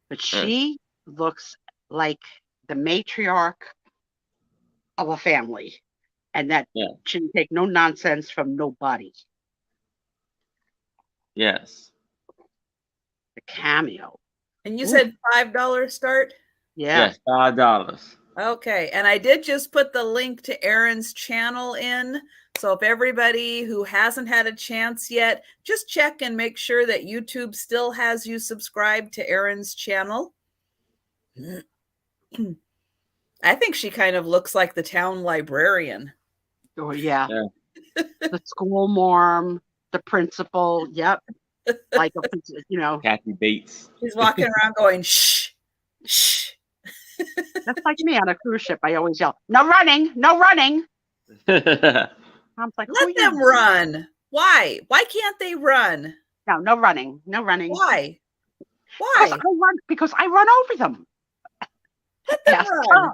But she looks like the matriarch of a family, and that she can take no nonsense from nobody. Yes. The cameo. And you said $5 start? Yeah. Yes, $5. Okay, and I did just put the link to Aaron's channel in. So if everybody who hasn't had a chance yet, just check and make sure that YouTube still has you subscribed to Aaron's channel. I think she kind of looks like the town librarian. Oh, yeah. The school marm, the principal. Yep. Like, you know. Kathy Bates. She's walking around going, shh, shh. That's like me on a cruise ship. I always yell, no running, no running. I'm like, let them run. Why? Why can't they run? No, no running, no running. Why? Why? Because I run over them. Let them run.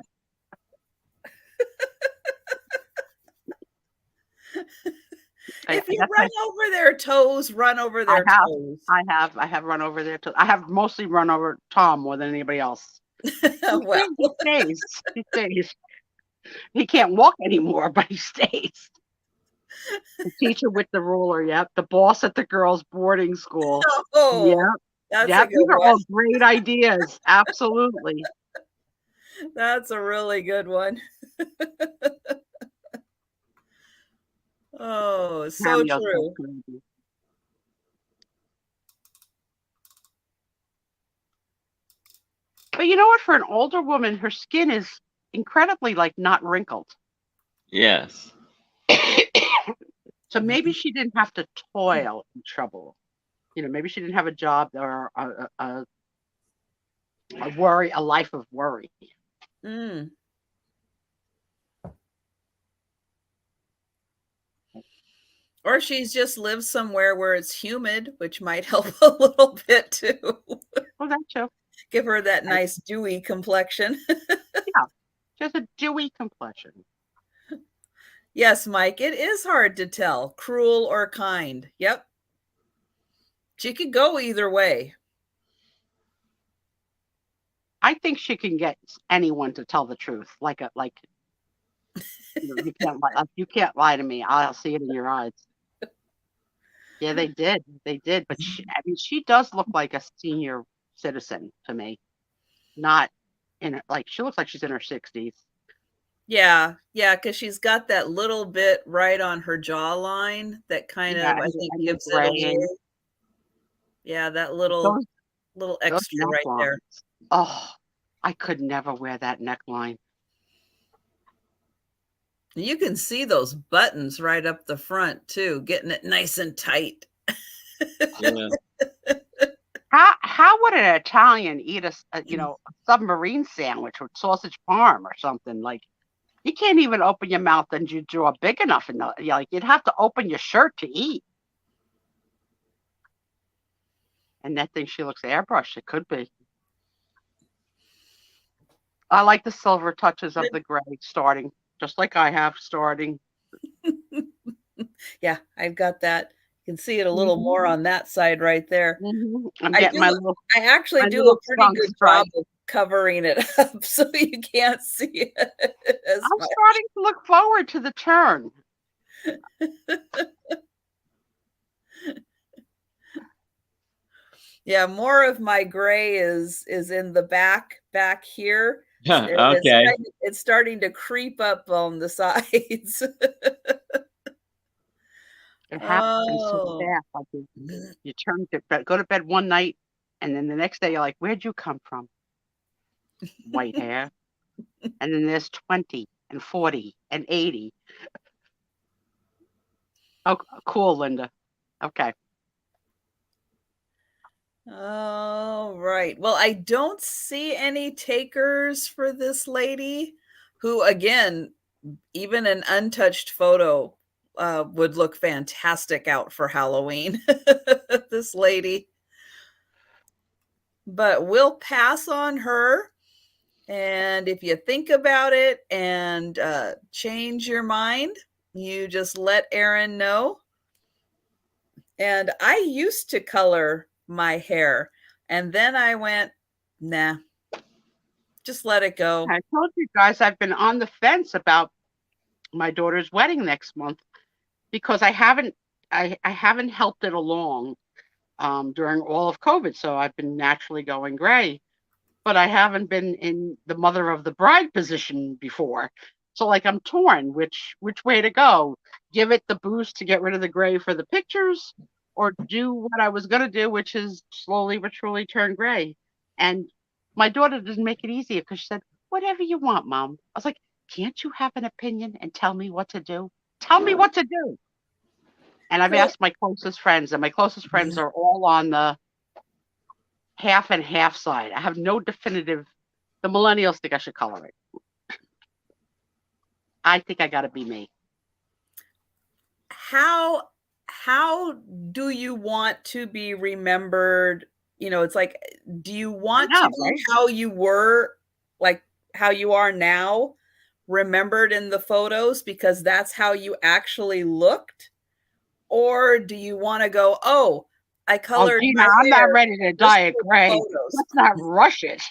If you run over their toes, run over their toes. I have run over their toes. I have mostly run over Tom more than anybody else. Well, he stays. He can't walk anymore, but he stays. The teacher with the ruler, yep. The boss at the girls' boarding school. Oh, Yep. that's a Yep. good These are one. all great ideas. Absolutely. That's a really good one. Oh, so Cameos go true. crazy. But you know what? For an older woman, her skin is incredibly like not wrinkled. Yes. So maybe she didn't have to toil in trouble. You know, maybe she didn't have a job or a worry, a life of worry. Mm. Or she's just lived somewhere where it's humid, which might help a little bit too. Oh, that's true. Give her that nice dewy complexion. Yeah, just a dewy complexion. Yes, Mike, it is hard to tell, cruel or kind. Yep. She could go either way. I think she can get anyone to tell the truth. You can't lie. You can't lie to me. I'll see it in your eyes. Yeah, they did. They did. But I mean, she does look like a senior citizen to me. Not she looks like she's in her 60s. Yeah, because she's got that little bit right on her jawline that kind Yeah, of, I think, and the gives it away. graying. Yeah, that little Those extra right there. necklines. Oh, I could never wear that neckline. You can see those buttons right up the front too, getting it nice and tight. Yeah. How would an Italian eat a submarine sandwich with sausage parm or something? Like, you can't even open your mouth and you draw big enough, and you'd have to open your shirt to eat. And that thing, she looks airbrushed. It could be. I like the silver touches of the gray starting, just like I have starting. Yeah, I've got that. You can see it a little more on that side right there. I'm I getting I actually do a pretty good job of covering it up so you can't see it as I'm much. starting to look forward to the turn. Yeah, more of my gray is in the back here. Okay. It's starting to creep up on the sides. It happens so fast. Like you turn to bed, go to bed one night, and then the next day you're like, "Where'd you come from?" White hair, and then there's 20 and 40 and 80. Oh, cool, Linda. Okay. All right. Well, I don't see any takers for this lady who, again, even an untouched photo would look fantastic out for Halloween. This lady. But we'll pass on her. And if you think about it and change your mind, you just let Erin know. And I used to color my hair. And then I went, nah, just let it go. I told you guys I've been on the fence about my daughter's wedding next month because I haven't helped it along during all of COVID. So I've been naturally going gray, but I haven't been in the mother of the bride position before. So like I'm torn, which way to go? Give it the boost to get rid of the gray for the pictures, or do what I was going to do, which is slowly but surely turn gray. And my daughter didn't make it easier because she said, whatever you want, Mom. I was like, can't you have an opinion and tell me what to do? Tell me what to do. And I've asked my closest friends, and my closest friends are all on the half and half side. I have no definitive. The millennials think I should color it. I think I got to be me. How do you want to be remembered? You know, it's like, do you want to be how you were, like how you are now, remembered in the photos because that's how you actually looked? Or do you want to go, oh, I colored my hair. I'm not ready to dye it gray. Let's not rush it.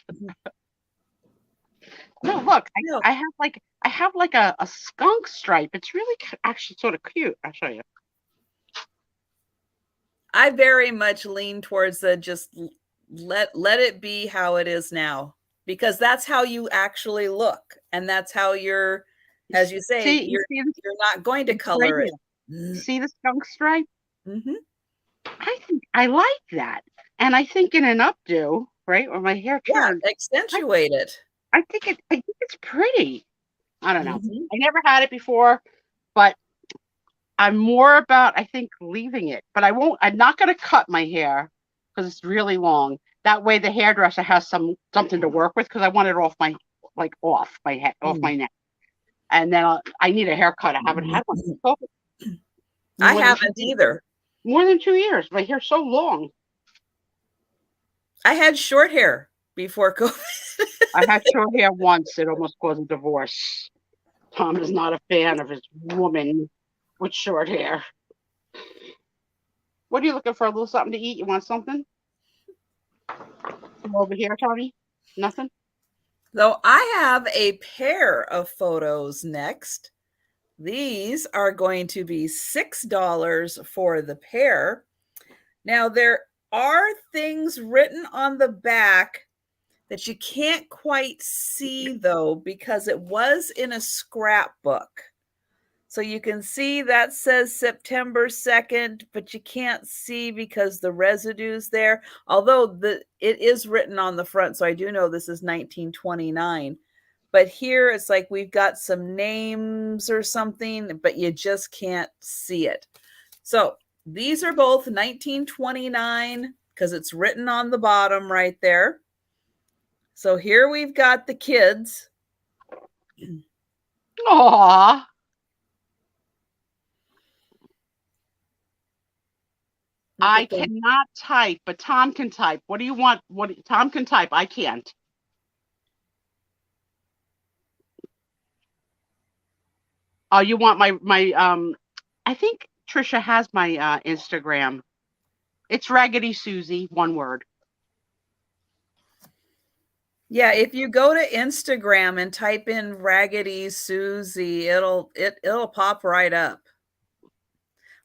No, look, No. I have like a skunk stripe. It's really actually sort of cute. I'll show you. I very much lean towards the just let it be how it is now, because that's how you actually look, and that's how you're, as you say, See, you're not going to it's color right it. here. See the skunk stripe? Mm-hmm. I think I like that, and I think in an updo, right, where my hair Yeah, turns, accentuate it. I think it's pretty. I don't know. Mm-hmm. I never had it before, but I'm more about, I think, leaving it. But I'm not going to cut my hair because it's really long. That way the hairdresser has something to work with, because I want it off my head, off my neck. And then I need a haircut. I haven't had one since COVID. I haven't either. More than 2 years. My hair's so long. I had short hair before COVID. I had short hair once. It almost caused a divorce. Tom is not a fan of his woman with short hair. What are you looking for? A little something to eat? You want something? Come over here, Tony. Nothing? So I have a pair of photos next. These are going to be $6 for the pair. Now, there are things written on the back that you can't quite see, though, because it was in a scrapbook. So you can see that says September 2nd, but you can't see because the residue's there. Although it is written on the front, so I do know this is 1929. But here it's like we've got some names or something, but you just can't see it. So these are both 1929 because it's written on the bottom right there. So here we've got the kids. Aww. I cannot type, but Tom can type. What do you want? Tom can type. I can't. Oh, you want my I think Trisha has my Instagram. It's Raggedy Susie, one word. Yeah, if you go to Instagram and type in Raggedy Susie, it'll pop right up.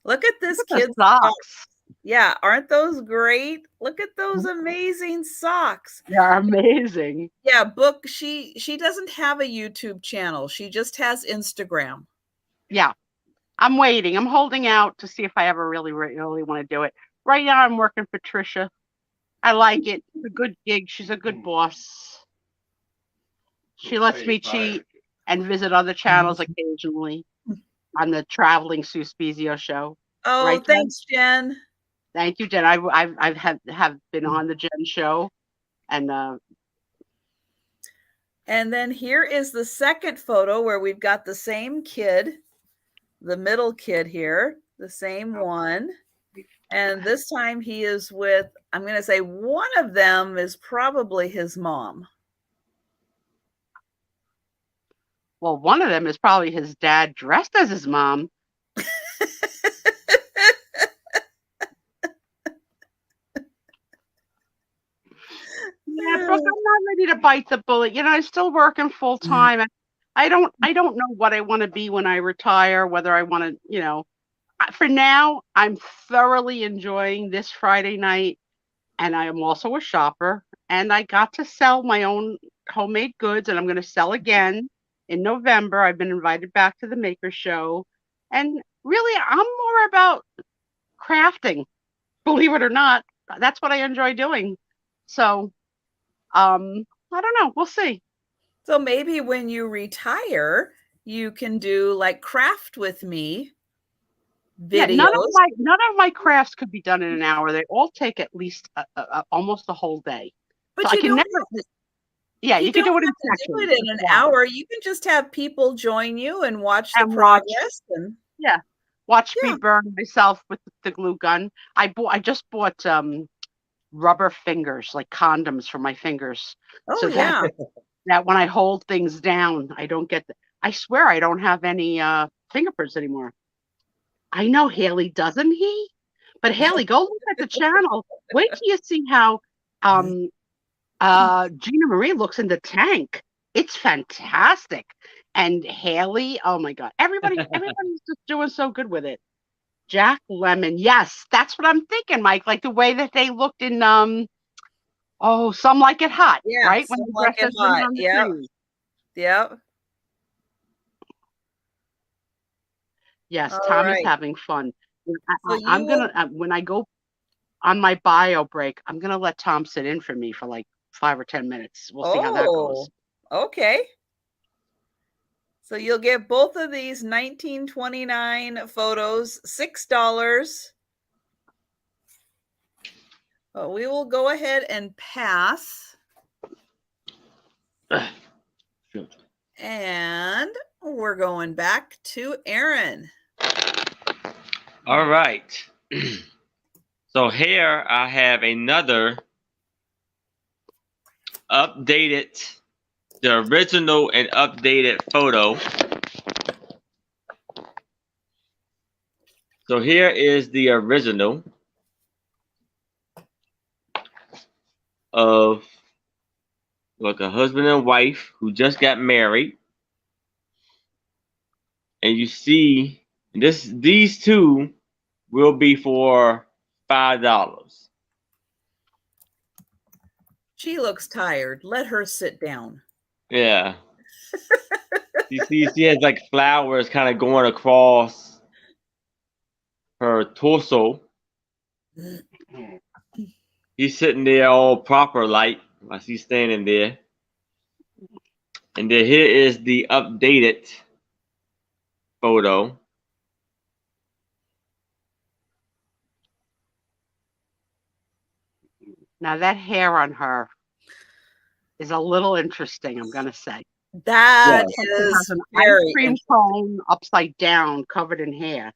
Look at this kid's socks. Yeah, aren't those great? Look at those amazing socks. They're amazing. Yeah, Book, she doesn't have a YouTube channel. She just has Instagram. Yeah. I'm waiting. I'm holding out to see if I ever really want to do it. Right now I'm working for Trisha. I like it. It's a good gig. She's a good boss. She lets me cheat and visit other channels occasionally on the traveling Sue Spiezio show. Oh, right, thanks, Jen. Thank you, Jen. I've have been on the Jen show, and then here is the second photo where we've got the same kid, the middle kid here, the same one. And this time he is with, I'm going to say one of them is probably his mom. Well, one of them is probably his dad dressed as his mom. Yeah, Brooke, I'm not ready to bite the bullet. I'm still working full time. I don't know what I want to be when I retire, whether I want to, for now, I'm thoroughly enjoying this Friday night, and I am also a shopper, and I got to sell my own homemade goods, and I'm going to sell again in November. I've been invited back to the Maker Show, and really, I'm more about crafting, believe it or not. That's what I enjoy doing. So, I don't know. We'll see. So maybe when you retire, you can do like craft with me videos. Yeah, none of my crafts could be done in an hour. They all take at least almost a whole day. But so you can do it in an hour. You can just have people join you and watch the progress. Watch me burn myself with the glue gun. I just bought rubber fingers, like condoms for my fingers. Oh, so yeah. That when I hold things down, I don't get I swear I don't have any fingerprints anymore. I know Haley doesn't he? But Haley, go look at the channel. Wait till you see how Gina Marie looks in the tank. It's fantastic. And Haley, oh my God, everybody's just doing so good with it. Jack Lemmon, yes, that's what I'm thinking, Mike. Like the way that they looked in Some Like It Hot, Yeah, right? When Some they Like dressed It as women Hot. on the Yep. cruise. Yep. Yes, All Tommy's right. having fun. So I'm you gonna will. when I go on my bio break, I'm gonna let Tom sit in for me for like 5 or 10 minutes. We'll see how that goes. Okay. So you'll get both of these 1929 photos, $6. We will go ahead and pass. And we're going back to Aaron. All right. So here I have another updated, the original and updated photo. So here is the original of like a husband and wife who just got married. And you see these two will be for $5. She looks tired. Let her sit down. Yeah. You see, she has like flowers kind of going across her torso. He's sitting there all proper like while she's standing there. And then here is the updated photo. Now that hair on her is a little interesting, I'm gonna say. That It is has an very ice cream cone upside down, covered in hair.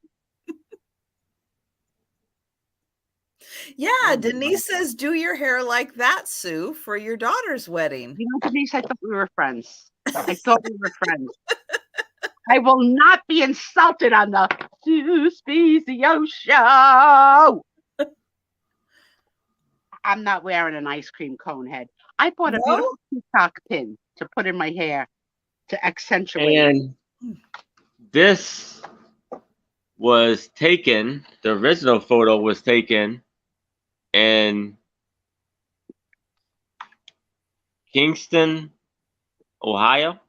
Yeah, Denise says, do your hair like that, Sue, for your daughter's wedding. You know, Denise, I thought we were friends. I thought we were friends. I will not be insulted on the Sue Spiezio show. I'm not wearing an ice cream cone head. I bought a beautiful peacock pin to put in my hair to accentuate. And this was taken, the original photo was taken in Kingston, Ohio.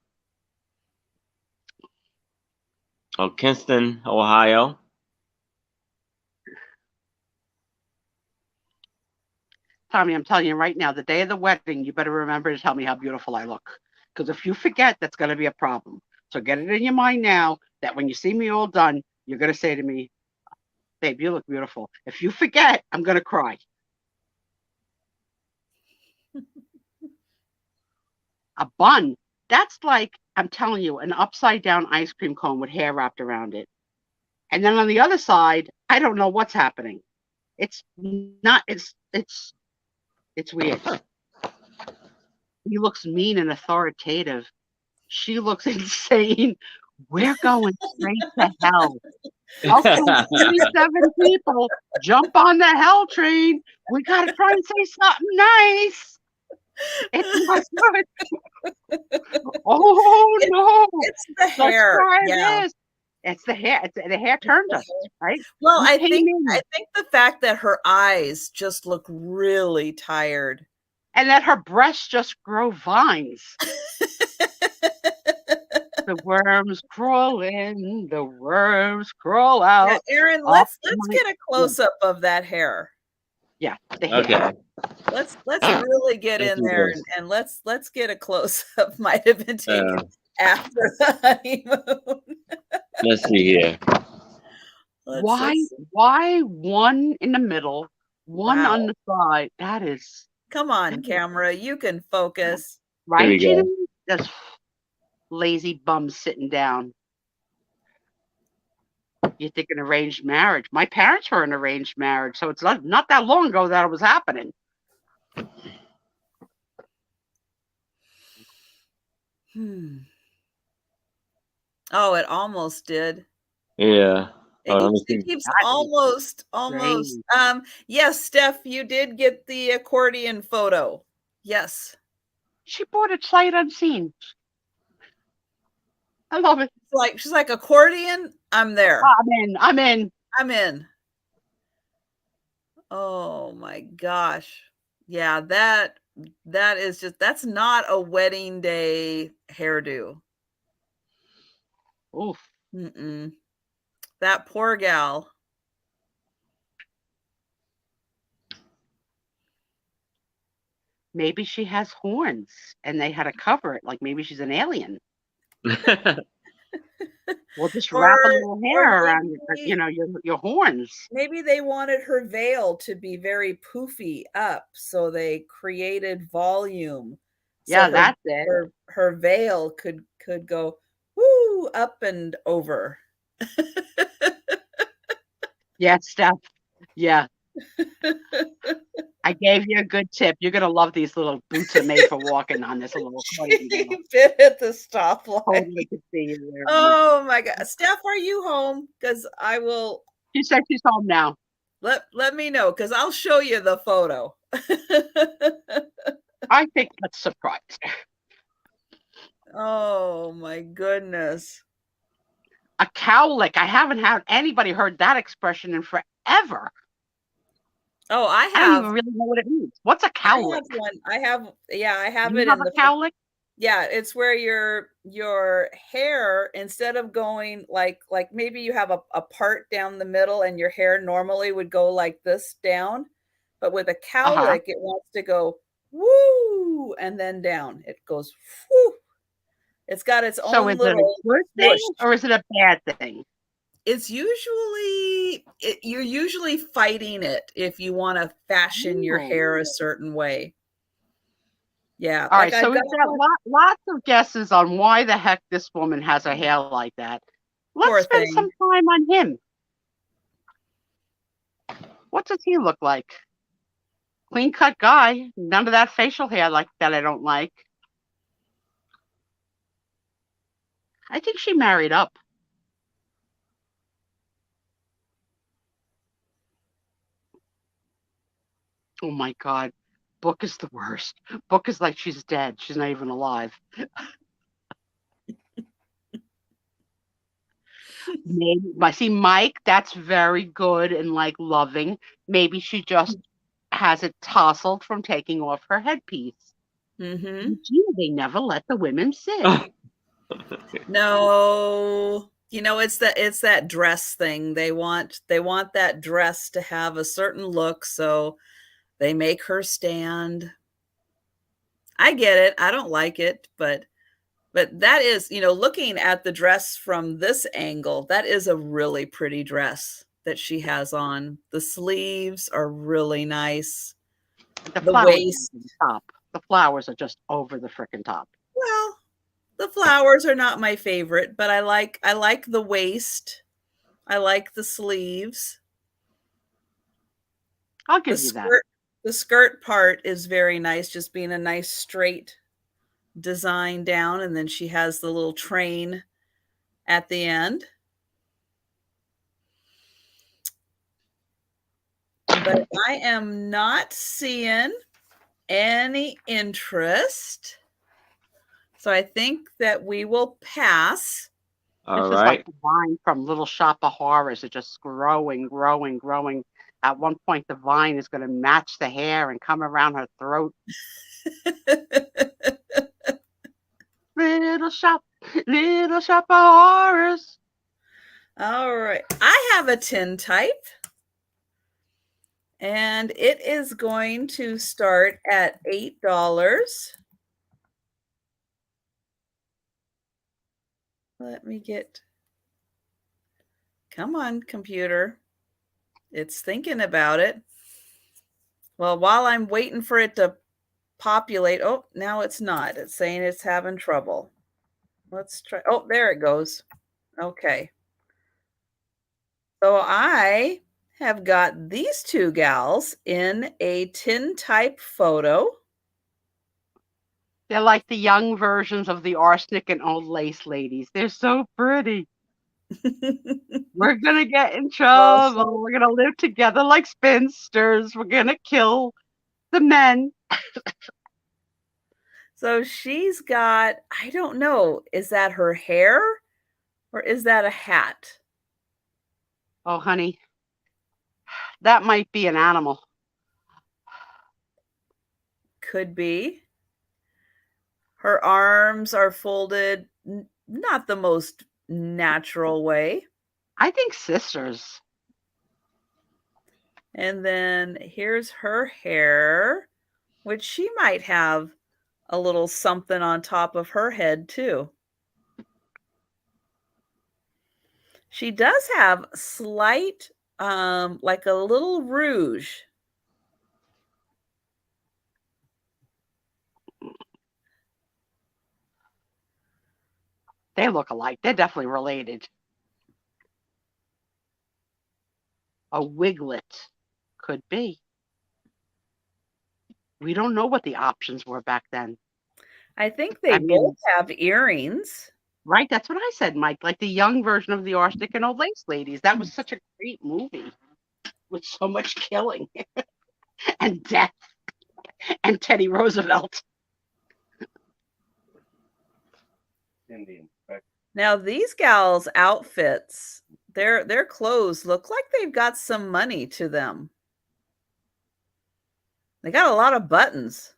Or Kinston, Ohio. Tommy, I'm telling you right now, the day of the wedding, you better remember to tell me how beautiful I look. Because if you forget, that's going to be a problem. So get it in your mind now that when you see me all done, you're going to say to me, babe, you look beautiful. If you forget, I'm going to cry. A bun, that's like, I'm telling you, an upside down ice cream cone with hair wrapped around it. And then on the other side, I don't know what's happening. It's weird. He looks mean and authoritative. She looks insane. We're going straight to hell. Okay, 37 people, jump on the hell train. We got to try and say something nice. It's not good. Oh, no. It's the hair. Yeah. This. It's the hair. The hair turned us, right? Well, I think the fact that her eyes just look really tired. And that her breasts just grow vines. The worms crawl in, the worms crawl out. Yeah, Aaron, let's get a close up of that hair. Yeah, the hair. Okay. Let's really get in there and let's get a close up. Might have been taken after the honeymoon. Let's see here. Why one in the middle, one on the side? That is. Come on, camera. You can focus. Right, Gina? That's lazy bums sitting down. You think an arranged marriage? My parents were in an arranged marriage, so it's not that long ago that it was happening. Oh, it almost did. Yeah. It keeps almost. Yes, Steph, you did get the accordion photo. Yes. She bought it sight unseen. I love it. She's like accordion. I'm there. I'm in. I'm in. Oh my gosh. Yeah, that is just, that's not a wedding day hairdo. Oof. Mm-mm. That poor gal. Maybe she has horns and they had to cover it. Like maybe she's an alien. We'll just wrap a little hair around your horns. Maybe they wanted her veil to be very poofy up, so they created volume. Yeah, that's it. Her veil could go woo up and over. Yeah, Steph. Yeah. I gave you a good tip. You're gonna love these little boots are made for walking on this little She bit at the stoplight. Totally could see you there. Oh my God. Steph, are you home? Because I will. She said she's home now. Let me know, because I'll show you the photo. I think that's surprising. Oh my goodness. A cowlick. I haven't had anybody heard that expression in forever. Oh, I have. I don't even really know what it means. What's a cowlick? I have You it have in a cowlick? Yeah, it's where your hair, instead of going like maybe you have a part down the middle and your hair normally would go like this down, but with a cowlick it wants to go woo and then down. It goes whoo. It's got its own So is it a good thing or is it a bad thing? It's usually you're usually fighting it if you want to fashion your hair a certain way. Yeah. All right. So we've got lots of guesses on why the heck this woman has her hair like that. Let's spend some time on him. What does he look like? Clean cut guy. None of that facial hair like that I don't like. I think she married up. Oh my God. Book is the worst. Book is like she's dead. She's not even alive. Maybe, I see Mike, that's very good and like loving. Maybe she just has it tousled from taking off her headpiece. Mm-hmm. They never let the women sit. No. It's that dress thing. They want that dress to have a certain look, so they make her stand. I get it. I don't like it, but that is, looking at the dress from this angle, that is a really pretty dress that she has on. The sleeves are really nice. The waist, top. The flowers are just over the frickin' top. Well, the flowers are not my favorite, but I like the waist. I like the sleeves. I'll give you that. The skirt part is very nice, just being a nice straight design down, and then she has the little train at the end. But I am not seeing any interest. So I think that we will pass. This is like the vine from Little Shop of Horrors. It's just growing, growing, growing. At one point, the vine is going to match the hair and come around her throat. Little Shop of Horrors. All right. I have a tintype. And it is going to start at $8. Let me get, come on, computer. It's thinking about it. Well, while I'm waiting for it to populate, oh, now it's not. It's saying it's having trouble. Let's try. Oh, there it goes. Okay. So I have got these two gals in a tintype photo. They're like the young versions of the arsenic and old lace ladies. They're so pretty. We're going to get in trouble. We're going to live together like spinsters. We're going to kill the men. So she's got, I don't know, is that her hair or is that a hat? Oh, honey, that might be an animal. Could be. Her arms are folded, not the most natural way. I think sisters. And then here's her hair, which she might have a little something on top of her head too. She does have slight, like a little rouge. They look alike. They're definitely related. A wiglet could be. We don't know what the options were back then. I think they I both mean, have earrings. right? That's what I said, Mike. Like the young version of the Arsenic and Old Lace Ladies. That was such a great movie with so much killing and death and Teddy Roosevelt. Indian. Back. Now these gals' outfits, their clothes look like they've got some money to them. They got a lot of buttons.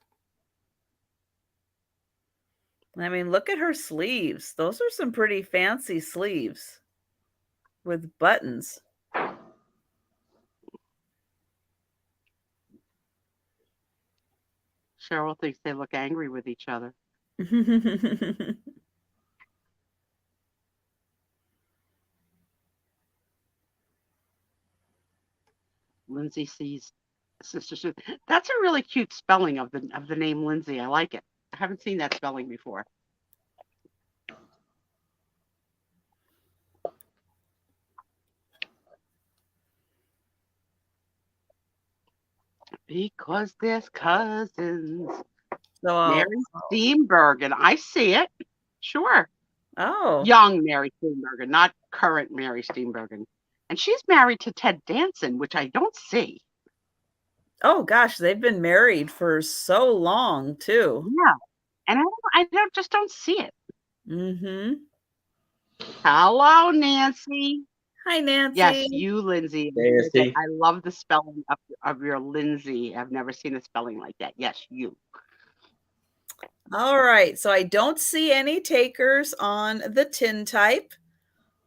I mean, look at her sleeves. Those are some pretty fancy sleeves with buttons. Cheryl thinks they look angry with each other. Lindsay sees Sister Sue. That's a really cute spelling of the name Lindsay. I like it. I haven't seen that spelling before. Because there's cousins. So, Mary Steenburgen. I see it. Sure. oh, Young Mary Steenburgen, not current Mary Steenburgen. And she's married to Ted Danson, which I don't see. oh gosh, they've been married for so long too. Yeah. And I just don't see it. Mm-hmm. Hello, Nancy. Hi, Nancy. Yes, you, Lindsay. Nancy. I love the spelling of your Lindsay. I've never seen a spelling like that. Yes, you. All right, so I don't see any takers on the tin type.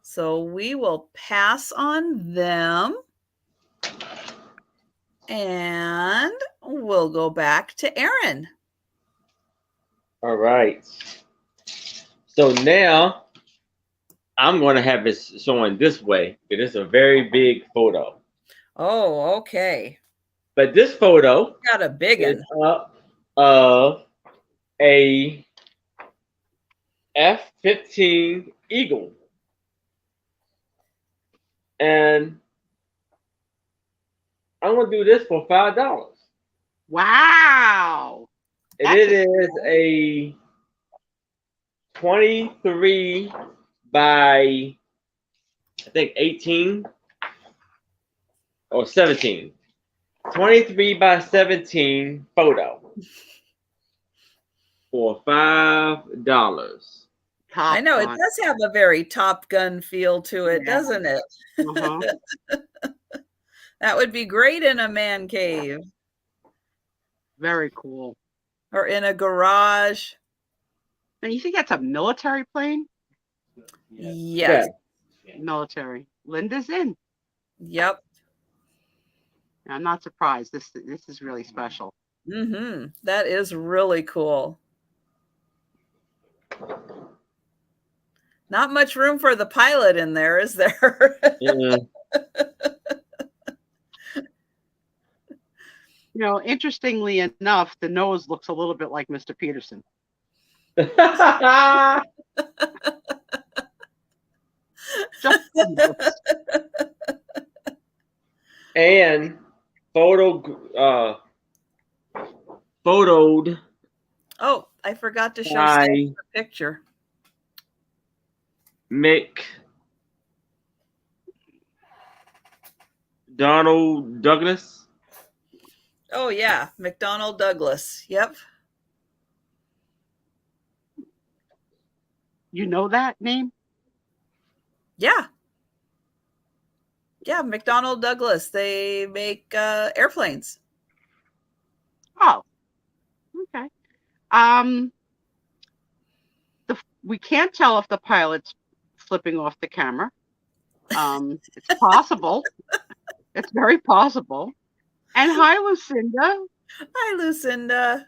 So we will pass on them. And we'll go back to Aaron. All right. So now I'm going to have it showing this way. It's a very big photo. Oh, okay. But this photo Got a big is one. up of a F-15 Eagle. And I'm going to do this for $5. Wow. And it is a 23 by, I think, 18 or 17. 23 by 17 photo for $5. I know it does have a very Top Gun feel to it, Yeah. doesn't it? Uh-huh. That would be great in a man cave. Very cool. Or in a garage. And you think that's a military plane? Yes. Yeah. Military. Linda's in. Yep. I'm not surprised. This is really special. Mm-hmm. That is really cool. Not much room for the pilot in there, is there? You know, interestingly enough, the nose looks a little bit like Mr. Peterson. Just And photoed. Oh, I forgot to show By Steph the picture. Donald Douglas. Oh yeah, McDonnell Douglas. Yep. You know that name? Yeah. Yeah, McDonnell Douglas. They make airplanes. Oh, okay. We can't tell if the pilot's flipping off the camera. It's possible. It's very possible. And hi, Lucinda. Hi, Lucinda.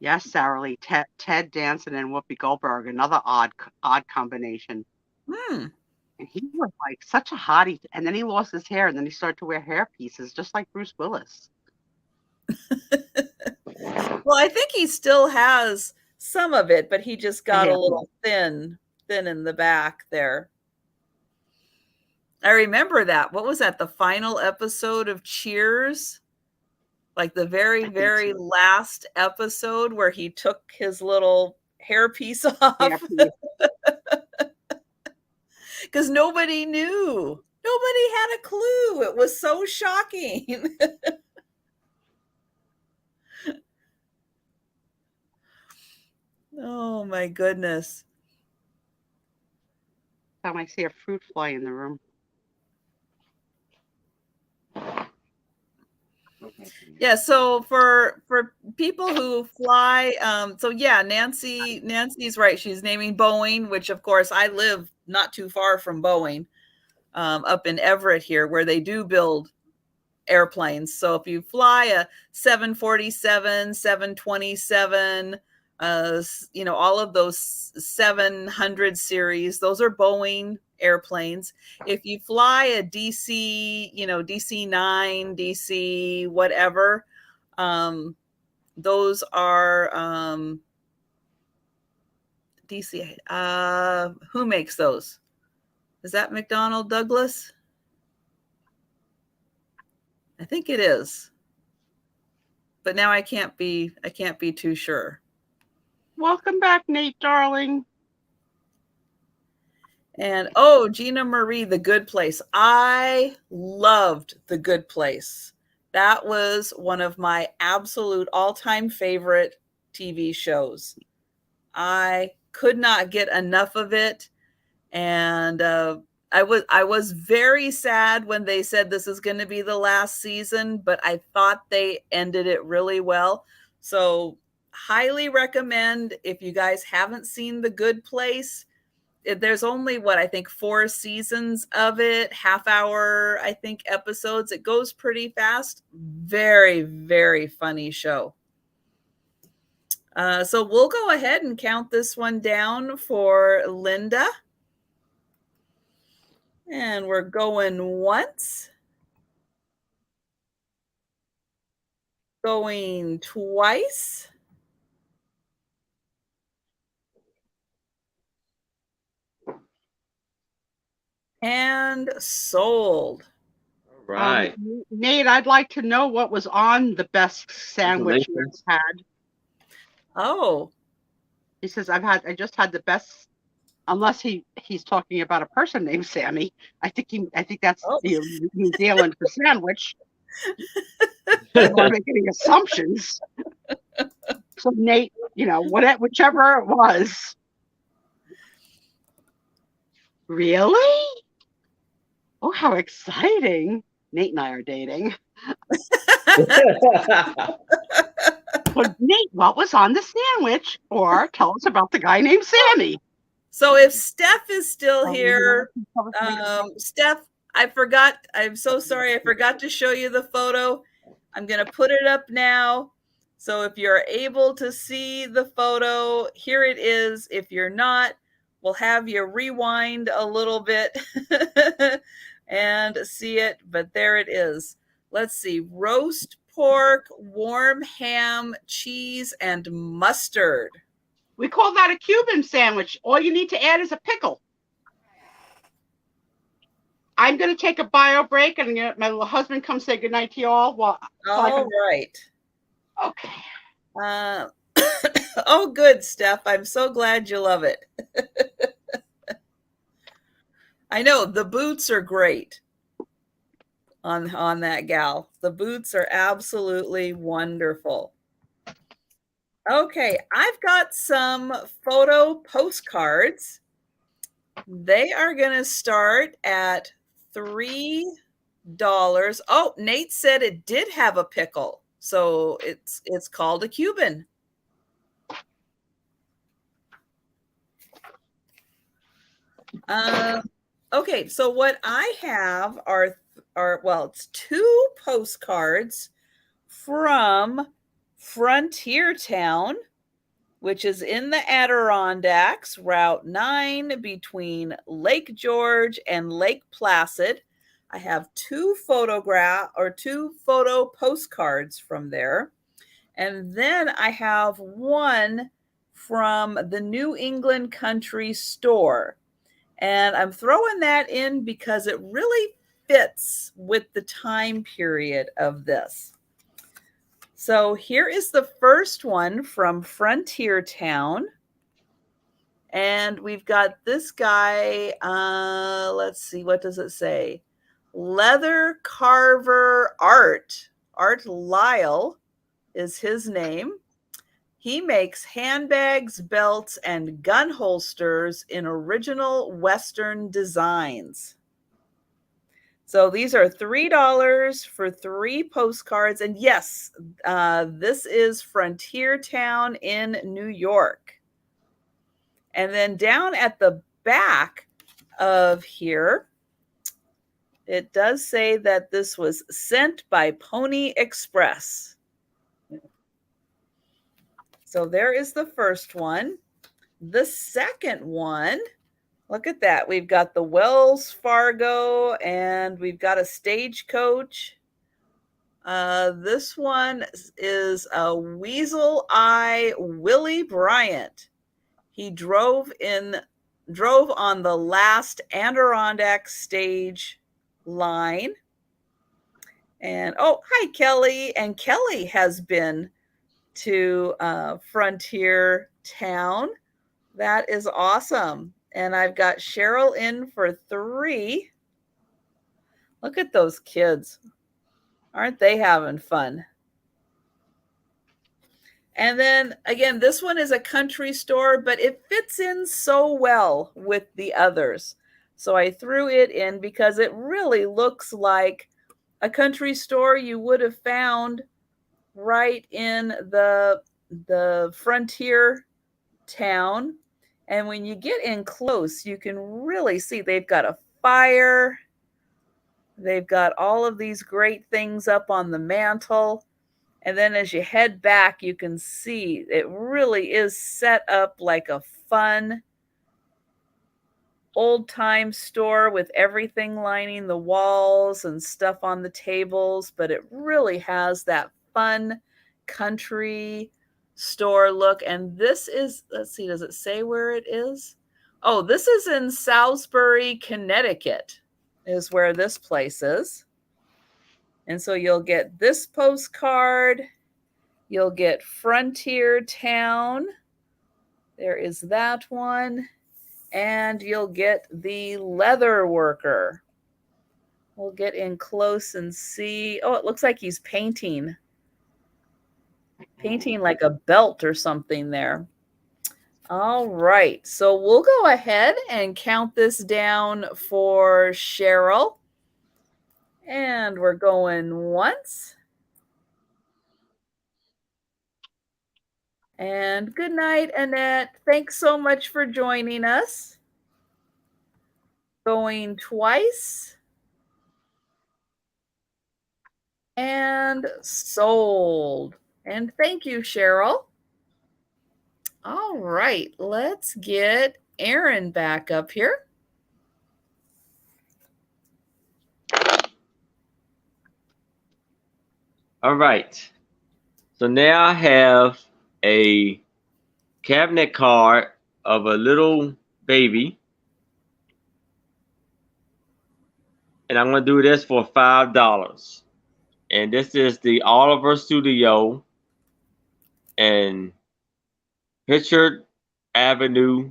Yes, Sarah Lee. Ted Danson and Whoopi Goldberg, another odd combination. Hmm. And he was like such a hottie. And then he lost his hair, and then he started to wear hair pieces, just like Bruce Willis. Well, I think he still has some of it, but he just got a little thin in the back there. I remember that. What was that? The final episode of Cheers? Like the very, very last episode where he took his little hairpiece off. Because nobody knew. Nobody had a clue. It was so shocking. Oh my goodness. Time I see a fruit fly in the room. Yeah, so for people who fly, so yeah, Nancy's right. She's naming Boeing, which of course I live not too far from Boeing, up in Everett here, where they do build airplanes. So if you fly a 747, 727, all of those 700 series, those are Boeing airplanes. If you fly a DC, DC-9, DC whatever, those are DC. Who makes those? Is that McDonnell Douglas? I think it is. But now I can't be too sure. Welcome back, Nate, darling. And Gina Marie, The Good Place. I loved The Good Place. That was one of my absolute all-time favorite TV shows. I could not get enough of it. And I was very sad when they said this is going to be the last season, but I thought they ended it really well. So highly recommend, if you guys haven't seen The Good Place. There's only I think 4 seasons of it, half-hour, I think, episodes. It goes pretty fast. Very, very funny show. So we'll go ahead and count this one down for Linda. And we're going once. Going twice. And sold. All right. Nate, I'd like to know what was on the best sandwich you had. Oh. He says, I just had the best, unless he's talking about a person named Sammy. I think that's New Zealand for sandwich. I don't want to make any assumptions. So Nate, whichever it was. Really? Oh, how exciting. Nate and I are dating. But Nate, what was on the sandwich? Or tell us about the guy named Sammy. So if Steph is still here, Steph, I'm so sorry, I forgot to show you the photo. I'm going to put it up now. So if you're able to see the photo, here it is. If you're not, we'll have you rewind a little bit and see it. But there it is. Let's see. Roast pork, warm ham, cheese, and mustard. We call that a Cuban sandwich. All you need to add is a pickle. I'm going to take a bio break, and my little husband come say goodnight to you all. Well, all right. Okay. Oh, good, Steph. I'm so glad you love it. I know the boots are great on that gal. The boots are absolutely wonderful. Okay, I've got some photo postcards. They are going to start at $3. Oh, Nate said it did have a pickle. So it's called a Cuban. Okay, so what I have are well, it's 2 postcards from Frontier Town, which is in the Adirondacks, Route 9 between Lake George and Lake Placid. I have 2 photo postcards from there. And then I have one from the New England Country Store. And I'm throwing that in because it really fits with the time period of this. So here is the first one from Frontier Town. And we've got this guy, let's see, what does it say? Leather Carver Art. Art Lyle is his name. He makes handbags, belts, and gun holsters in original Western designs. So these are $3 for 3 postcards. And yes, this is Frontier Town in New York. And then down at the back of here, it does say that this was sent by Pony Express. So there is the first one. The second one, look at that. We've got the Wells Fargo and we've got a Stagecoach. This one is a Weasel Eye Willie Bryant. He drove on the last Adirondack stage line. And oh, hi, Kelly. And Kelly has been to Frontier Town. That is awesome. And I've got Cheryl in for 3. Look at those kids. Aren't they having fun? And then again, this one is a country store, but it fits in so well with the others. So I threw it in because it really looks like a country store you would have found right in the Frontier Town. And when you get in close, you can really see they've got a fire. They've got all of these great things up on the mantle. And then as you head back, you can see it really is set up like a fun old-time store with everything lining the walls and stuff on the tables. But it really has that fun country store look. And this is, let's see, does it say where it is? Oh, this is in Salisbury, Connecticut is where this place is. And so you'll get this postcard. You'll get Frontier Town. There is that one. And you'll get the leather worker. We'll get in close and see. Oh, it looks like he's painting like a belt or something there. All right. So we'll go ahead and count this down for Cheryl. And we're going once. And good night, Annette. Thanks so much for joining us. Going twice. And sold. And thank you, Cheryl. All right, let's get Aaron back up here. All right. So now I have a cabinet card of a little baby. And I'm going to do this for $5. And this is the Oliver Studio in Pritchard Avenue,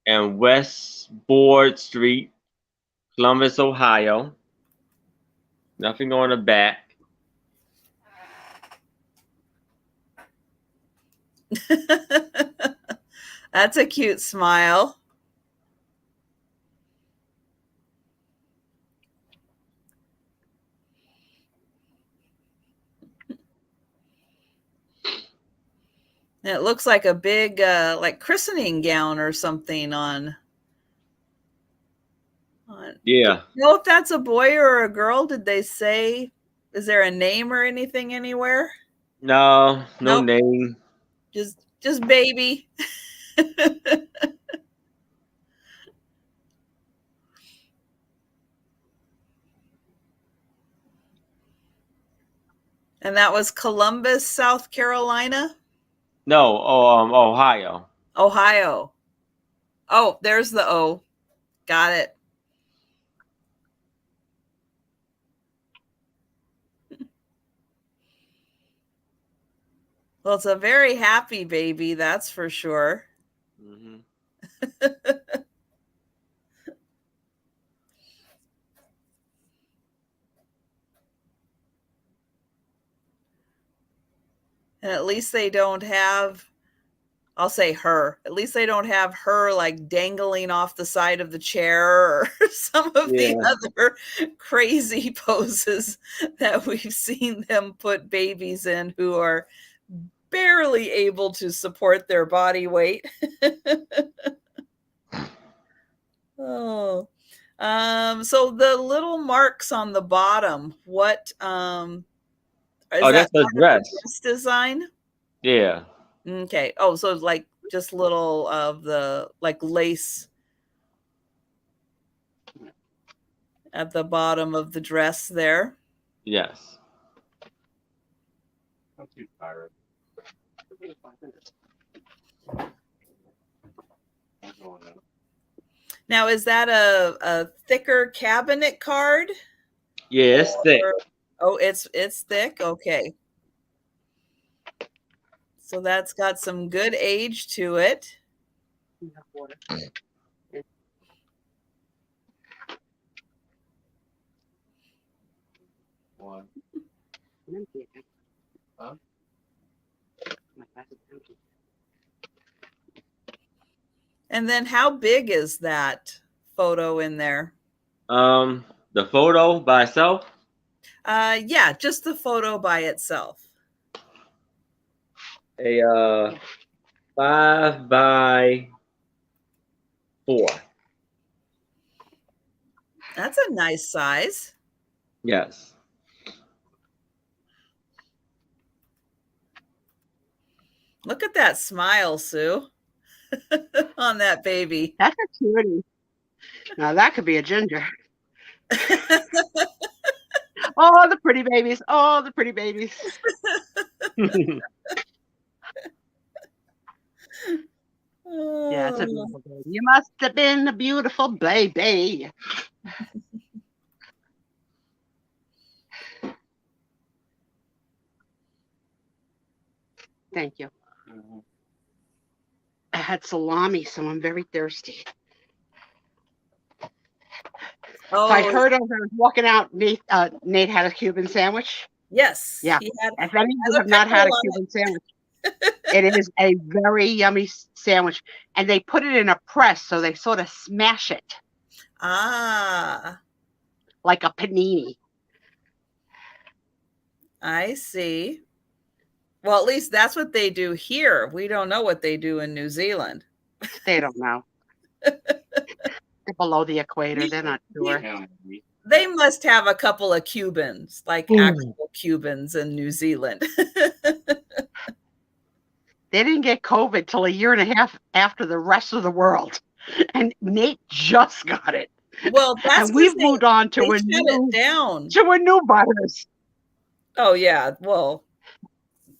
and West Board Street, Columbus, Ohio. Nothing on the back. That's a cute smile. And it looks like a big like christening gown or something on. Yeah. Do you know if that's a boy or a girl? Did they say? Is there a name or anything anywhere? No Nope. name. Just baby. And that was Columbus, South Carolina? No, Ohio. Ohio. Oh, there's the O. Got it. Well, it's a very happy baby, that's for sure. Mm-hmm. And at least they don't have, I'll say her, at least they don't have her like dangling off the side of the chair or some of the other crazy poses that we've seen them put babies in who are barely able to support their body weight. Oh, so the little marks on the bottom, what is that That's a dress. dress design? Yeah. Okay. Oh, so like just little of the like lace at the bottom of the dress there. Yes. I'm too tired. Now, is that a thicker cabinet card? Yeah, it's thick. Oh, it's thick. Okay. So that's got some good age to it. One. Huh? And then how big is that photo in there? The photo by itself? Yeah, just the photo by itself. A 5 by 4. That's a nice size. Yes. Look at that smile, Sue, on that baby. That's a cutie. Now that could be a ginger. Oh, the pretty babies. Oh, the pretty babies. Yeah, it's a beautiful baby. You must have been a beautiful baby. Thank you. I had salami, so I'm very thirsty. Oh, So I heard as I was walking out, Nate had a Cuban sandwich. yes. Yeah. If any of you have not had a Cuban sandwich, it is a very yummy sandwich. And they put it in a press, so they sort of smash it. Ah. Like a panini. I see. Well, at least that's what they do here. We don't know what they do in New Zealand. They don't know. They're below the equator. They're not sure. They must have a couple of Cubans, like actual Cubans in New Zealand. They didn't get COVID till a year and a half after the rest of the world. And Nate just got it. Well, that's and we've moved on to a new virus. Oh yeah. Well,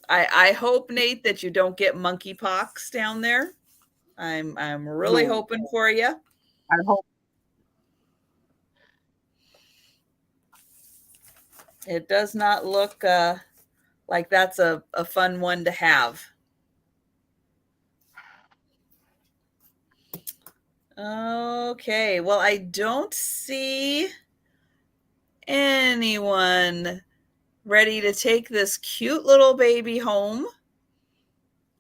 I hope, Nate, that you don't get monkeypox down there. I'm really hoping for you. I hope. It does not look like that's a fun one to have. Okay, well, I don't see anyone ready to take this cute little baby home.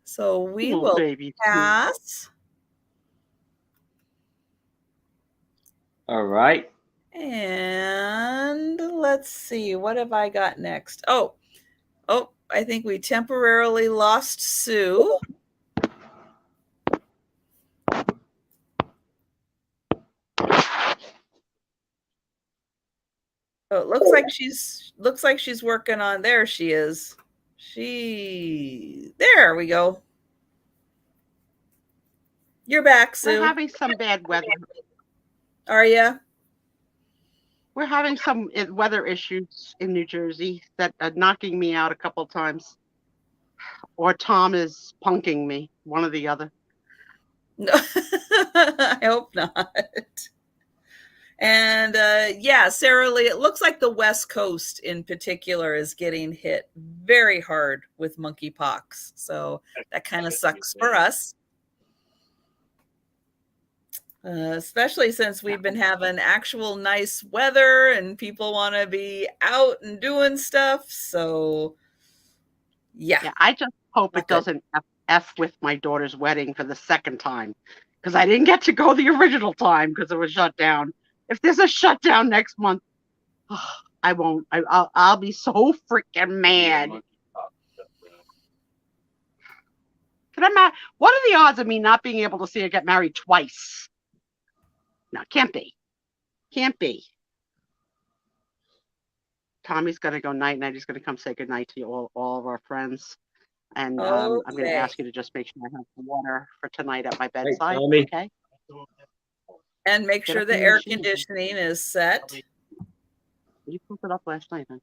So we Little will baby. pass. All right. And let's see, what have I got next? Oh, I think we temporarily lost Sue. Oh, it looks like she's working on. There she is. There we go. You're back, We're Sue. having some bad weather. Are you? We're having some weather issues in New Jersey that are knocking me out a couple times. Or Tom is punking me, one or the other. No, I hope not. And yeah, Sarah Lee, it looks like the West Coast in particular is getting hit very hard with monkeypox. So that kind of sucks for us. Especially since we've been having actual nice weather and people want to be out and doing stuff. So yeah, I just hope not it good. doesn't F with my daughter's wedding for the second time, because I didn't get to go the original time because it was shut down. If there's a shutdown next month, I won't. I'll be so freaking mad. What are the odds of me not being able to see her get married twice? No, can't be. Can't be. Tommy's going to go night-night. He's going to come say goodnight to all of our friends. And I'm going to ask you to just make sure I have some water for tonight at my bedside. Tommy. Okay. And make sure the air conditioning is set. You put it up last night, huh?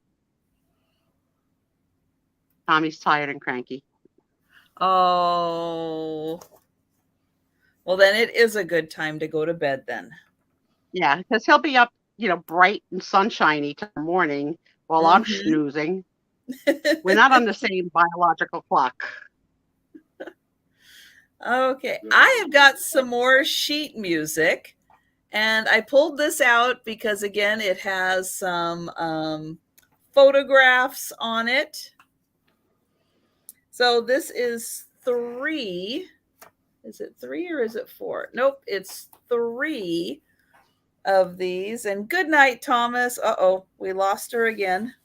Tommy's tired and cranky. Oh. Well, then it is a good time to go to bed then. Yeah, because he'll be up, bright and sunshiny tomorrow morning while I'm snoozing. We're not on the same biological clock. Okay, I have got some more sheet music, and I pulled this out because, again, it has some photographs on it. So this is 3. Is it 3 or is it 4? Nope, it's 3 of these. And good night, Thomas. Uh-oh, we lost her again.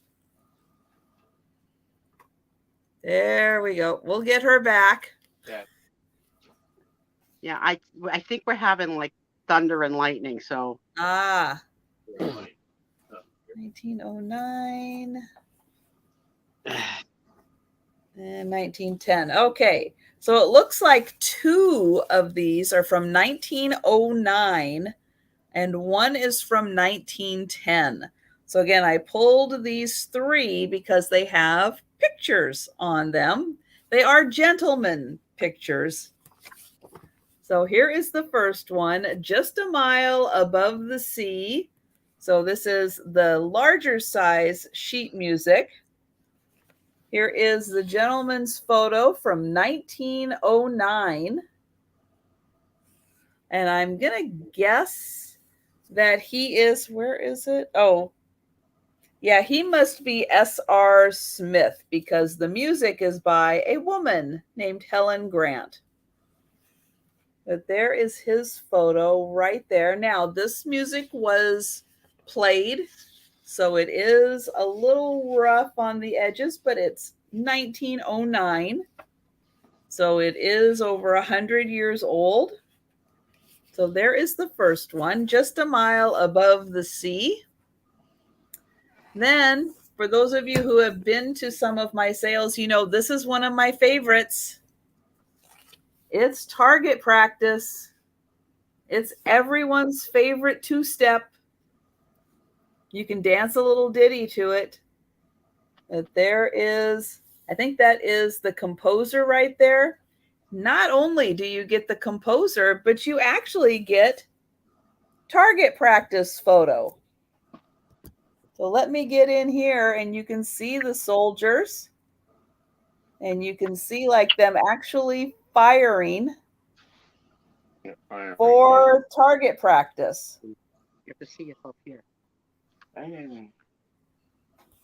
There we go. We'll get her back. Yeah, I think we're having like thunder and lightning, so. 1909 and 1910. Okay, so it looks like 2 of these are from 1909 and 1 is from 1910. So again, I pulled these 3 because they have pictures on them. They are gentlemen pictures. So here is the first one, Just a Mile Above the Sea. So this is the larger size sheet music. Here is the gentleman's photo from 1909. And I'm going to guess that he is, where is it? Oh, yeah, he must be S.R. Smith because the music is by a woman named Helen Grant. But there is his photo right there. Now, this music was played, so it is a little rough on the edges, but it's 1909. So it is over 100 years old. So there is the first one, Just a Mile Above the Sea. Then, for those of you who have been to some of my sales, this is one of my favorites. It's Target Practice. It's everyone's favorite 2-step. You can dance a little ditty to it. But there is, I think that is the composer right there. Not only do you get the composer, but you actually get Target Practice photo. So let me get in here and you can see the soldiers. And you can see like them actually firing. for target practice. You have to see yourself here.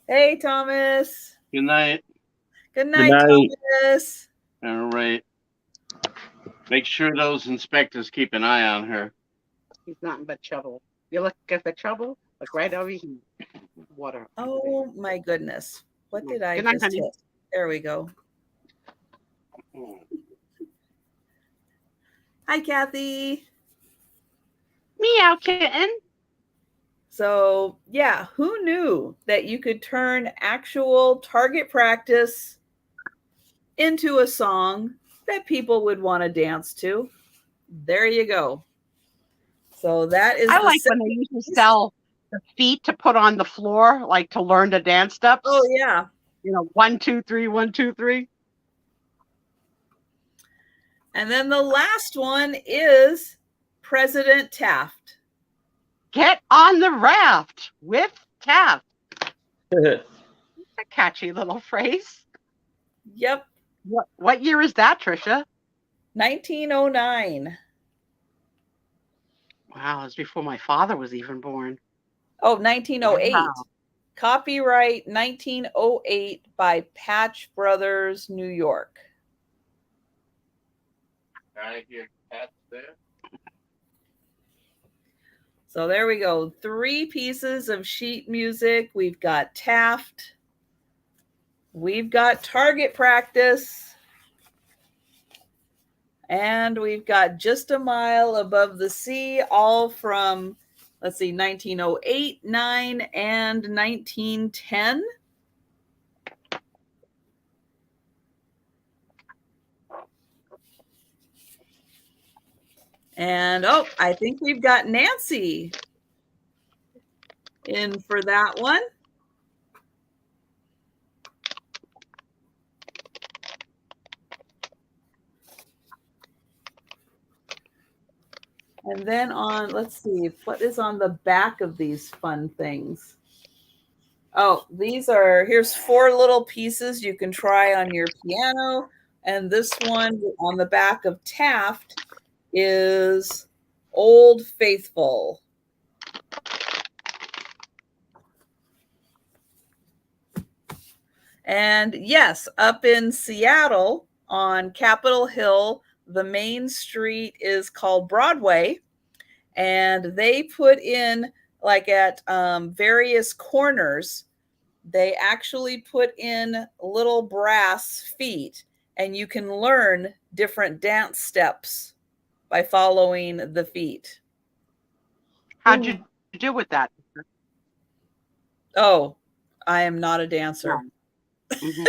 Hey, Thomas. Good night. Good night, night. Thomas. All right. Make sure those inspectors keep an eye on her. He's not in but trouble. You look at the trouble. Look right over here. Water. Oh my goodness. What did I Good night, just honey. hit? There we go. Hi, Kathy. Meow, kitten. So yeah, who knew that you could turn actual target practice into a song that people would want to dance to? There you go. So that is I like when they used to sell the feet to put on the floor, like to learn the dance steps. Oh yeah. 1, 2, 3, 1, 2, 3. And then the last one is President Taft. Get on the raft with Taft. It's a catchy little phrase. Yep. What year is that, Trisha? 1909. Wow, it was before my father was even born. Oh, 1908. Wow. Copyright 1908 by Patch Brothers, New York. I hear cats there. So there we go. 3 pieces of sheet music. We've got Taft. We've got target practice. And we've got Just a Mile Above the Sea, all from, let's see, 1908, 9, and 1910. And I think we've got Nancy in for that one. And then let's see, what is on the back of these fun things? Oh, here's 4 little pieces you can try on your piano. And this one on the back of Taft is Old Faithful. And yes, up in Seattle on Capitol Hill, the main street is called Broadway. And they put in, like at various corners, they actually put in little brass feet, and you can learn different dance steps by following the feet. How'd you do with that? Oh, I am not a dancer. Mm-hmm.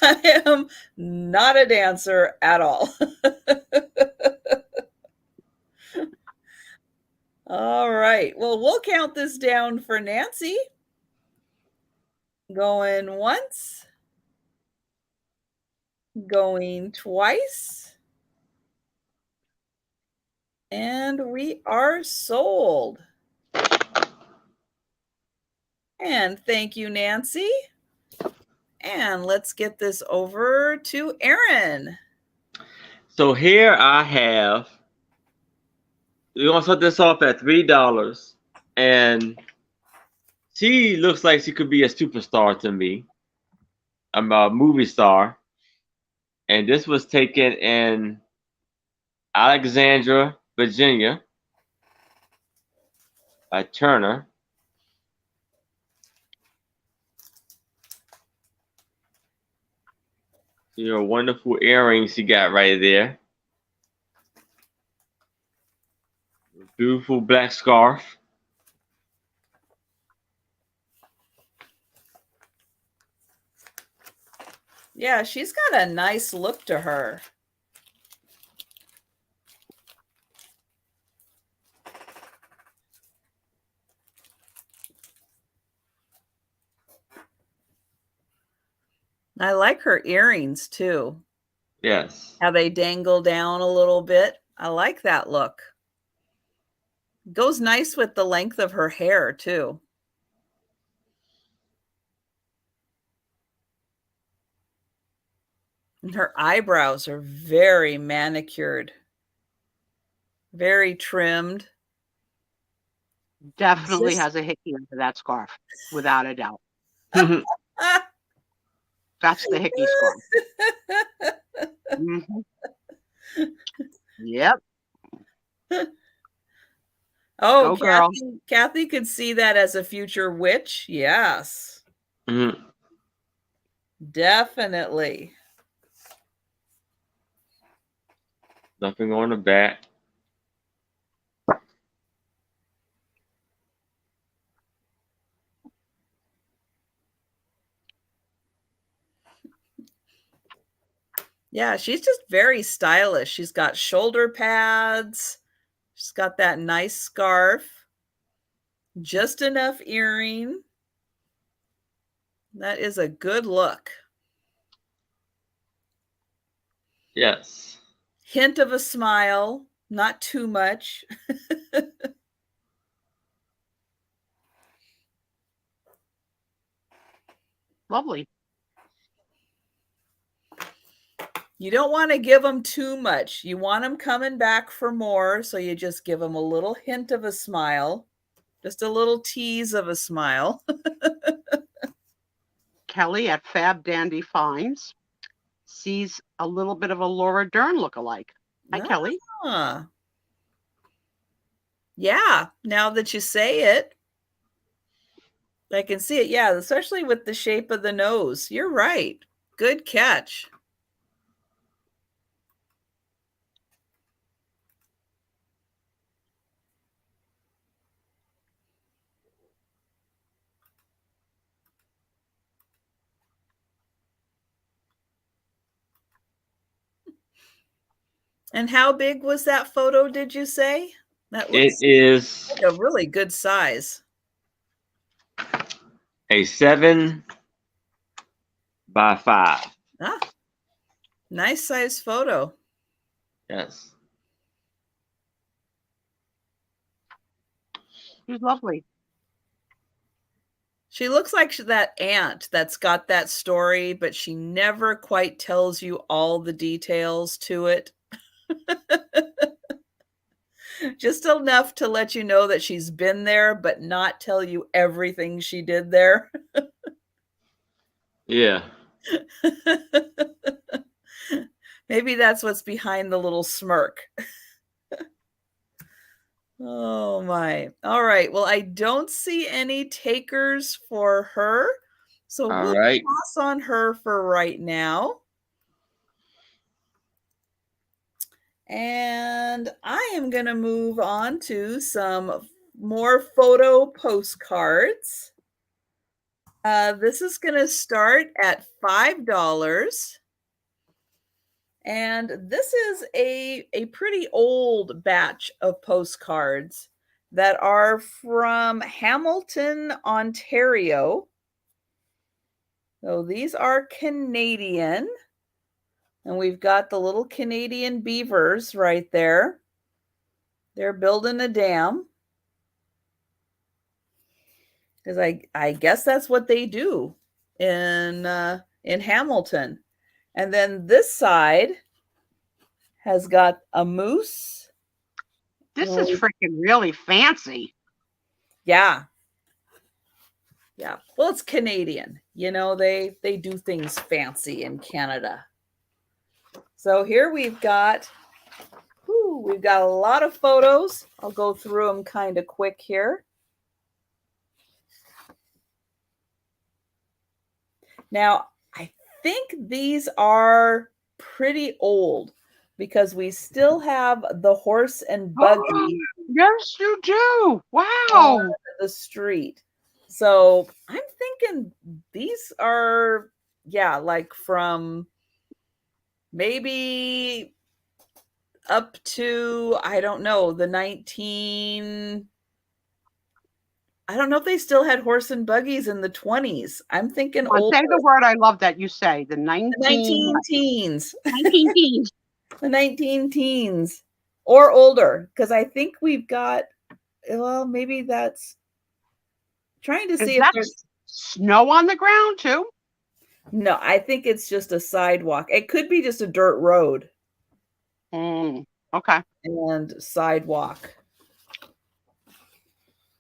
I am not a dancer at all. All right. Well, we'll count this down for Nancy. Going once. Going twice. And we are sold. And thank you, Nancy. And let's get this over to Erin. So here I have, we're going to start this off at $3. And she looks like she could be a superstar to me. I'm a movie star. And this was taken in Alexandria, Virginia by Turner. Your wonderful earrings she got right there. Beautiful black scarf. Yeah, she's got a nice look to her. I like her earrings too. Yes. How they dangle down a little bit. I like that look. Goes nice with the length of her hair too. And her eyebrows are very manicured, very trimmed. Definitely Just- has a hickey under that scarf, without a doubt. Ah. That's the hickey scarf. Mhm. Yep. Oh, Go, girl. Kathy could see that as a future witch. Yes, definitely. Nothing on the back. Yeah, she's just very stylish. She's got shoulder pads. She's got that nice scarf. Just enough earring. That is a good look. Yes. Hint of a smile, not too much. Lovely. You don't want to give them too much. You want them coming back for more, so you just give them a little hint of a smile, just a little tease of a smile. Kelly at Fab Dandy Finds sees a little bit of a Laura Dern lookalike. Hi, Kelly. Ah. Yeah, now that you say it, I can see it. Yeah, especially with the shape of the nose. You're right. Good catch. And how big was that photo, did you say? That It looks is like a really good size. a 7 by 5. Ah, nice size photo. Yes. She's lovely. She looks like that aunt that's got that story, but she never quite tells you all the details to it. Just enough to let you know that she's been there, but not tell you everything she did there. Yeah. Maybe that's what's behind the little smirk. Oh my. All right. Well, I don't see any takers for her. So All we'll right. pass on her for right now. And I am going to move on to some more photo postcards. This is going to start at $5. And this is a pretty old batch of postcards that are from Hamilton, Ontario. So these are Canadian. And we've got the little Canadian beavers right there. They're building a dam. Because I guess that's what they do in Hamilton. And then this side has got a moose. This is freaking really fancy. Yeah. Yeah. Well, it's Canadian. You know, they do things fancy in Canada. So here we've got a lot of photos. I'll go through them kind of quick here. Now, I think these are pretty old because we still have the horse and buggy Yes, you do. Wow. on the street. So I'm thinking these are, yeah, like from maybe up to, I don't know, the I don't know if they still had horse and buggies in the 20s. I'm thinking old. Say the word I love that you say. The 19 teens. 19 teens. The 19 teens or older, because I think we've got, well, maybe that's trying to Is see if that there's snow on the ground too? No, I think it's just a sidewalk. It could be just a dirt road Okay. and sidewalk.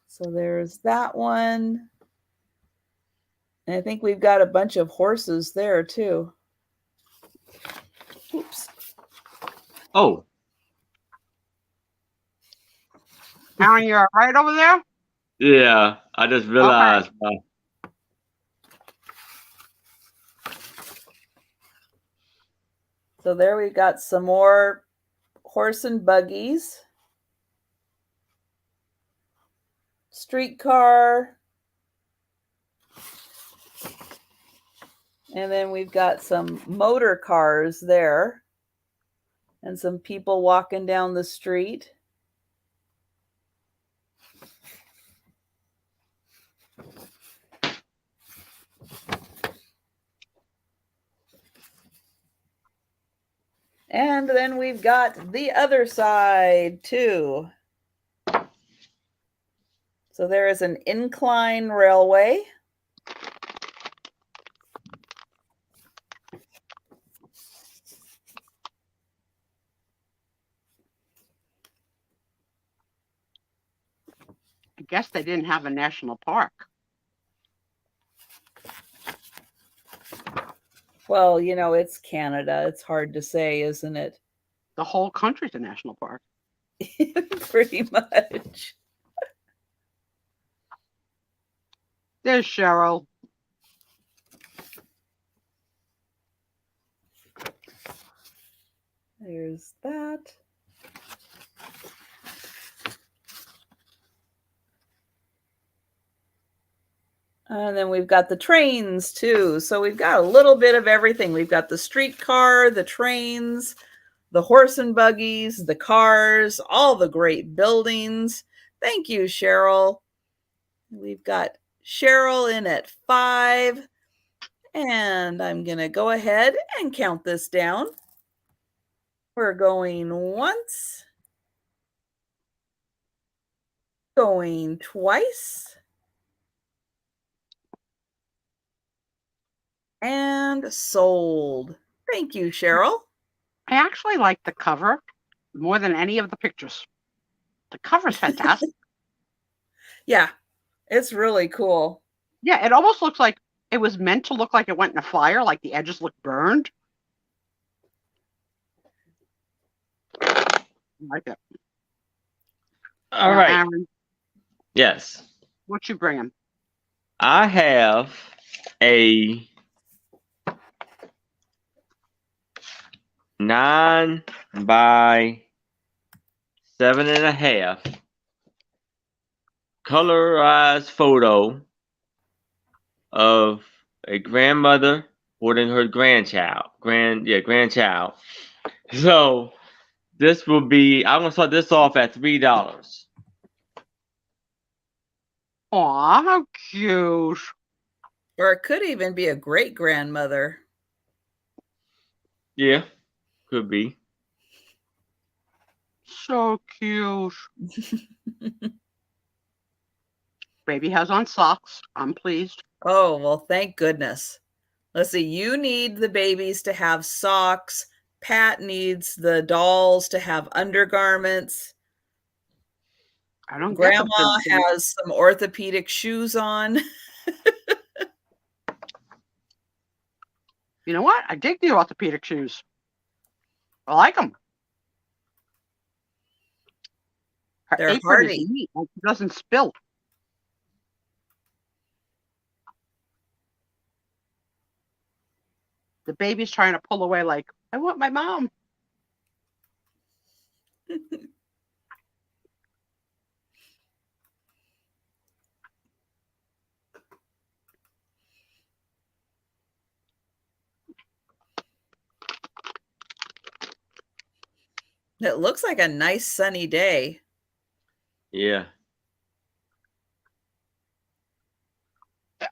So there's that one. And I think we've got a bunch of horses there too. Oops. Oh, Aaron, you're all right over there? yeah. I just realized. So there we've got some more horse and buggies. Streetcar. And then we've got some motor cars there. And some people walking down the street. And then we've got the other side too. So there is an incline railway. I guess they didn't have a national park. Well, you know, it's Canada. It's hard to say, isn't it? The whole country's a national park. Pretty much. There's Cheryl. There's that. And then we've got the trains too. So we've got a little bit of everything. We've got the streetcar, the trains, the horse and buggies, the cars, all the great buildings. Thank you, Cheryl. We've got Cheryl in at 5. And I'm going to go ahead and count this down. We're going once, going twice, and sold. Thank you, Cheryl. I actually like the cover more than any of the pictures. The cover's fantastic. Yeah, it's really cool. Yeah, it almost looks like it was meant to look like it went in a fire, like the edges look burned. I like it. All Now, right. Aaron, Yes. what you bringing? I have a 9 by 7.5 colorized photo of a grandmother holding her grandchild. Grandchild. So this will be, I'm gonna start this off at $3. Aw, how cute. Or it could even be a great grandmother. Yeah, could be. So cute. Baby has on socks. I'm pleased. Oh, well, thank goodness. Let's see. You need the babies to have socks. Pat needs the dolls to have undergarments. I don't Grandma get the has some orthopedic shoes on. You know what? I dig the orthopedic shoes. I like them. Her They're apron hardy. is neat. Like it doesn't spill. The baby's trying to pull away like, I want my mom. It looks like a nice sunny day. Yeah.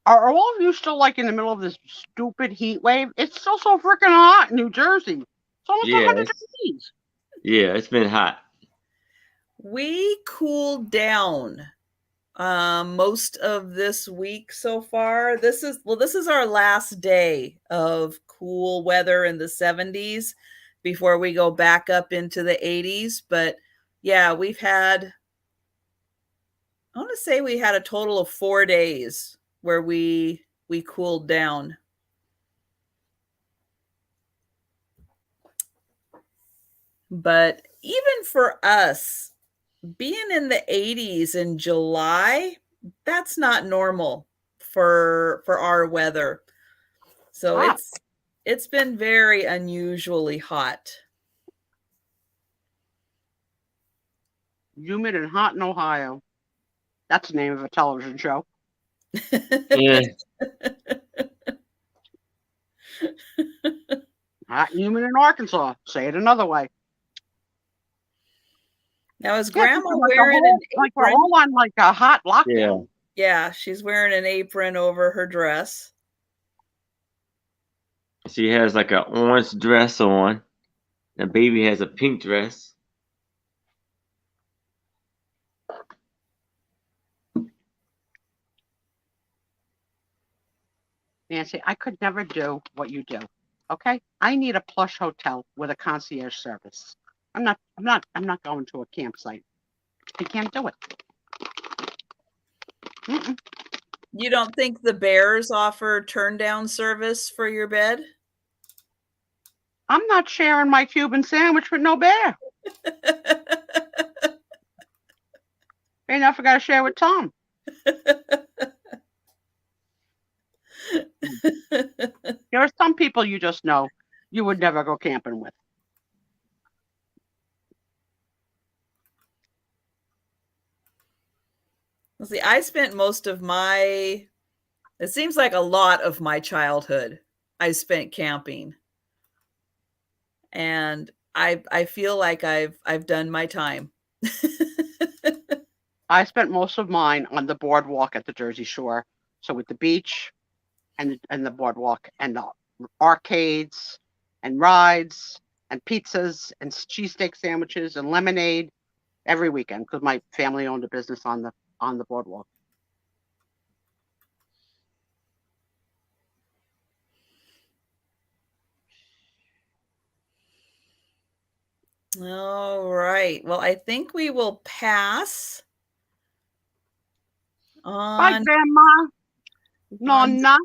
Are all of you still like in the middle of this stupid heat wave? It's still so freaking hot in New Jersey. It's almost Yeah, 100 degrees. Yeah, it's been hot. We cooled down most of this week so far. This is our last day of cool weather in the 70s before we go back up into the 80s. But yeah, I want to say we had a total of 4 days where we cooled down. But even for us, being in the 80s in July, that's not normal for our weather. So it's been very unusually hot. Humid and hot in Ohio. That's the name of a television show. Yeah. Hot and humid in Arkansas. Say it another way. Now is Grandma like wearing an like we're apron? all on like a hot lockdown. Yeah, she's wearing an apron over her dress. She has like an orange dress on. The baby has a pink dress. Nancy, I could never do what you do. Okay? I need a plush hotel with a concierge service. I'm not going to a campsite. I can't do it. Mm-mm. You don't think the Bears offer turn down service for your bed? I'm not sharing my Cuban sandwich with no bear. Ain't I forgot to share with Tom. There are some people you just know you would never go camping with. Well, see, I spent most of it seems like a lot of my childhood I spent camping. And I feel like I've done my time. I spent most of mine on the boardwalk at the Jersey Shore. So with the beach and the boardwalk and the arcades and rides and pizzas and cheesesteak sandwiches and lemonade every weekend because my family owned a business on the boardwalk. All right. Well, I think we will pass on. Bye, Grandma. Nonna.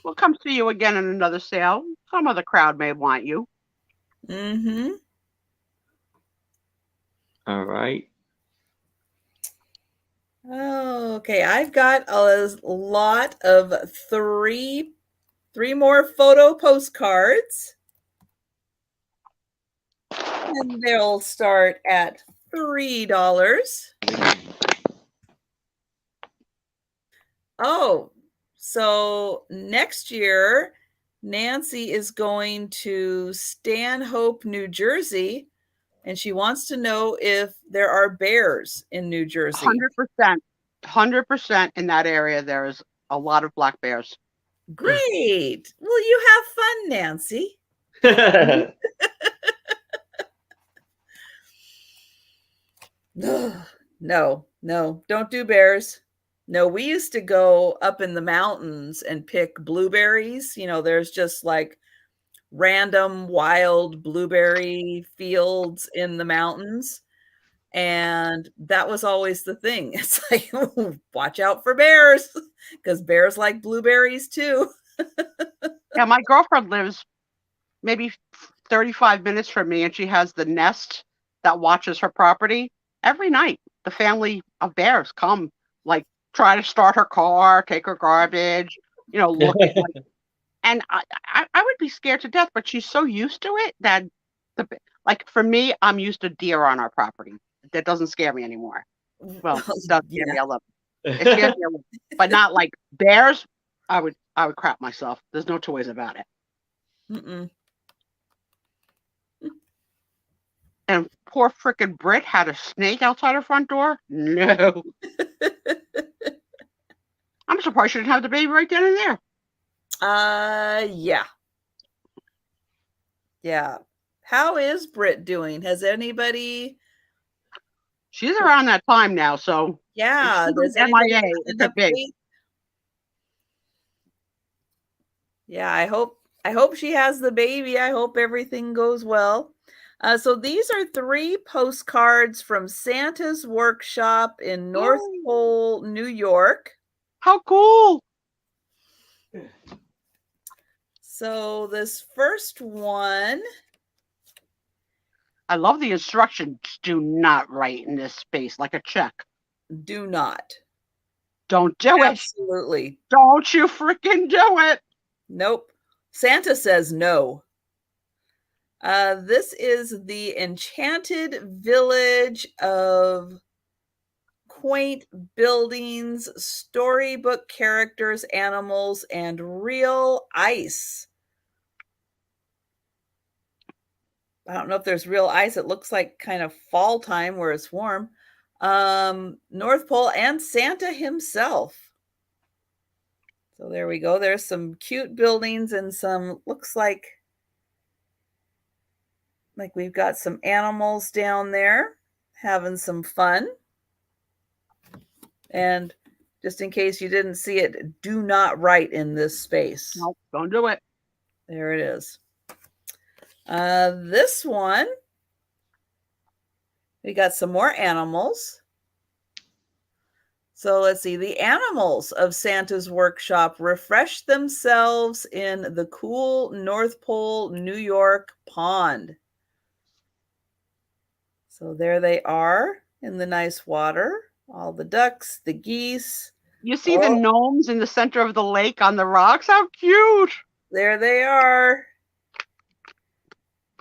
We'll come see you again in another sale. Some of the crowd may want you. Mm-hmm. All right. Okay, I've got a lot of three more photo postcards. And they'll start at $3. Oh, so next year, Nancy is going to Stanhope, New Jersey, and she wants to know if there are bears in New Jersey. 100% in that area. There is a lot of black bears. Great. Well, you have fun, Nancy. No, don't do bears. No, we used to go up in the mountains and pick blueberries. There's just like random wild blueberry fields in the mountains. And that was always the thing. It's like, watch out for bears because bears like blueberries too. Yeah, my girlfriend lives maybe 35 minutes from me, and she has the nest that watches her property. Every night, the family of bears come, like, try to start her car, take her garbage, look at and I would be scared to death, but she's so used to it that for me, I'm used to deer on our property. That doesn't scare me anymore. Well, it does scare me a little. It scares me a little, but not like bears. I would crap myself. There's no two ways about it. Mm-mm. And poor frickin' Brit had a snake outside her front door. No. I'm surprised she didn't have the baby right then and there. Yeah. Yeah. How is Brit doing? Has anybody She's around that time now, so Yeah, if does she's anybody MIA, have it's an a big. update? Yeah, I hope she has the baby. I hope everything goes well. So these are 3 postcards from Santa's workshop in North Pole, New York. How cool! So this first one, I love the instructions. Do not write in this space like a check. do not. Don't do it. Absolutely. Don't you freaking do it. Nope. Santa says no. This is the enchanted village of quaint buildings, storybook characters, animals, and real ice. I don't know if there's real ice. It looks like kind of fall time where it's warm. North Pole and Santa himself. So there we go. There's some cute buildings and some, looks like we've got some animals down there having some fun. And just in case you didn't see it, do not write in this space. No, don't do it. There it is. This one, we got some more animals. So let's see. The animals of Santa's workshop refresh themselves in the cool North Pole, New York pond. So there they are in the nice water. All the ducks, the geese. You see the gnomes in the center of the lake on the rocks? How cute! There they are.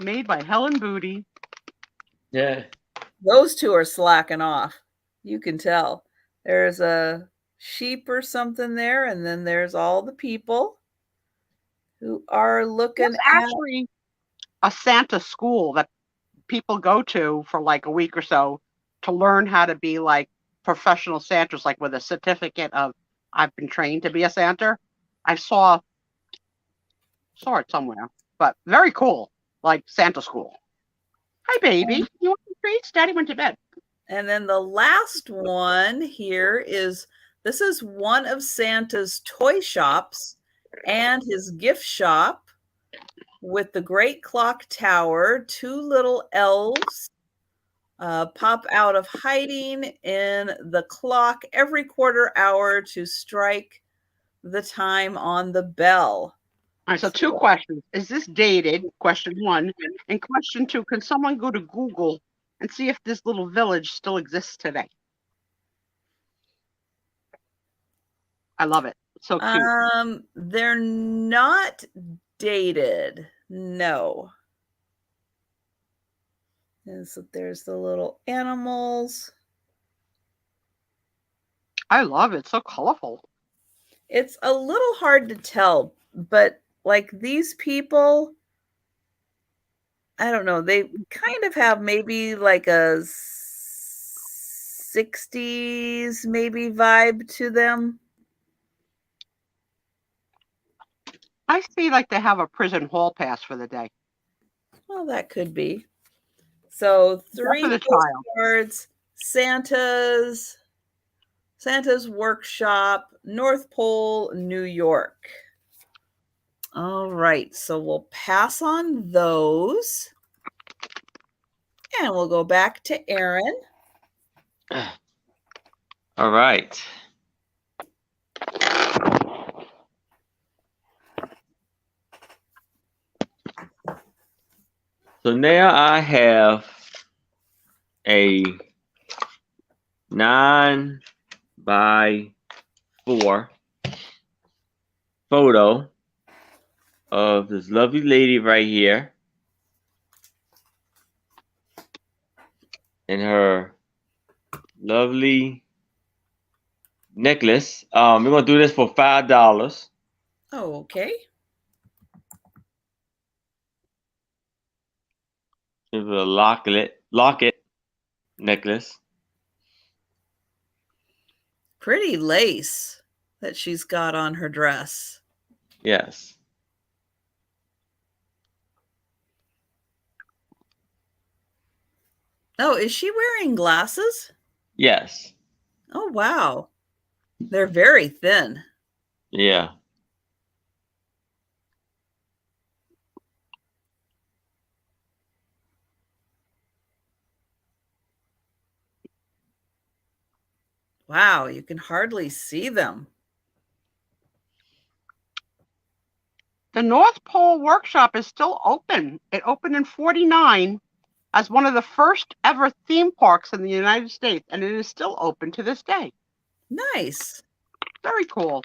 Made by Helen Booty. Yeah. Those 2 are slacking off. You can tell. There's a sheep or something there, and then there's all the people who are looking There's actually a Santa school that people go to for like a week or so to learn how to be like professional Santas, like with a certificate of I've been trained to be a Santa. I saw it somewhere, but very cool, like Santa school. Hi, baby. You want some treats? Daddy went to bed. And then the last one here is, this is one of Santa's toy shops and his gift shop with the great clock tower. 2 little elves pop out of hiding in the clock every quarter hour to strike the time on the bell. All right, so 2 questions. Is this dated? Question 1. And question 2, can someone go to Google and see if this little village still exists today? I love it. So cute. They're not dated. No. And so there's the little animals. I love it. So colorful. It's a little hard to tell, but like these people, I don't know, they kind of have maybe like a 60s maybe vibe to them. I see like they have a prison hall pass for the day. Well, that could be. So 3 postcards, Santa's workshop, North Pole, New York. All right, so we'll pass on those. And we'll go back to Aaron. All right. So now I have a 9 by 4 photo of this lovely lady right here and her lovely necklace. We're gonna do this for $5. Oh, okay. It's a locket necklace. Pretty lace that she's got on her dress. Yes. Oh, is she wearing glasses? Yes. Oh, wow. They're very thin. Yeah. Wow, you can hardly see them. The North Pole Workshop is still open. It opened in 49 as one of the first ever theme parks in the United States, and it is still open to this day. Nice. Very cool.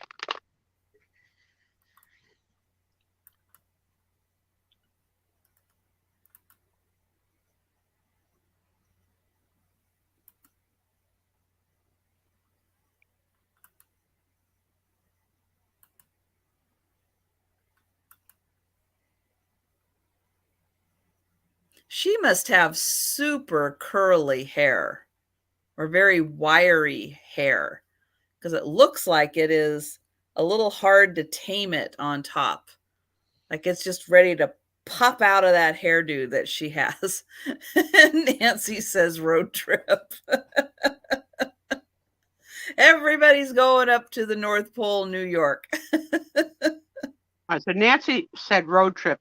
She must have super curly hair or very wiry hair because it looks like it is a little hard to tame it on top. Like it's just ready to pop out of that hairdo that she has. Nancy says road trip. Everybody's going up to the North Pole, New York. All right, so Nancy said road trip.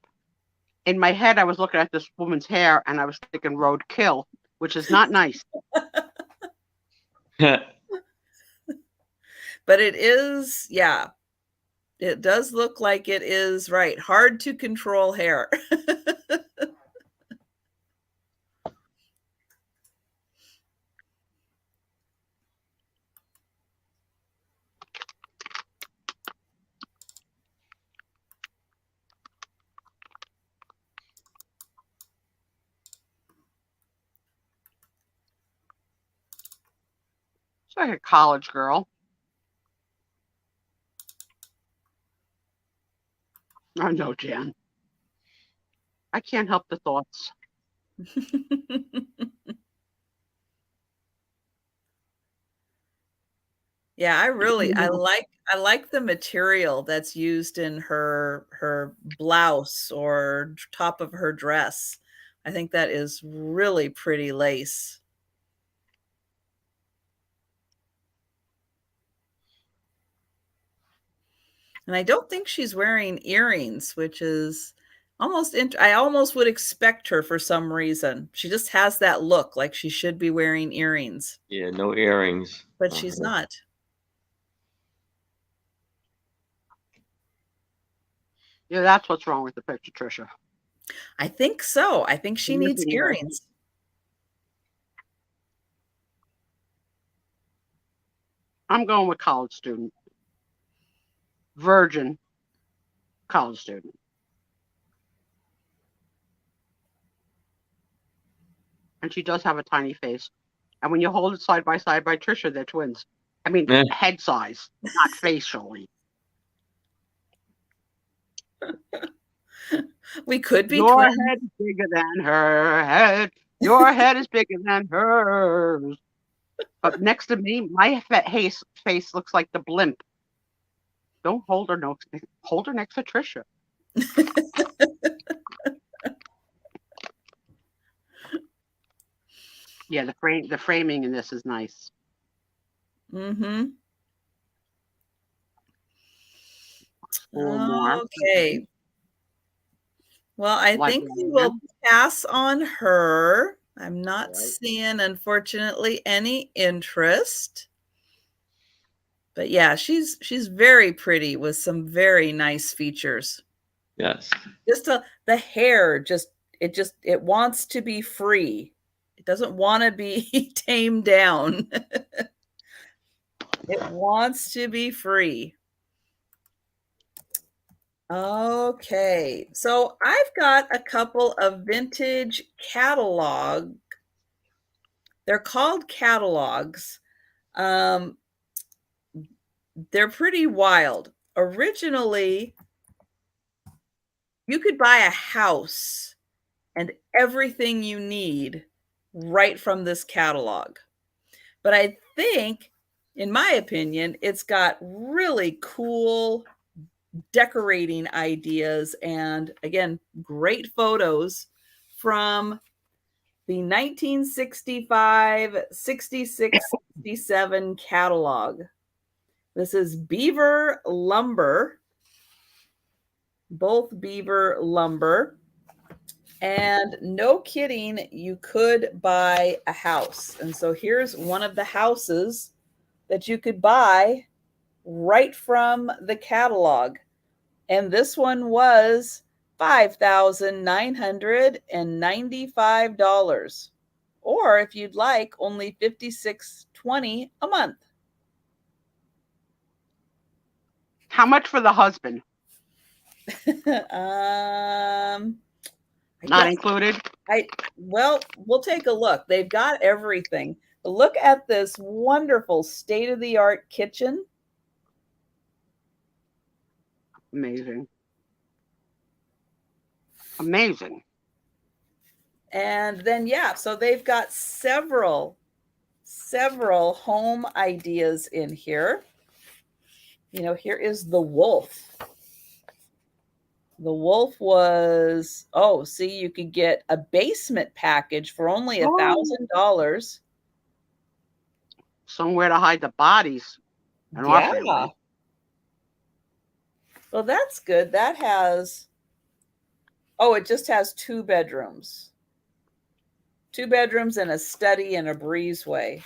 In my head, I was looking at this woman's hair and I was thinking road kill, which is not nice. But it is, yeah, it does look like it is right. Hard to control hair. It's like a college girl. I know, Jan. I can't help the thoughts. Yeah, I like the material that's used in her blouse or top of her dress. I think that is really pretty lace. And I don't think she's wearing earrings, which is I almost would expect her for some reason. She just has that look like she should be wearing earrings, Yeah, no earrings. but she's not. Yeah, that's what's wrong with the picture, Trisha. I think so. I think she needs Looking at her. earrings. I'm going with college student. Virgin college student. And she does have a tiny face. And when you hold it side by Trisha, they're twins. I mean, head size, not facially. We could be Your twins. head is bigger than her head. Your head is bigger than hers. But next to me, my face looks like the blimp. Don't hold her next to Trisha. Yeah, the framing in this is nice. Mm-hmm. More. Okay. Well, I think we will pass on her. I'm not seeing, unfortunately, any interest. But yeah, she's very pretty with some very nice features. Yes. Just the hair, it wants to be free. It doesn't want to be tamed down. It wants to be free. Okay, so I've got a couple of vintage catalog. They're called catalogs. They're pretty wild. Originally, you could buy a house and everything you need right from this catalog. But I think, in my opinion, it's got really cool decorating ideas and, again, great photos from the 1965, 66, 67 catalog. This is Beaver Lumber, both Beaver Lumber. And no kidding, you could buy a house. And so here's one of the houses that you could buy right from the catalog. And this one was $5,995. Or if you'd like, only $56.20 a month. How much for the husband? Not included? Well, we'll take a look. They've got everything. But look at this wonderful state-of-the-art kitchen. Amazing. Amazing. And then, yeah, so they've got several home ideas in here. You know, here is the wolf. The wolf was, oh, see, you could get a basement package for only $1,000. Somewhere to hide the bodies. Yeah. Well, that's good. That has, oh, it just has 2 bedrooms. 2 bedrooms and a study and a breezeway.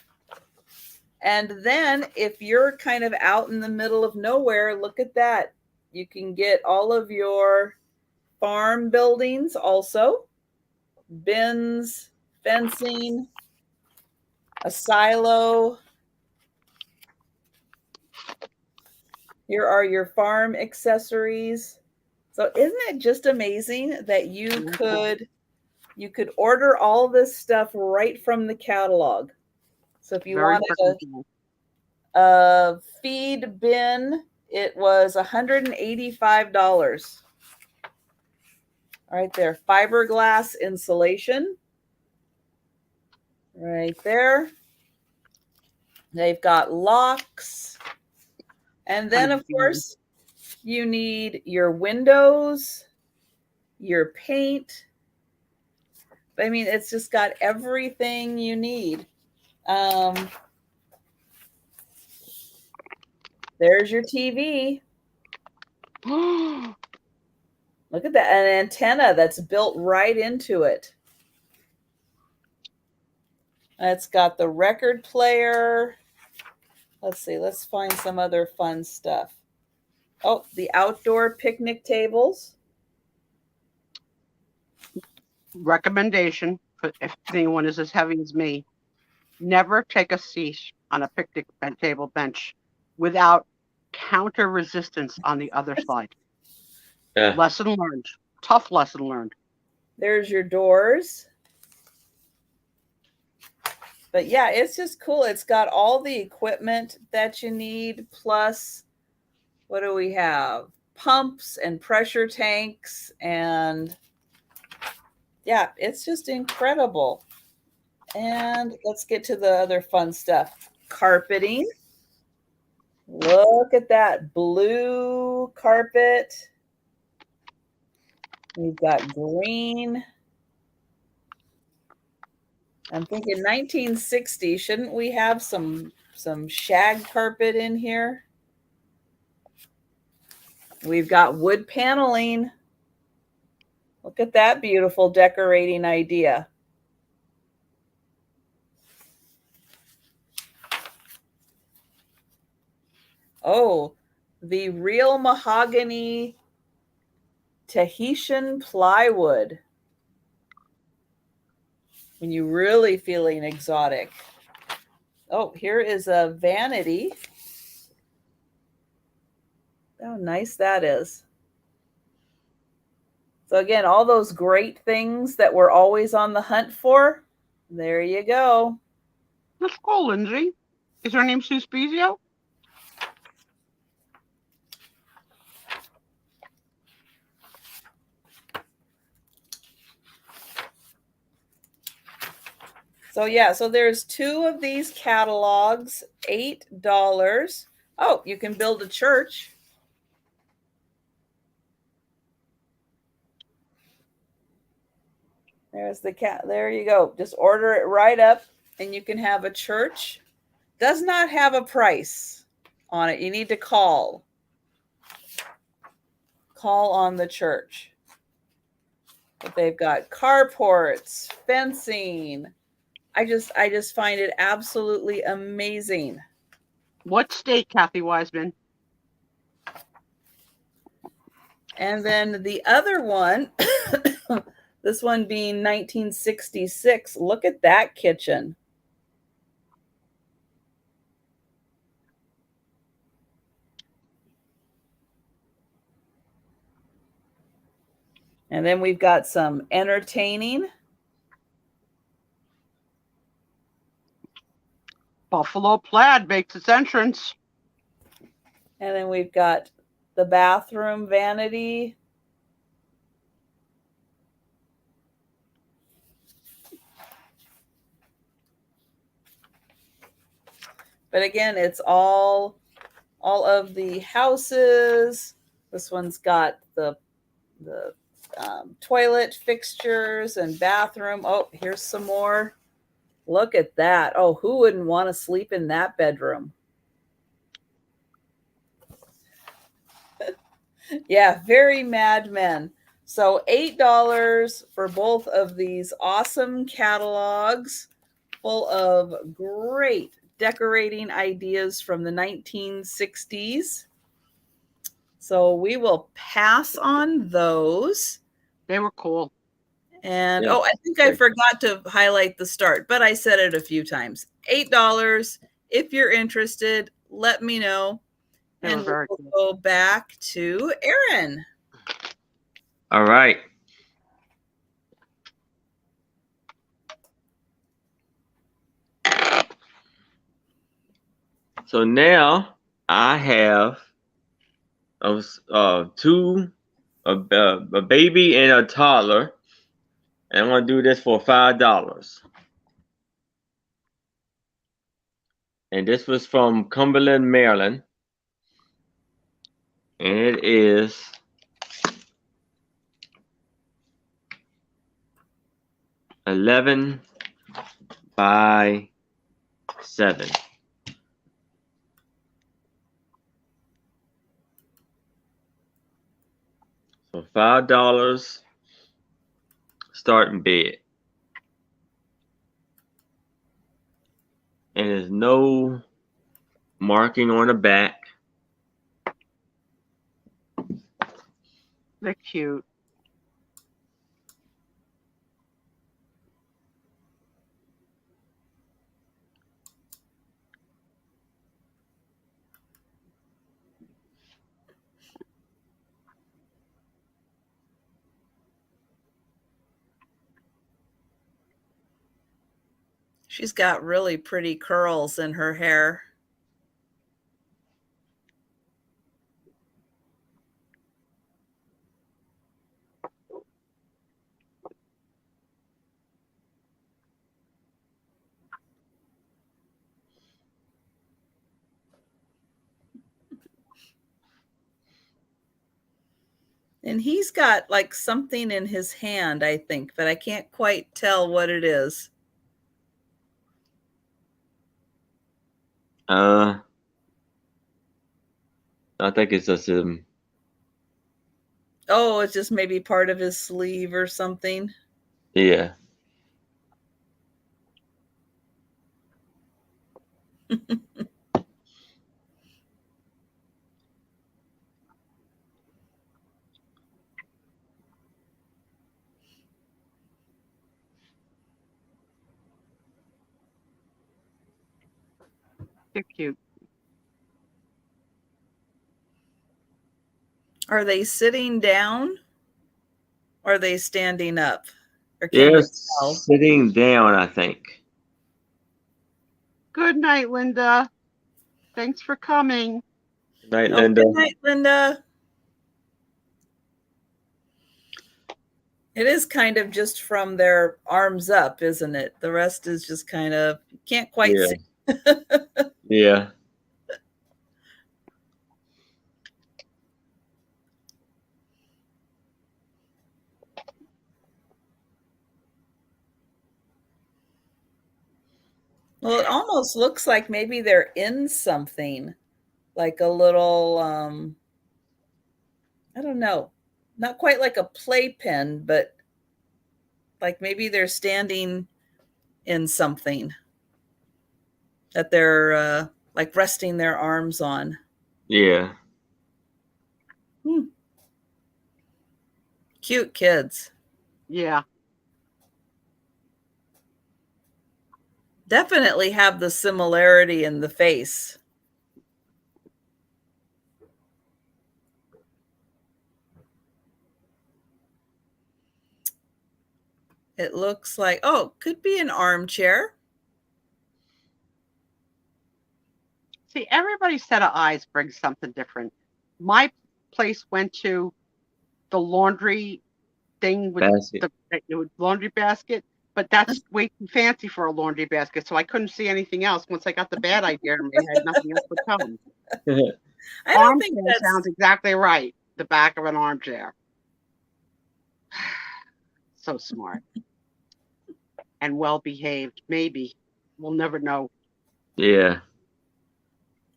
And then if you're kind of out in the middle of nowhere, look at that. You can get all of your farm buildings also. Bins, fencing, a silo. Here are your farm accessories. So isn't it just amazing that you could order all this stuff right from the catalog? So if you wanted a feed bin, it was $185. Right there, fiberglass insulation. Right there. They've got locks. And then, of course, you need your windows, your paint. I mean, it's just got everything you need. There's your TV. Look at that, an antenna that's built right into it. It's got the record player. Let's see, let's find some other fun stuff. Oh, the outdoor picnic tables. Recommendation, if anyone is as heavy as me, never take a seat on a picnic table bench without counter resistance on the other side. Yeah. Lesson learned. Tough lesson learned. There's your doors. But yeah, it's just cool. It's got all the equipment that you need. Plus, what do we have? Pumps and pressure tanks. And yeah, it's just incredible. And let's get to the other fun stuff. Carpeting. Look at that blue carpet. We've got green. I'm thinking 1960. Shouldn't we have some shag carpet in here? We've got wood paneling. Look at that beautiful decorating idea. Oh, the real mahogany Tahitian plywood. When you're really feeling exotic. Oh, here is a vanity. How nice that is. So again, all those great things that we're always on the hunt for, there you go. Let's go, Lindsay. Is her name Sue Spiezio? So yeah, so there's 2 of these catalogs, $8. Oh, you can build a church. There's the cat. There you go. Just order it right up and you can have a church. Does not have a price on it. You need to call. Call on the church. But they've got carports, fencing. I just find it absolutely amazing. What state, Kathy Wiseman? And then the other one, this one being 1966. Look at that kitchen. And then we've got some entertaining. Buffalo plaid makes its entrance. And then we've got the bathroom vanity. But again, it's all of the houses. This one's got the toilet fixtures and bathroom. Oh, here's some more. Look at that. Oh, who wouldn't want to sleep in that bedroom? Yeah, very Mad Men. So $8 for both of these awesome catalogs full of great decorating ideas from the 1960s. So we will pass on those. They were cool. And Yeah. I think I forgot to highlight the start, but I said it a few times. $8. If you're interested, let me know. They were And very we'll cool. go back to Aaron. All right. So now I have two, a baby and a toddler, and I'm gonna do this for $5. And this was from Cumberland, Maryland, and it is 11 by 7. So $5 starting bid. And there's no marking on the back. They're cute. She's got really pretty curls in her hair. And he's got like something in his hand, I think, but I can't quite tell what it is. I think it's just Oh, it's just maybe part of his sleeve or something. yeah. They're cute. Are they sitting down? Or are they standing up? Or can They're you tell? sitting down, I think. Good night, Linda. Thanks for coming. Good night, Oh, Linda. good night, Linda. It is kind of just from their arms up, isn't it? The rest is just kind of, can't quite Yeah. see. Yeah. Well, it almost looks like maybe they're in something, like a little, I don't know, not quite like a playpen, but like maybe they're standing in something that they're like resting their arms on. Yeah. Cute kids. Yeah. Definitely have the similarity in the face. It looks like, oh, could be an armchair. See, everybody's set of eyes brings something different. My place went to the laundry thing with Basket. the laundry basket, but that's way too fancy for a laundry basket, so I couldn't see anything else. Once I got the bad idea, I had nothing else but come. I don't think Armchair sounds exactly right. The back of an armchair. So smart. And well behaved, maybe. We'll never know. Yeah.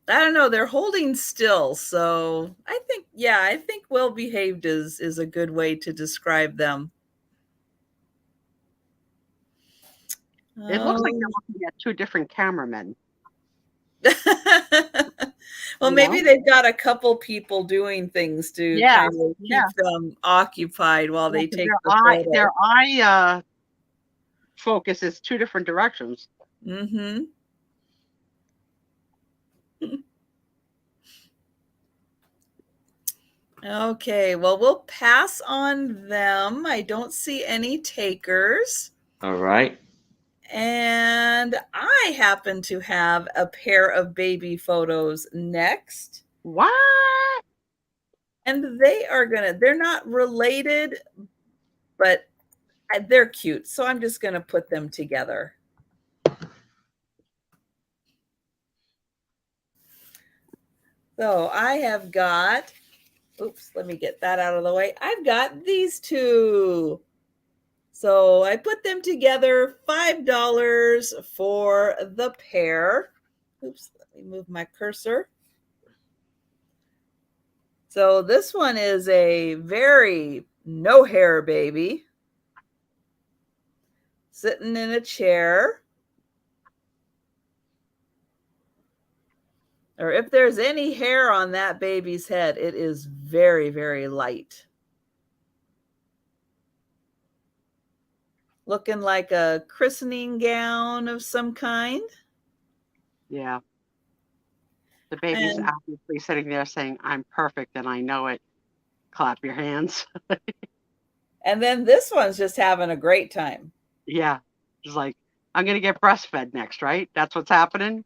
I don't know. They're holding still, so I think well behaved is a good way to describe them. It looks like they're Oh. looking at two different cameramen. Well, maybe they've got a couple people doing things to kind of keep them occupied while they take the photo. Their eye focus is two different directions. Mm-hmm. Okay, well, we'll pass on them. I don't see any takers. All right. And I happen to have a pair of baby photos next. What? And they're not related, but they're cute. So I'm just going to put them together. So I have got, oops, let me get that out of the way. I've got these two. So I put them together, $5 for the pair. Oops, let me move my cursor. So this one is a very no hair baby sitting in a chair. Or if there's any hair on that baby's head, it is very, very light. Looking like a christening gown of some kind. Yeah. The baby's obviously sitting there saying, I'm perfect and I know it. Clap your hands. And then this one's just having a great time. Yeah. It's like, I'm going to get breastfed next, right? That's what's happening.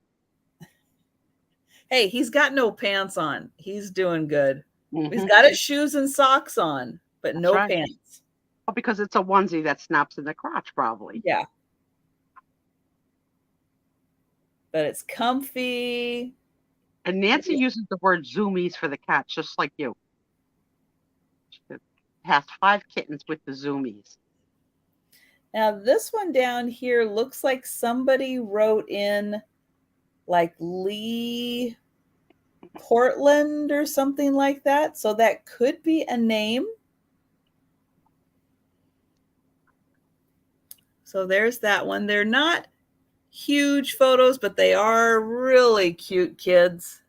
Hey, he's got no pants on. He's doing good. Mm-hmm. He's got his shoes and socks on, but no pants. Well, because it's a onesie that snaps in the crotch, probably. Yeah. But it's comfy. And Nancy uses the word zoomies for the cats, just like you. She has 5 kittens with the zoomies. Now, this one down here looks like somebody wrote in like Lee Portland or something like that. So that could be a name. So there's that one. They're not huge photos, but they are really cute kids.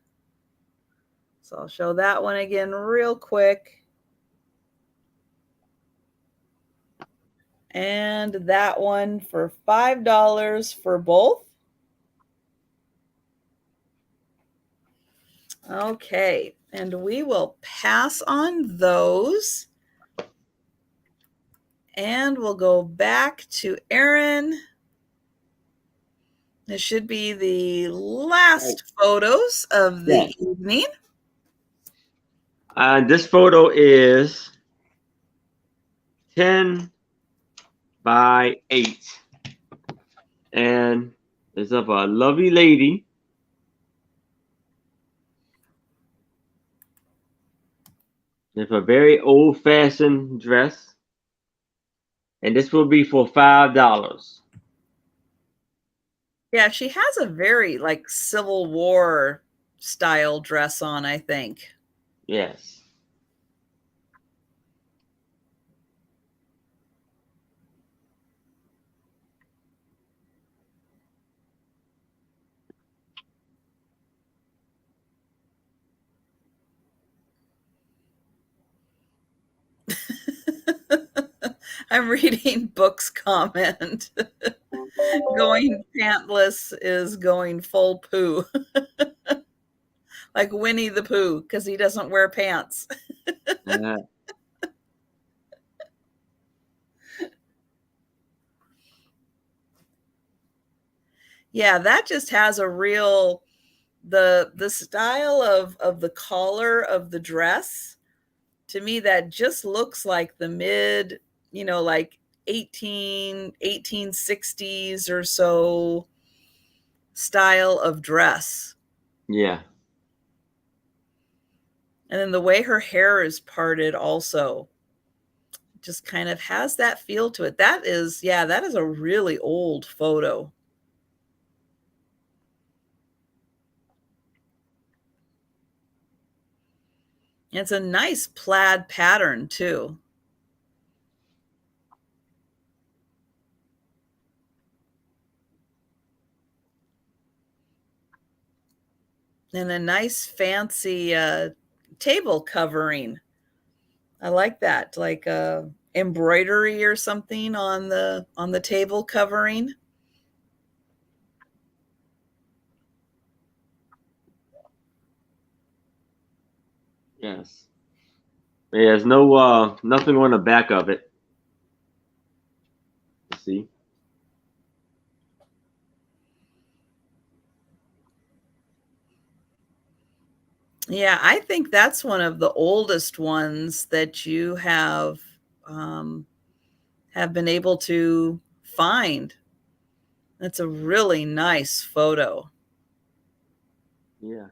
So I'll show that one again real quick. And that one for $5 for both. Okay, and we will pass on those. And we'll go back to Erin. This should be the last photos of the evening. This photo is 10 by 8. And it's of a lovely lady. With a very old-fashioned dress. And this will be for $5. Yeah, she has a very like Civil War style dress on, I think. Yes. I'm reading Book's comment. Going pantless is going full poo. Like Winnie the Pooh, because he doesn't wear pants. Uh, Yeah, that just has a real the style of the collar of the dress. To me, that just looks like the mid, like 1860s or so style of dress. yeah. And then the way her hair is parted also just kind of has that feel to it. That is, yeah, that is a really old photo. It's a nice plaid pattern too. And a nice fancy table covering. I like that, like embroidery or something on the table covering. Yes. There's no nothing on the back of it. See? Yeah, I think that's one of the oldest ones that you um, have been able to find. That's a really nice photo. Yeah.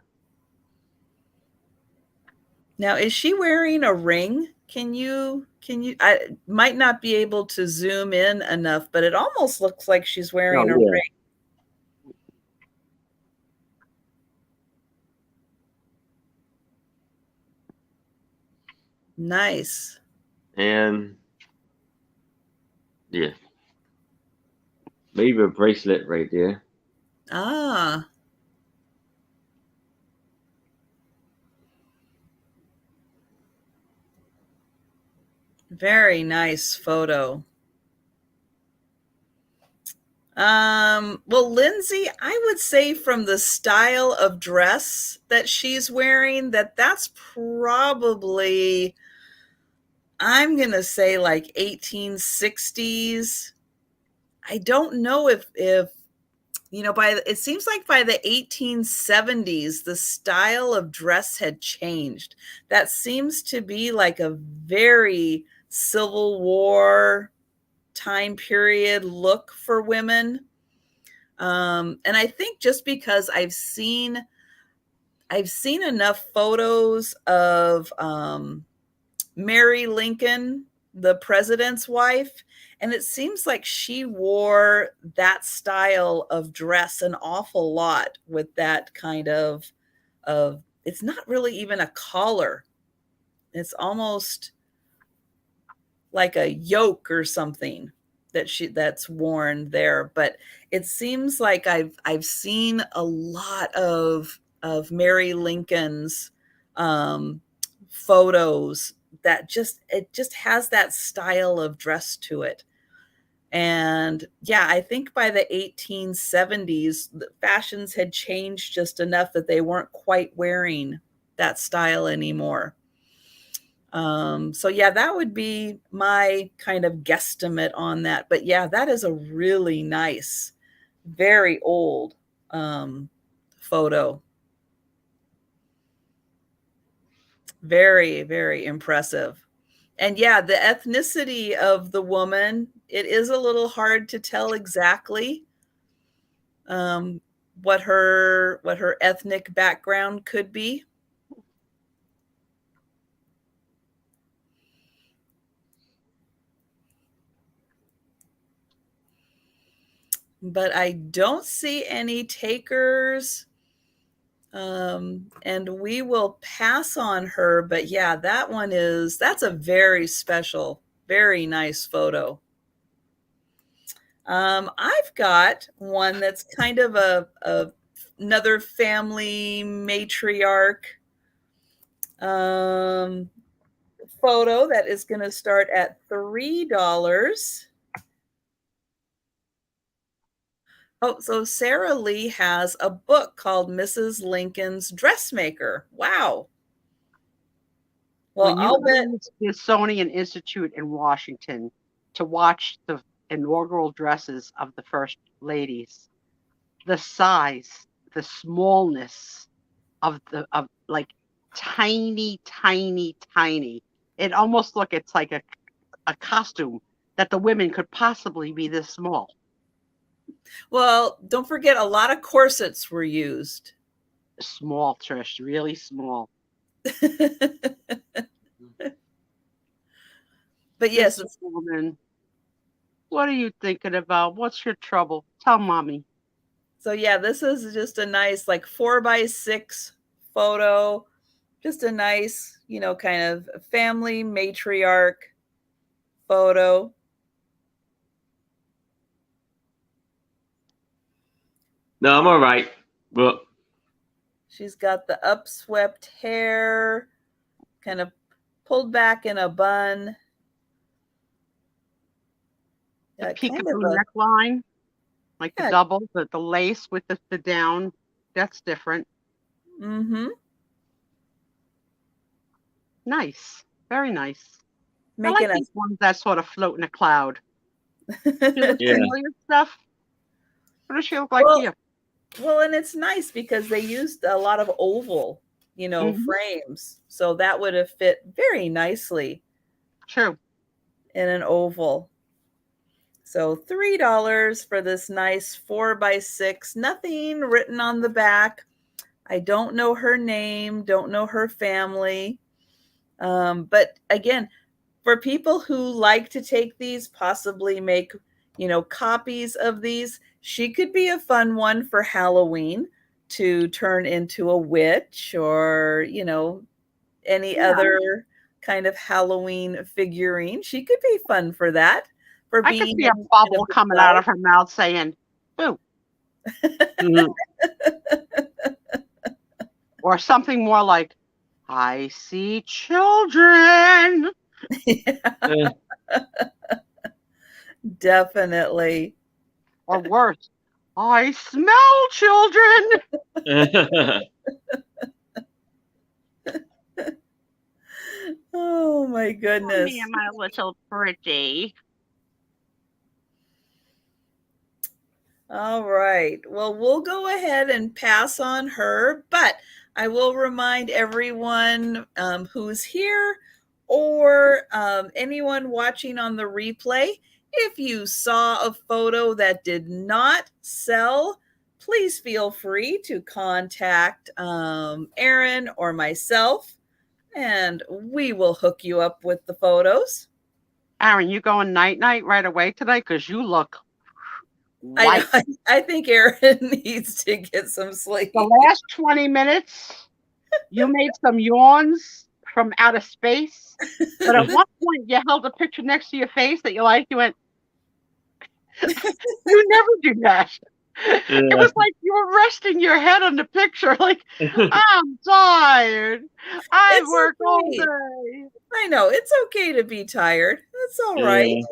Now, is she wearing a ring? Can you I might not be able to zoom in enough, but it almost looks like she's Oh wearing a yeah. ring. Nice. And yeah. Maybe a bracelet right there. Ah, very nice photo. Well, Lindsay, I would say from the style of dress that she's wearing, that's probably, I'm gonna say like 1860s. I don't know if by it seems like by the 1870s, the style of dress had changed. That seems to be like a very Civil War time period look for women. And I think just because I've seen enough photos of Mary Lincoln, the president's wife, and it seems like she wore that style of dress an awful lot with that kind of it's not really even a collar. It's almost like a yoke or something that's worn there, but it seems like I've seen a lot of Mary Lincoln's um photos that it just has that style of dress to it. And yeah, I think by the 1870s the fashions had changed just enough that they weren't quite wearing that style anymore. So yeah, that would be my kind of guesstimate on that. But yeah, that is a really nice, very old photo. Very, very impressive. And yeah, the ethnicity of the woman, it is a little hard to tell exactly um, what her ethnic background could be. but I don't see any takers. And we will pass on her, but yeah, that's a very special, very nice photo. I've got one that's kind of another family matriarch photo that is going to start at $3. Oh, so Sarah Lee has a book called Mrs. Lincoln's Dressmaker. Wow. Well, When you I'll go bet. to the Smithsonian Institute in Washington to watch the inaugural dresses of the first ladies, the size, the smallness of like tiny, tiny, tiny. It almost it's like a costume that the women could possibly be this small. Well, don't forget, a lot of corsets were used. Small, Trish, really small. But yes, woman, what are you thinking about? What's your trouble? Tell mommy. So yeah, this is just a nice like 4x6 photo. Just a nice, kind of family matriarch photo. No, I'm all right. Well, she's got the upswept hair, kind of pulled back in a bun. The peekaboo neckline, like the double, the lace with the down. That's different. Mm-hmm. Nice. Very nice. Making I like these ones that sort of float in a cloud. Do you look Yeah. familiar stuff? What does she look like to you? Well, and it's nice because they used a lot of oval, frames. So that would have fit very nicely. True. In an oval. So $3 for this nice 4x6. Nothing written on the back. I don't know her name, don't know her family. But again, for people who like to take these, possibly make, copies of these, she could be a fun one for Halloween to turn into a witch or, any other kind of Halloween figurine. She could be fun for that. I could see a bubble coming out of her mouth saying, boo. Mm-hmm. Or something more like, I see children. Yeah. Definitely. Or worse, I smell children. Oh my goodness. Me and my little pretty. All right. Well, we'll go ahead and pass on her, but I will remind everyone who's here or anyone watching on the replay, if you saw a photo that did not sell, please feel free to contact Erin or myself, and we will hook you up with the photos. Erin, you going night-night right away today? Because you look white. I think Erin needs to get some sleep. The last 20 minutes, you made some yawns from outer space. But at one point, you held a picture next to your face that you liked. You went, you never do that. Yeah. It was like you were resting your head on the picture, like, I'm tired. I work all day. I know. It's okay to be tired. That's all right.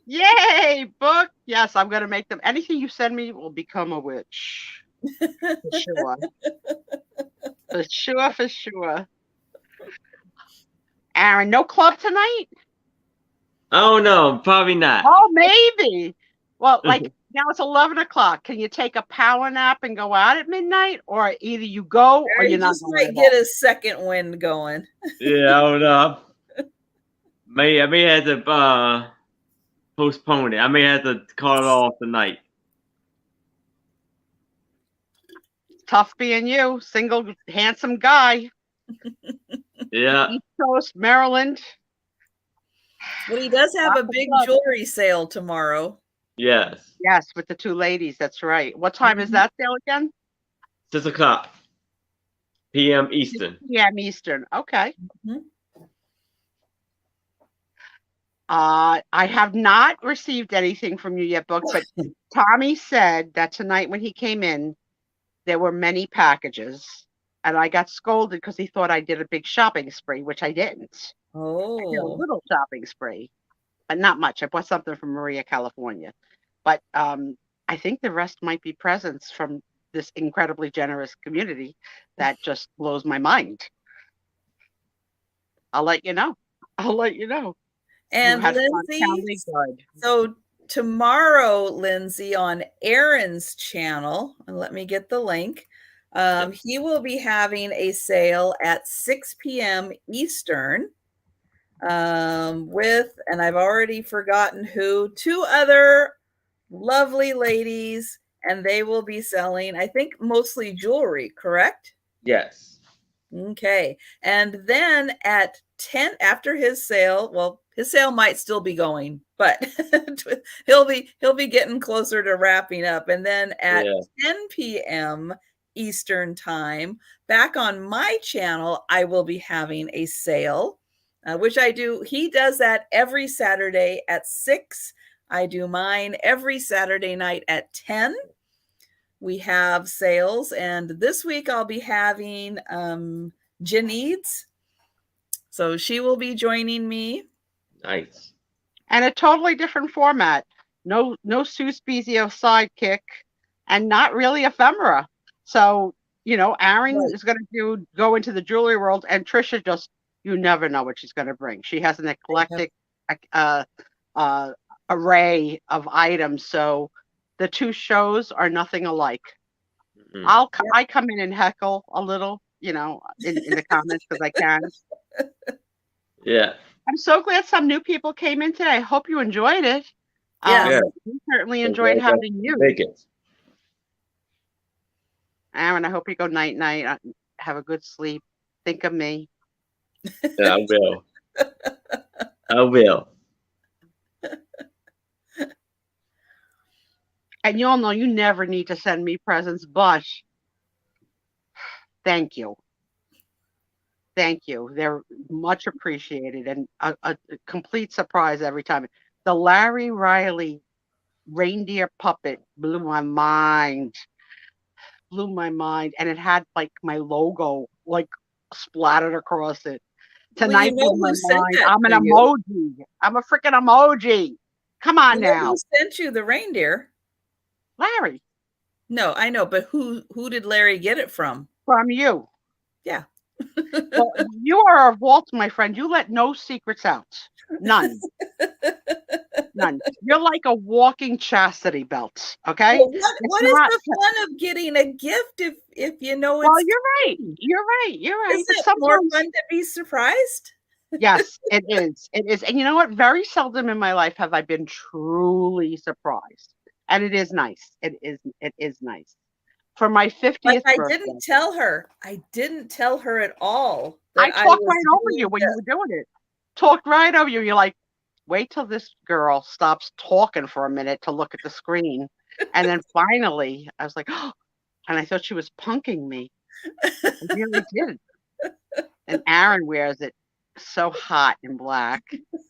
Yay, book. Yes, I'm going to make them. Anything you send me will become a witch. For sure. For sure. Erin, no club tonight? Oh, no, probably not. Oh, maybe. Well, like now it's 11 o'clock. Can you take a power nap and go out at midnight? Or either you go or you're not going. You just might get a second wind going. Yeah, I don't know. I may have to postpone it. I may have to call it off tonight. Tough being you, single, handsome guy. Yeah. East Coast, Maryland. Well, he does have a big jewelry sale tomorrow. Yes. Yes, with the two ladies. That's right. What time is that sale again? 6 o'clock p.m. 6 Eastern. p.m. Eastern. Okay. Mhm. I have not received anything from you yet, Book, but Tommy said that tonight when he came in, there were many packages, and I got scolded because he thought I did a big shopping spree, which I didn't. I did a Oh, little shopping spree, but not much. I bought something from Maria, California. But I think the rest might be presents from this incredibly generous community that just blows my mind. I'll let you know. I'll let you know. You and had fun. Lindsay, Sounded good. so tomorrow, Lindsay, on Aaron's channel, and let me get the link. He will be having a sale at 6 p.m. Eastern with, and I've already forgotten who, two other lovely ladies, and they will be selling, I think, mostly jewelry, correct? Yes. Okay. And then at 10 after his sale, well, his sale might still be going, but he'll be getting closer to wrapping up. And then at 10 p.m. Eastern time, back on my channel, I will be having a sale, which I do. He does that every Saturday at 6. I do mine every Saturday night at 10. We have sales, and this week I'll be having Janice. So she will be joining me. Nice. And a totally different format. No Sue Spiezio sidekick, and not really ephemera. So, Aaron is going to go into the jewelry world, and Trisha just, you never know what she's going to bring. She has an eclectic array of items. So the two shows are nothing alike. I come in and heckle a little, in the comments because I can. Yeah. I'm so glad some new people came in today. I hope you enjoyed it. Yeah. We certainly enjoyed having you. Make it. Aaron, I hope you go night-night. Have a good sleep. Think of me. Yeah, I will. I will. And you all know you never need to send me presents, but thank you. Thank you. They're much appreciated and a complete surprise every time. The Larry Riley reindeer puppet blew my mind. And it had like my logo like splattered across it. Tonight Well, blew my who sent mind. that I'm an to you? emoji. I'm a freaking emoji. Come on now. Who sent you the reindeer? Larry. No, I know, but who did Larry get it from? From you. Yeah. Well, you are a vault, my friend. You let no secrets out. None. None. You're like a walking chastity belt. Okay. Well, what is the fun of getting a gift if you know it's? Well, you're right. You're right. You're right. Is it more fun to be surprised? Yes, it is. It is. And you know what? Very seldom in my life have I been truly surprised. And it is nice. It is nice. For my 50th I birthday. didn't tell her. I didn't tell her at all. I talked right over you when you were doing it. Talked right over you. You're like, wait till this girl stops talking for a minute to look at the screen. And then finally, I was like, oh, and I thought she was punking me. I really did. And Aaron wears it so hot in black.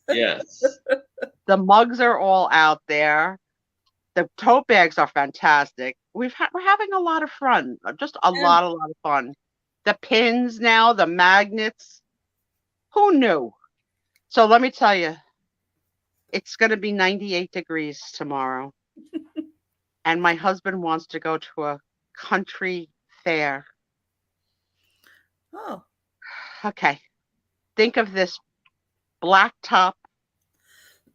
Yes. The mugs are all out there. The tote bags are fantastic. We're having a lot of fun. Just a lot of fun. The pins now, the magnets. Who knew? So let me tell you, it's going to be 98 degrees tomorrow. And my husband wants to go to a country fair. Oh. Okay. Think of this blacktop,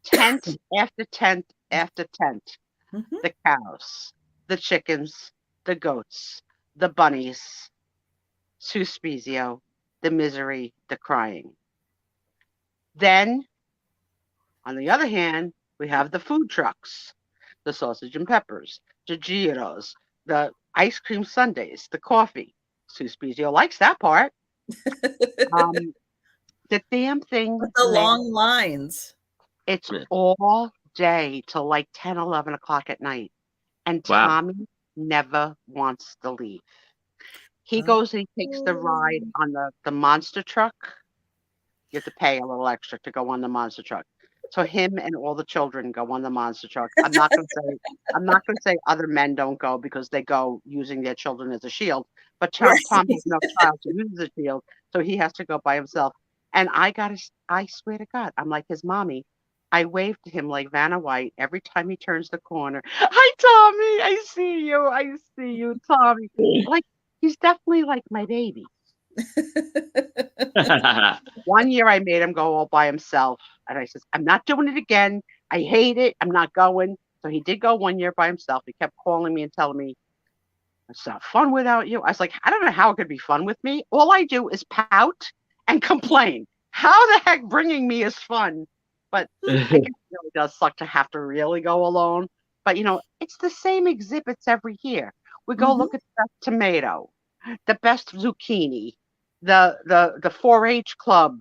tent after tent after tent. Mm-hmm. The cows, the chickens, the goats, the bunnies, Sue Spiezio, the misery, the crying. Then, on the other hand, we have the food trucks, the sausage and peppers, the gyros, the ice cream sundaes, the coffee. Sue Spiezio likes that part. The damn thing. The long lines. It's all day till like 10, 11 o'clock at night. And Wow. Tommy never wants to leave. He goes and he takes the ride on the monster truck. You have to pay a little extra to go on the monster truck. So him and all the children go on the monster truck. I'm not going to say other men don't go because they go using their children as a shield. But Tom has no child to use as a shield, so he has to go by himself. And I swear to God, I'm like his mommy. I wave to him like Vanna White every time he turns the corner. Hi, Tommy. I see you, Tommy. Like, he's definitely like my baby. One year I made him go all by himself. And I says, I'm not doing it again. I hate it. I'm not going. So he did go 1 year by himself. He kept calling me and telling me, it's not fun without you. I was like, I don't know how it could be fun with me. All I do is pout and complain. How the heck bringing me is fun? But I guess it really does suck to have to really go alone. But, it's the same exhibits every year. We go look at the best tomato, the best zucchini, the 4-H club.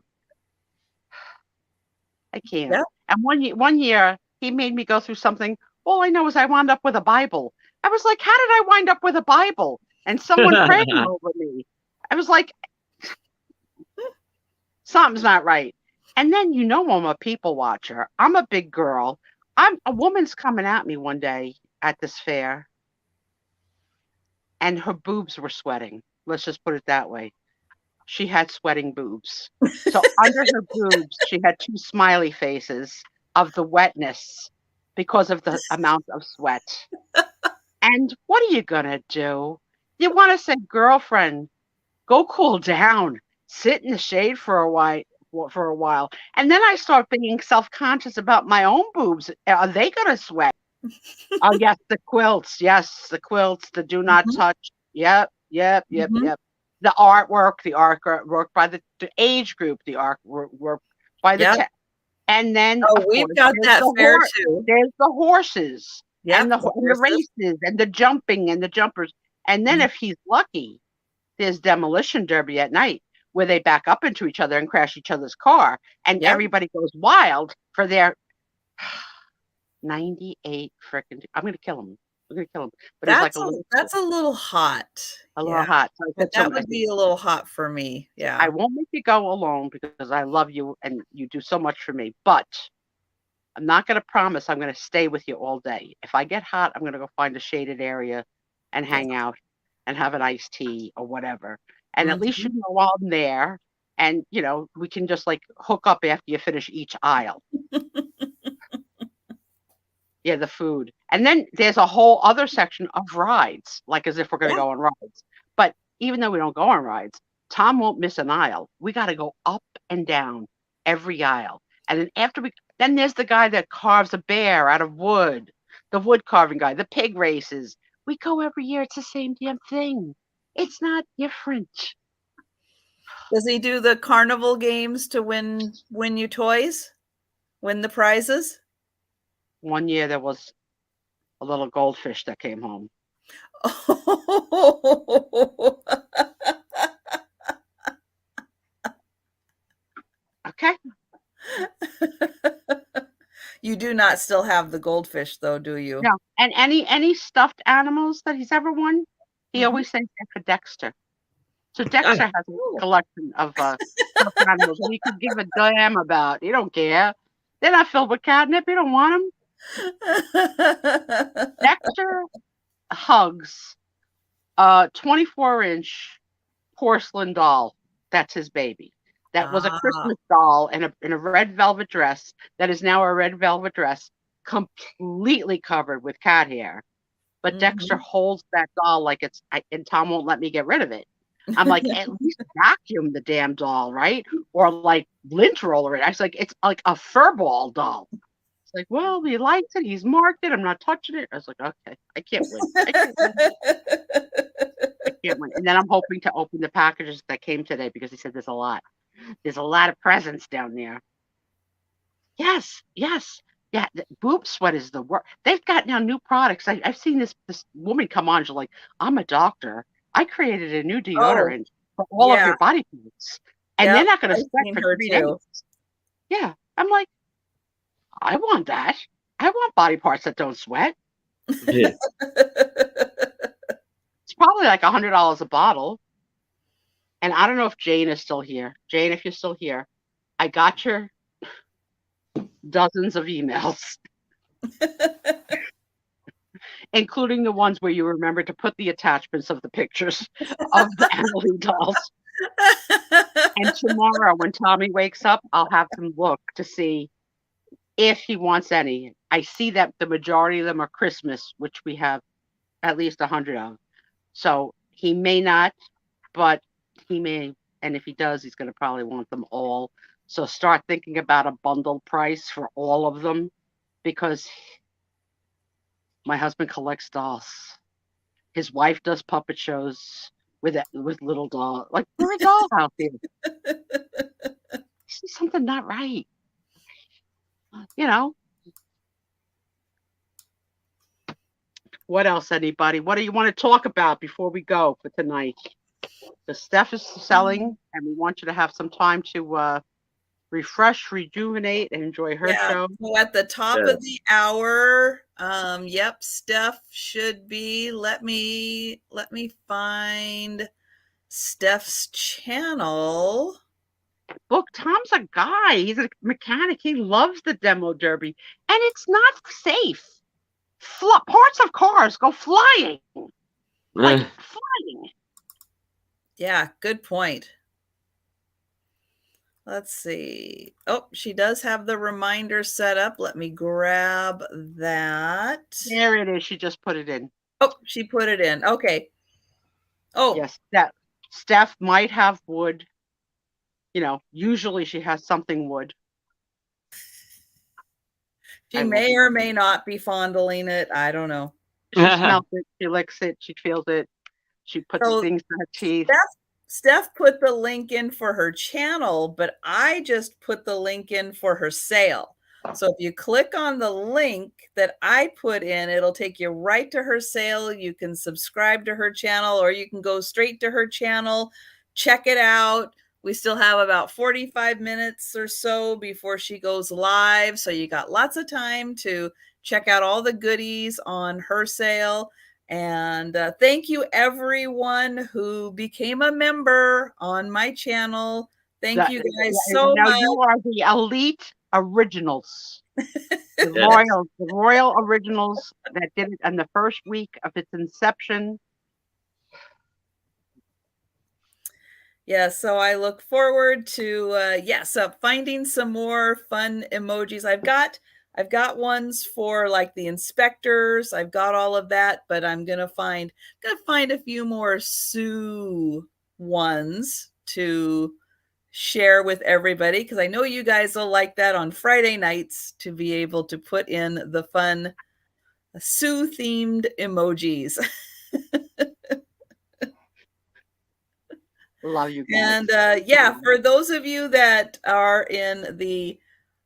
I can't. Yeah. And one year he made me go through something. All I know is I wound up with a Bible. I was like, how did I wind up with a Bible? And someone praying over me. I was like, something's not right. And then I'm a people watcher. I'm a big girl. A woman's coming at me one day at this fair. And her boobs were sweating. Let's just put it that way. She had sweating boobs. So under her boobs, she had 2 smiley faces of the wetness because of the amount of sweat. And what are you going to do? You want to say, girlfriend, go cool down. Sit in the shade for a while. And then I start being self-conscious about my own boobs. Are they going to sweat? Oh, yes, the quilts. Yes, the quilts, the do not touch. Yep. The artwork by the age group, the artwork by the and then we've got that fair too. There's the horses and the races and the jumping and the jumpers. And then if he's lucky, there's demolition derby at night where they back up into each other and crash each other's car, and everybody goes wild for their 98 freaking. I'm gonna kill him. But that's a little hot. A little hot. So that would be a little hot for me. Yeah. I won't make you go alone because I love you and you do so much for me. But I'm not going to promise I'm going to stay with you all day. If I get hot, I'm going to go find a shaded area and hang out and have an iced tea or whatever. And at least while I'm there, and we can just like hook up after you finish each aisle. Yeah, the food. And then there's a whole other section of rides, like as if we're going to go on rides. But even though we don't go on rides, Tom won't miss an aisle. We got to go up and down every aisle. And then then there's the guy that carves a bear out of wood, the wood carving guy, the pig races. We go every year. It's the same damn thing. It's not different. Does he do the carnival games to win you toys? Win the prizes? One year there was a little goldfish that came home. Okay. You do not still have the goldfish, though, do you? No. And any stuffed animals that he's ever won, he always says they're for Dexter. So Dexter has a collection of stuffed animals that he could give a damn about. He don't care. They're not filled with catnip. He don't want them. Dexter hugs a 24-inch porcelain doll. That's his baby. That was a Christmas doll in a red velvet dress that is now a red velvet dress completely covered with cat hair. But Dexter holds that doll like and Tom won't let me get rid of it. I'm like, at least vacuum the damn doll, right? Or like lint roller it. I was like, it's like a fur ball doll. It's like, well, he likes it. He's marked it. I'm not touching it. I was like, okay, I can't win. And then I'm hoping to open the packages that came today because he said there's a lot. There's a lot of presents down there. Yes. Yeah, the boob sweat is the worst. They've got now new products. I've seen this woman come on. She's like, I'm a doctor. I created a new deodorant for all of your body parts. And they're not going to sweat for 3 days. Yeah. I'm like, I want that. I want body parts that don't sweat. Yeah. It's probably like $100 a bottle. And I don't know if Jane is still here. Jane, if you're still here, I got your dozens of emails, including the ones where you remember to put the attachments of the pictures of the Emily dolls. And tomorrow, when Tommy wakes up, I'll have him look to see if he wants any. I see that the majority of them are Christmas, which we have at least 100 of. So he may not, but he may. And if he does, he's going to probably want them all. So start thinking about a bundle price for all of them, because my husband collects dolls. His wife does puppet shows with little dolls. Like, we're a dollhouse here. This is something not right. You know. What else, anybody? What do you want to talk about before we go for tonight? The Steph is selling, and we want you to have some time to refresh, rejuvenate, and enjoy her show. So at the top of the hour, yep, Steph should be. Let me find Steph's channel. Look, Tom's a guy. He's a mechanic. He loves the demo derby, and it's not safe. Parts of cars go flying, like flying. Yeah, good point. Let's see. Oh, she does have the reminder set up. Let me grab that. There it is. She just put it in. Oh, she put it in. Okay. Oh, yes. Steph might have wood. You know, usually she has something wood. She may or may not be fondling it. I don't know. She smells it. She licks it. She feels it. She puts things in her teeth. Steph put the link in for her channel, but I just put the link in for her sale. So if you click on the link that I put in, it'll take you right to her sale. You can subscribe to her channel, or you can go straight to her channel, check it out. We still have about 45 minutes or so before she goes live. So you got lots of time to check out all the goodies on her sale. And thank you, everyone who became a member on my channel. Thank you guys so much. You are the elite originals. The royal originals that did it in the first week of its inception. Yeah, so I look forward to finding some more fun emojis. I've got ones for like the inspectors. I've got all of that, but I'm gonna find a few more Sue ones to share with everybody, because I know you guys will like that on Friday nights, to be able to put in the fun Sue themed emojis. Love you guys. And for those of you that are in the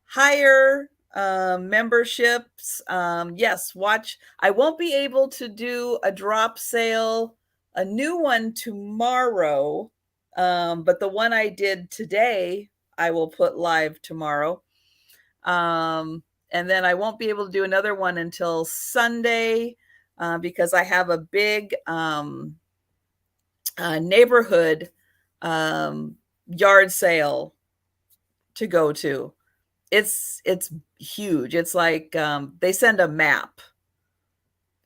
higher memberships, yes, watch. I won't be able to do a drop sale, a new one tomorrow, but the one I did today, I will put live tomorrow. And then I won't be able to do another one until Sunday, because I have a big neighborhood yard sale to go to. It's huge. It's like they send a map.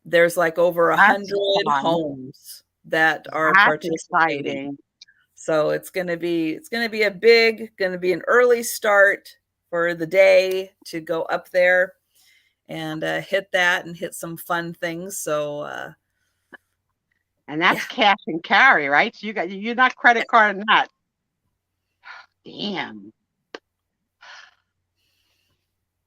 There's like over 100 homes that are participating. So it's gonna be an early start for the day to go up there and hit that and hit some fun things. So and that's cash and carry, right? So you're not credit card and that. Damn.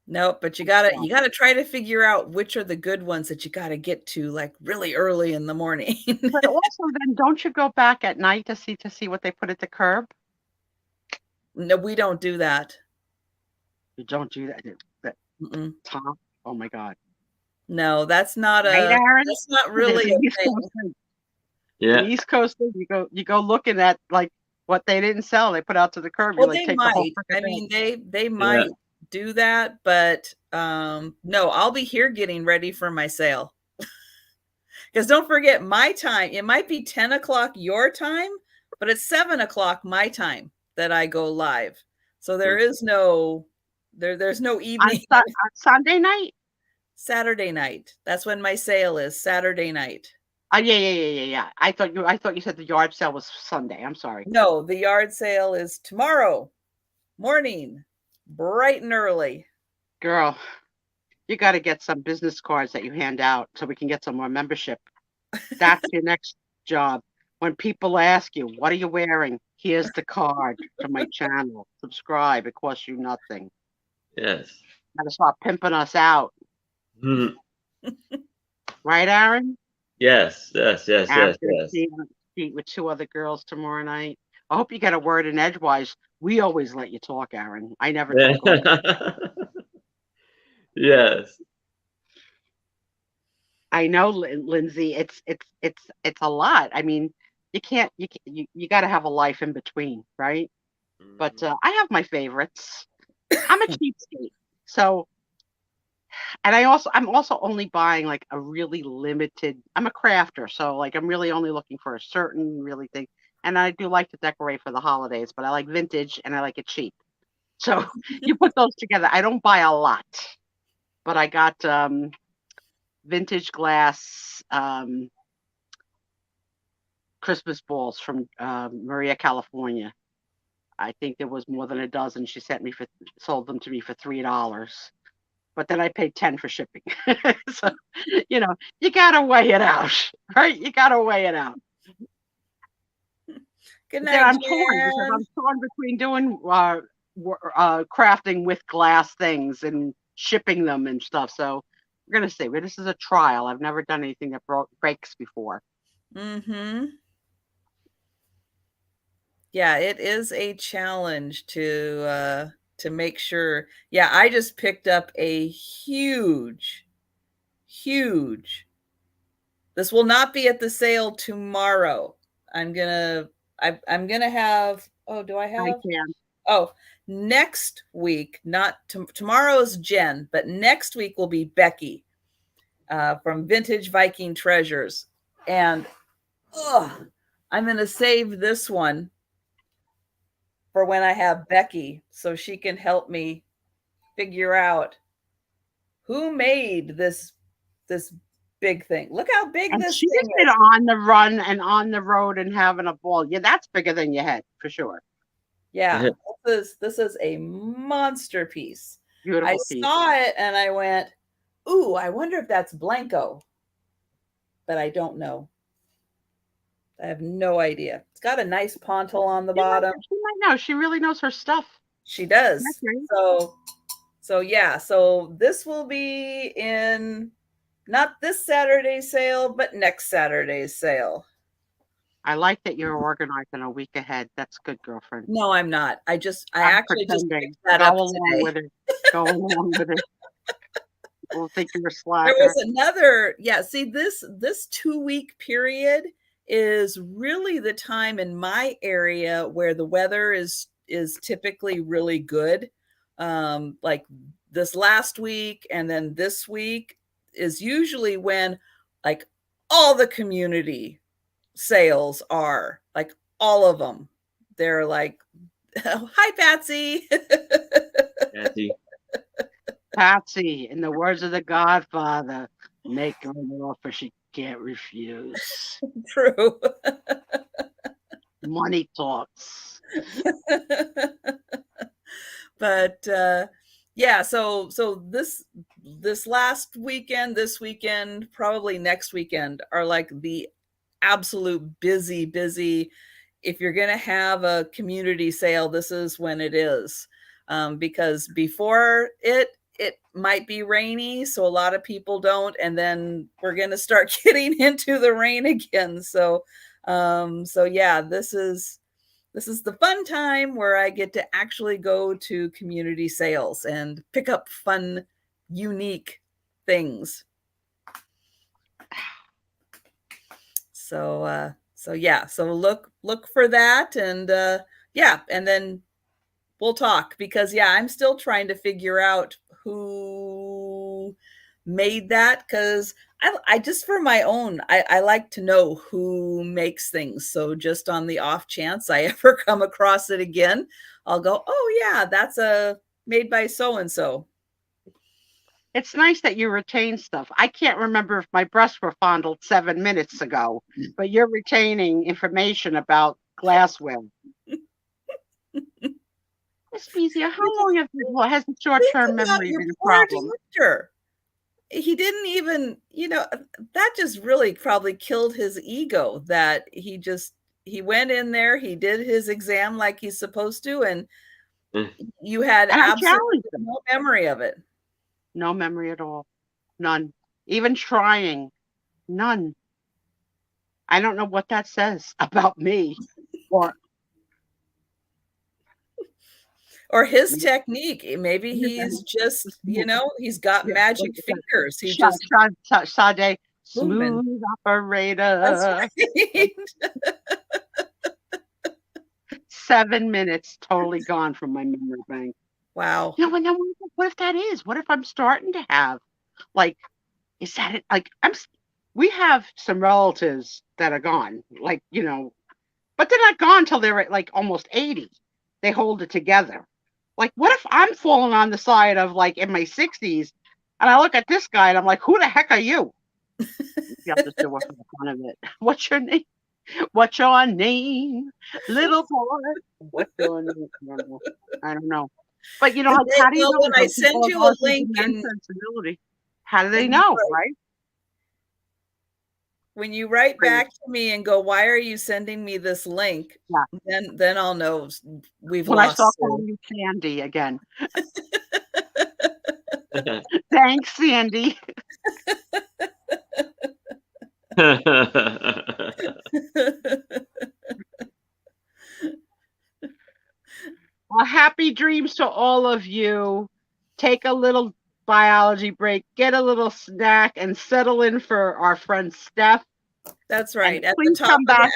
Nope, but you gotta try to figure out which are the good ones that you gotta get to like really early in the morning. But also, then don't you go back at night to see what they put at the curb? No, we don't do that. You don't do that. Tom, oh my God. No, that's not that's not really a thing. Yeah. The East Coast, you go looking at like what they didn't sell, they put out to the curb. Well, like, they might. I mean, they might do that, but no, I'll be here getting ready for my sale. Because don't forget my time, it might be 10 o'clock your time, but it's 7 o'clock my time that I go live. So there is no, there's no evening. On Sunday night? Saturday night. That's when my sale is, Saturday night. Yeah. I thought you said the yard sale was Sunday. I'm sorry. No, the yard sale is tomorrow morning, bright and early. Girl, you got to get some business cards that you hand out so we can get some more membership. That's your next job. When people ask you, what are you wearing? Here's the card to my channel. Subscribe. It costs you nothing. Yes. Got to start pimping us out. Mhm. Right, Aaron? Yes. Aaron's gonna meet with 2 other girls tomorrow night. I hope you get a word in edgewise. We always let you talk, Aaron. I never talk over. Yes. I know, Lindsay. It's a lot. I mean, you got to have a life in between, right? But I have my favorites. I'm a cheapskate, so, and I'm also only buying like a really limited. I'm a crafter, so like I'm really only looking for a certain really thing. And I do like to decorate for the holidays, but I like vintage and I like it cheap. So you put those together. I don't buy a lot, but I got vintage glass Christmas balls from Maria, California. I think there was more than a dozen. She sold them to me for $3, but then I paid 10 for shipping. So, you gotta weigh it out, right? You gotta weigh it out. Good Then night, I'm torn because I'm torn between doing crafting with glass things and shipping them and stuff. So we're gonna see. This is a trial. I've never done anything that breaks before. Mm-hmm. Yeah, it is a challenge to make sure. Yeah, I just picked up a huge. This will not be at the sale tomorrow. I'm gonna have. Oh, do I have? I can. Oh, next week, not tomorrow's Jen, but next week will be Becky from Vintage Viking Treasures, and I'm gonna save this one for when I have Becky so she can help me figure out who made this big thing. Look how big And this she's thing been is. on the run and on the road and having a ball. Yeah, that's bigger than your head for sure. Yeah, this is a monster piece. Beautiful I piece. saw it and I went, ooh, I wonder if that's Blanco. But I don't know. I have no idea. It's got a nice pontil on the bottom. She might know. She really knows her stuff. She does. Okay. So yeah, so this will be in not this Saturday's sale, but next Saturday's sale. I like that you're organizing a week ahead. That's good, girlfriend. No, I'm not. I I'm actually just picked that Go up along today. with it. Go along with it. We'll think you're a slacker. There was another, see, this 2-week period is really the time in my area where the weather is typically really good. Like this last week and then this week is usually when like all the community sales are, like all of them. They're like, hi, Patsy. Patsy, in the words of the Godfather, make her an offer she can't refuse. True. Money talks. But yeah, so this last weekend, this weekend, probably next weekend are like the absolute busy. If you're going to have a community sale, this is when it is. Because before it might be rainy, so a lot of people don't, and then we're going to start getting into the rain again. So yeah, this is the fun time where I get to actually go to community sales and pick up fun, unique things. So yeah, so look for that, and yeah, and then we'll talk, because yeah, I'm still trying to figure out who made that, because I just, for my own, I like to know who makes things. So just on the off chance I ever come across it again, I'll go, oh yeah, that's a made by so and so. It's nice that you retain stuff. I can't remember if my breasts were fondled 7 minutes ago, but you're retaining information about glassware. Spiezio, how long has the short-term memory been a problem? Doctor. He didn't even, that just really probably killed his ego, that he went in there, he did his exam like he's supposed to, and you had absolutely no memory of it. No memory at all. None. Even trying. None. I don't know what that says about me. Or his technique. Maybe he's just, he's got magic fingers. He just Sade, smooth operator. That's right. 7 minutes totally gone from my memory bank. Wow. What if that is? What if I'm starting to have, like, is that it? Like, we have some relatives that are gone, like, but they're not gone till they're like almost 80. They hold it together. Like, what if I'm falling on the side of, like, in my 60s, and I look at this guy and I'm like, who the heck are you? You have to do it for the fun of it. What's your name? What's your name, little boy? What's your name? I don't know. But how do you know when I send you a link how do they know, right? When you write back to me and go, why are you sending me this link? Yeah. Then I'll know we've when lost. I start calling you Sandy again. Thanks, Sandy. Well, happy dreams to all of you. Take a little biology break, get a little snack, and settle in for our friend Steph. That's right. And please come back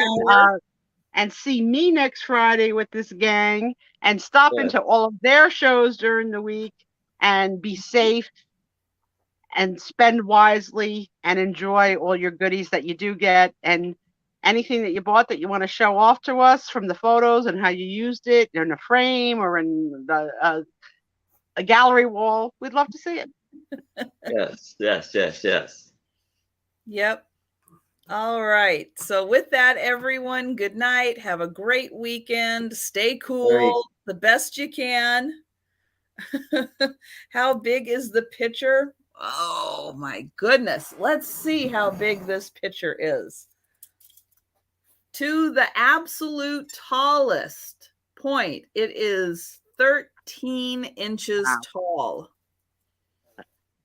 and see me next Friday with this gang, and stop into all of their shows during the week, and be safe and spend wisely and enjoy all your goodies that you do get, and anything that you bought that you want to show off to us from the photos and how you used it in a frame or in a gallery wall. We'd love to see it. Yes. Yep. All right. So with that, everyone, good night. Have a great weekend. Stay cool the best you can. How big is the picture? Oh my goodness. Let's see how big this picture is. To the absolute tallest point, it is 13 inches tall.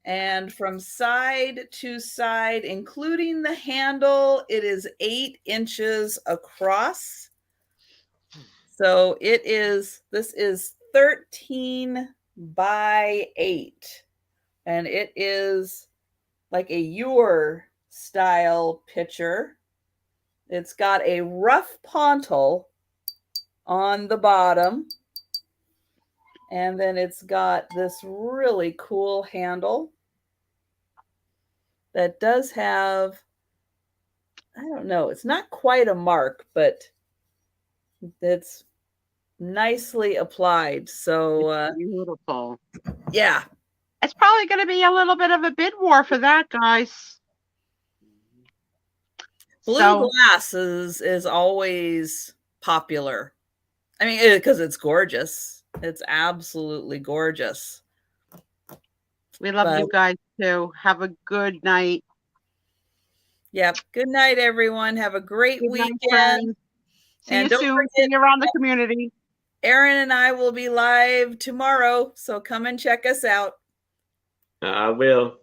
And from side to side, including the handle, it is 8 inches across. So this is 13 by 8. And it is like a Ewer style picture. It's got a rough pontil on the bottom. And then it's got this really cool handle that does have, I don't know, it's not quite a mark, but it's nicely applied. So it's beautiful. Yeah. It's probably going to be a little bit of a bid war for that, guys. Blue glass is always popular. I mean, because it's gorgeous. It's absolutely gorgeous. We love you guys too. Have a good night. Yep. Good night, everyone. Have a great weekend. See you soon. See you around the community. Erin and I will be live tomorrow, so come and check us out. I will.